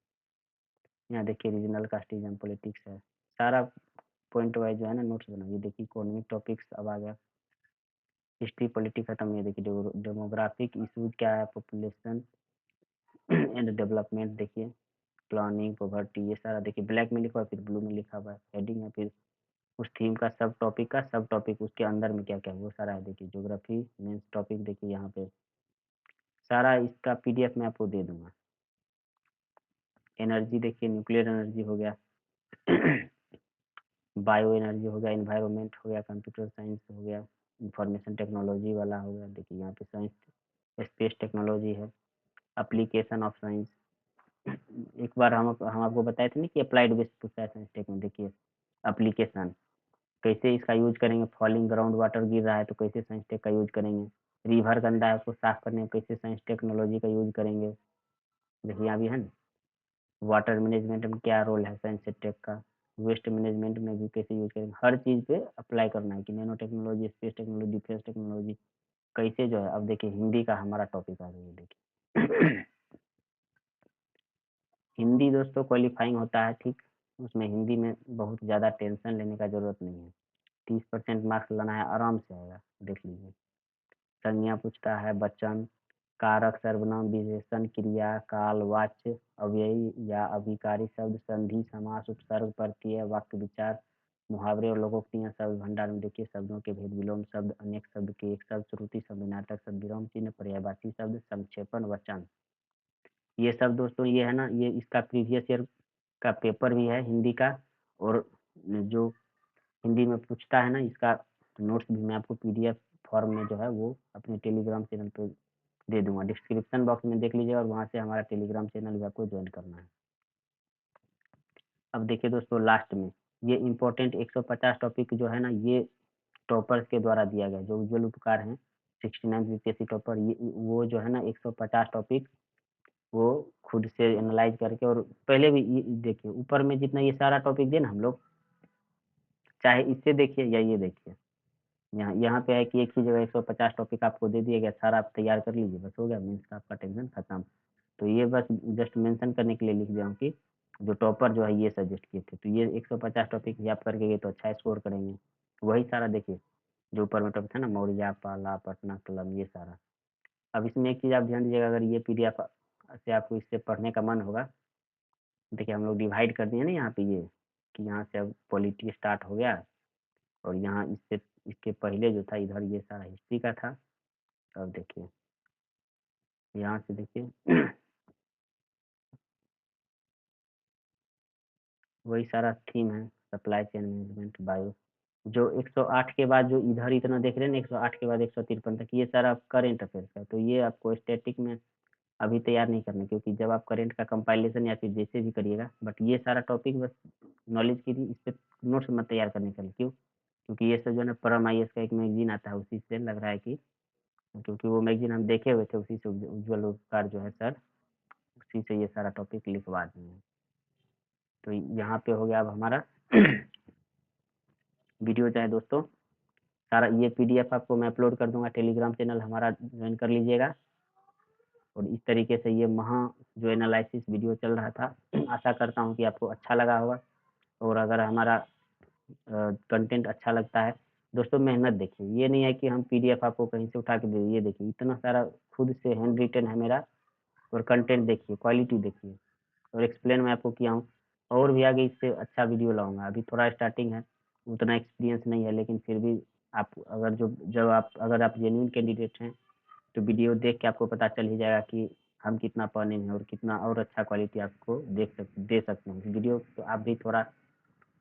यहाँ देखिए रीजनल कास्टिज्म पॉलिटिक्स है, सारा पॉइंट वाइज जो है ना नोट्स बना। ये देखिए इकोनॉमिक टॉपिक्स अब आ गया, हिस्ट्री पॉलिटिक्स खत्म। ये देखिए डेमोग्राफिक इशूज क्या है, पॉपुलेशन एंड डेवलपमेंट देखिए, प्लानिंग, पॉवर्टी, ये सारा देखिए ब्लैक में लिखा हुआ है, फिर ब्लू में लिखा हुआ है, हेडिंग है, फिर उस थीम का सब टॉपिक उसके अंदर में क्या क्या है वो सारा है। देखिए ज्योग्राफी मेंस टॉपिक देखिए, यहाँ पे सारा इसका पीडीएफ मैं आपको दे दूंगा। एनर्जी देखिए, न्यूक्लियर एनर्जी हो गया बायो एनर्जी हो गया, इन्वायरमेंट हो गया, कंप्यूटर साइंस हो गया, इंफॉर्मेशन टेक्नोलॉजी वाला हो गया। देखिए यहाँ पे साइंस, स्पेस टेक्नोलॉजी है, एप्लीकेशन ऑफ साइंस। एक बार हम आपको बताए थे ना कि अप्लाइड बेस पूछता है साइंस टेक में। देखिए एप्लीकेशन, कैसे इसका यूज करेंगे, फॉलिंग ग्राउंड वाटर गिर रहा है तो कैसे साइंस टेक का यूज करेंगे, रिवर गंदा है उसको साफ करने में कैसे साइंस टेक्नोलॉजी का यूज करेंगे। देखिए यहाँ भी है ना, वाटर मैनेजमेंट में क्या रोल है साइंस टेक का, वेस्ट मैनेजमेंट में भी कैसे यूज करेंगे, हर चीज़ पे अप्लाई करना है कि nano technology, space technology, defence technology कैसे जो है। अब देखिए हिंदी का हमारा टॉपिक आ गया, देखिए हिंदी दोस्तों क्वालिफाइंग होता है ठीक, उसमें हिंदी में बहुत ज़्यादा टेंशन लेने का ज़रूरत नहीं है, 30% मार्क्स लाना है, आराम से आएगा, देख लीजिए। संज्ञा पूछता है, वचन, कारक, सर्वनाम, विशेषण, क्रिया, काल, वाच्य, अव्ययी या अभिकारी शब्द, संधि, समास, उपसर्ग, प्रत्यय, वाक्य विचार, मुहावरे और लोकोक्तियां शब्द भंडार में देखिए, शब्दों के भेद, विलोम शब्द, अनेक शब्द के एक शब्द, श्रुति शब्द, नाटक शब्द, विराम चिन्ह, पर्यायवाची शब्द, संक्षेपण, वचन। ये सब दोस्तों ये है ना, ये इसका प्रीवियस ईयर का पेपर भी है हिंदी का, और जो हिंदी में पूछता है ना इसका नोट्स भी मैं आपको पीडीएफ फॉर्म में जो है वो अपने टेलीग्राम चैनल पे दे दूंगा, डिस्क्रिप्शन बॉक्स में देख लीजिए, और वहाँ से हमारा टेलीग्राम चैनल भी आपको ज्वाइन करना है। अब देखिए दोस्तों लास्ट में ये इम्पोर्टेंट 150 टॉपिक जो है ना, ये टॉपर्स के द्वारा दिया गया, जो उज्ज्वल उपकार हैं 69 बीपीएससी टॉपर, ये वो जो है ना 150 टॉपिक वो खुद से एनालाइज करके, और पहले भी देखिए ऊपर में जितना ये सारा टॉपिक दिए ना हम लोग, चाहे इससे देखिए या ये देखिए, यहाँ यहाँ पे है कि एक ही जगह 150 टॉपिक आपको दे दिया गया, सारा आप तैयार कर लीजिए, बस हो गया, मेंस का आपका टेंशन खत्म। तो ये बस जस्ट मेंशन करने के लिए लिख दिया हूँ कि जो टॉपर जो है ये सजेस्ट किए थे, तो ये 150 टॉपिक याद करके गए तो अच्छा स्कोर करेंगे। वही सारा देखिए जो ऊपर में टॉपिक था ना, मौर्य, पाला, पटना, कलम, ये सारा। अब इसमें एक चीज़ आप ध्यान दीजिएगा, अगर ये पीडीएफ से आपको इससे पढ़ने का मन होगा, देखिए हम लोग डिवाइड कर दिए ना यहाँ पे, ये कि यहाँ से अब पॉलिटी स्टार्ट हो गया, और यहाँ इससे इसके पहले जो था इधर ये सारा हिस्ट्री का था। अब देखिए यहाँ से देखिए वही सारा थीम है, सप्लाई चेन मैनेजमेंट, बायो, जो 108 के बाद जो इधर इतना देख रहे हैं ना, 108 के बाद 153 तक ये सारा करेंट अफेयर्स का, तो ये आपको स्टैटिक में अभी तैयार नहीं करना, क्योंकि जब आप करंट का कंपाइलेशन या फिर जैसे भी करिएगा, बट ये सारा टॉपिक बस नॉलेज के लिए, इस पे नोट्स मत तैयार करने के लिए। क्यों? क्योंकि ये सब जो है ना, परम आईएएस का एक मैगज़ीन आता है, उसी से लग रहा है कि, क्योंकि वो मैगज़ीन हम देखे हुए थे, उसी से उज्ज्वल उपकार जो है सर, उसी से ये सारा टॉपिक लिखवा दिए हैं। तो यहाँ पे हो गया अब हमारा वीडियो जो है दोस्तों, सारा ये पीडीएफ आपको मैं अपलोड कर दूंगा, टेलीग्राम चैनल हमारा ज्वाइन कर लीजिएगा। और इस तरीके से ये जो एनालिसिस वीडियो चल रहा था, आशा करता हूँ कि आपको अच्छा लगा होगा। और अगर हमारा कंटेंट अच्छा लगता है दोस्तों, मेहनत देखिए, ये नहीं है कि हम पीडीएफ आपको कहीं से उठा के दे, ये देखिए इतना सारा खुद से हैंड रिटन है मेरा। और कंटेंट देखिए, क्वालिटी देखिए, और एक्सप्लेन मैं आपको किया हूँ। और भी आगे इससे अच्छा वीडियो लाऊंगा, अभी थोड़ा स्टार्टिंग है, उतना एक्सपीरियंस नहीं है, लेकिन फिर भी आप अगर अगर आप जेन्युइन कैंडिडेट हैं, तो वीडियो देख के आपको पता चल ही जाएगा कि हम कितना पढ़े हैं और कितना और अच्छा क्वालिटी आपको दे सकते हैं। वीडियो तो आप भी थोड़ा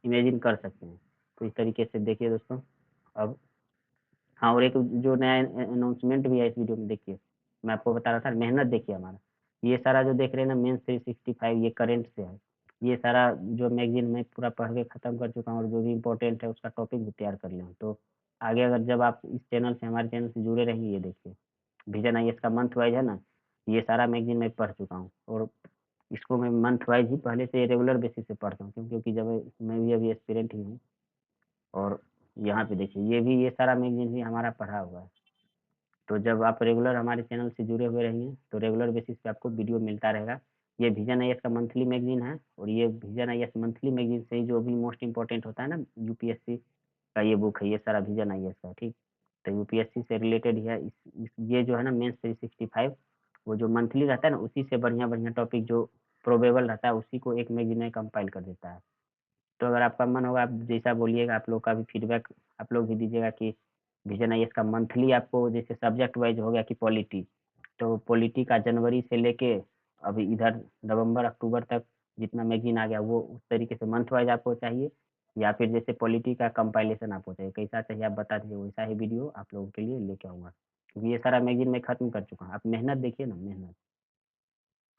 इमेजिन कर सकते हैं। तो इस तरीके से देखिए दोस्तों। अब हाँ, और एक जो नया अनाउंसमेंट भी है इस वीडियो में, देखिए मैं आपको बता रहा था, मेहनत देखिए हमारा। ये सारा जो देख रहे हैं ना, मेंस 365, ये करंट से है। ये सारा जो मैगजीन में पूरा पढ़ के खत्म कर चुका हूँ, और जो भी इम्पोर्टेंट है उसका टॉपिक भी तैयार कर लिया हूँ। तो आगे अगर जब आप इस चैनल से, हमारे चैनल से जुड़े रहेंगे, ये देखिए विजन आईएएस का मंथ वाइज है ना, ये सारा मैगजीन मैं पढ़ चुका हूँ। और इसको मैं मंथ वाइज ही पहले से रेगुलर बेसिस पे पढ़ता हूँ, क्योंकि जब मैं भी अभी एस्पिरेंट ही हूँ। और यहाँ पे देखिए, ये सारा मैगजीन भी हमारा पढ़ा हुआ है। तो जब आप रेगुलर हमारे चैनल से जुड़े हुए रहेंगे, तो रेगुलर बेसिस पे आपको वीडियो मिलता रहेगा। ये विजन आईएएस का मंथली मैगजीन है, और ये विजन आईएएस मंथली मैगजीन से ही जो भी मोस्ट इंपॉर्टेंट होता है ना, यूपीएससी का ये बुक है, ये सारा विजन आईएएस का, ठीक। तो यूपीएससी से रिलेटेड ही है। ये जो है ना, मेंस 365, वो जो मंथली रहता है ना, उसी से बढ़िया बढ़िया टॉपिक जो प्रोबेबल रहता है, उसी को एक मैगजीन में कंपाइल कर देता है। तो अगर आपका मन होगा, आप जैसा बोलिएगा, आप लोग का भी फीडबैक आप लोग भी दीजिएगा कि विजन आईएएस का मंथली आपको, जैसे सब्जेक्ट वाइज हो गया कि पॉलिटी, तो पॉलिटी का जनवरी से लेके अभी इधर नवंबर अक्टूबर तक जितना मैगजीन आ गया, वो उस तरीके से मंथ वाइज आपको चाहिए, या फिर जैसे पॉलिटी का कंपाइलेशन आपको चाहिए, कैसा चाहिए आप बता दीजिए, वैसा ही वीडियो आप लोगों के लिए लेके आऊँगा। क्योंकि ये सारा मैगजीन मैं खत्म कर चुका हूँ। आप मेहनत देखिए ना, मेहनत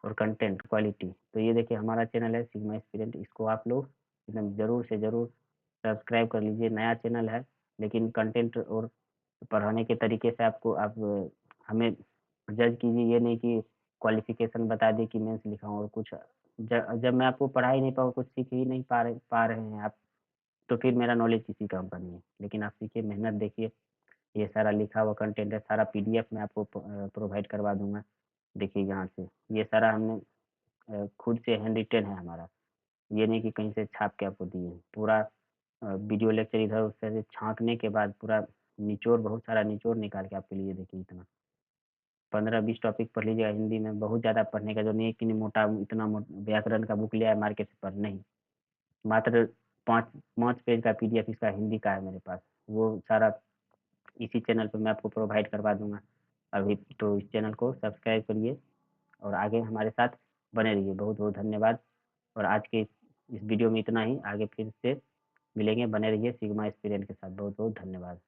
और कंटेंट क्वालिटी। तो ये देखिए हमारा चैनल है सिग्मा एस्पिरेंट, इसको आप लोग एकदम ज़रूर से ज़रूर सब्सक्राइब कर लीजिए। नया चैनल है, लेकिन कंटेंट और पढ़ाने के तरीके से आप हमें जज कीजिए। ये नहीं कि क्वालिफ़िकेशन बता दें कि मेंस लिखा हूँ और कुछ जब मैं आपको पढ़ा ही नहीं पाऊँ, कुछ सीख ही नहीं पा रहे हैं आप, तो फिर मेरा नॉलेज किसी काम का नहीं है। लेकिन आप सीखिए, मेहनत देखिए, ये सारा लिखा हुआ कंटेंट है, सारा पीडीएफ मैं आपको प्रोवाइड करवा दूँगा। देखिए यहाँ से, ये सारा हमने खुद से हैंड रिटेन है हमारा। ये नहीं कि कहीं से छाप के आपको दिए हैं। पूरा वीडियो लेक्चर इधर-उधर से छाँकने के बाद पूरा निचोड़, बहुत सारा निचोड़ निकाल के आपके लिए, देखिए इतना 15-20 टॉपिक पढ़ लीजिएगा हिंदी में। बहुत ज़्यादा पढ़ने का जो नहीं है कि नहीं, मोटा इतना व्याकरण का बुक लिया है मार्केट से पढ़, नहीं। मात्र 5 5 पेज का पीडीएफ इसका हिंदी का है मेरे पास। वो सारा इसी चैनल पे मैं आपको प्रोवाइड करवा दूँगा। अभी तो इस चैनल को सब्सक्राइब करिए और आगे हमारे साथ बने रहिए। बहुत-बहुत धन्यवाद। और आज के इस वीडियो में इतना ही। आगे फिर से मिलेंगे, बने रहिए सिग्मा एस्पिरेंट के साथ। बहुत-बहुत धन्यवाद।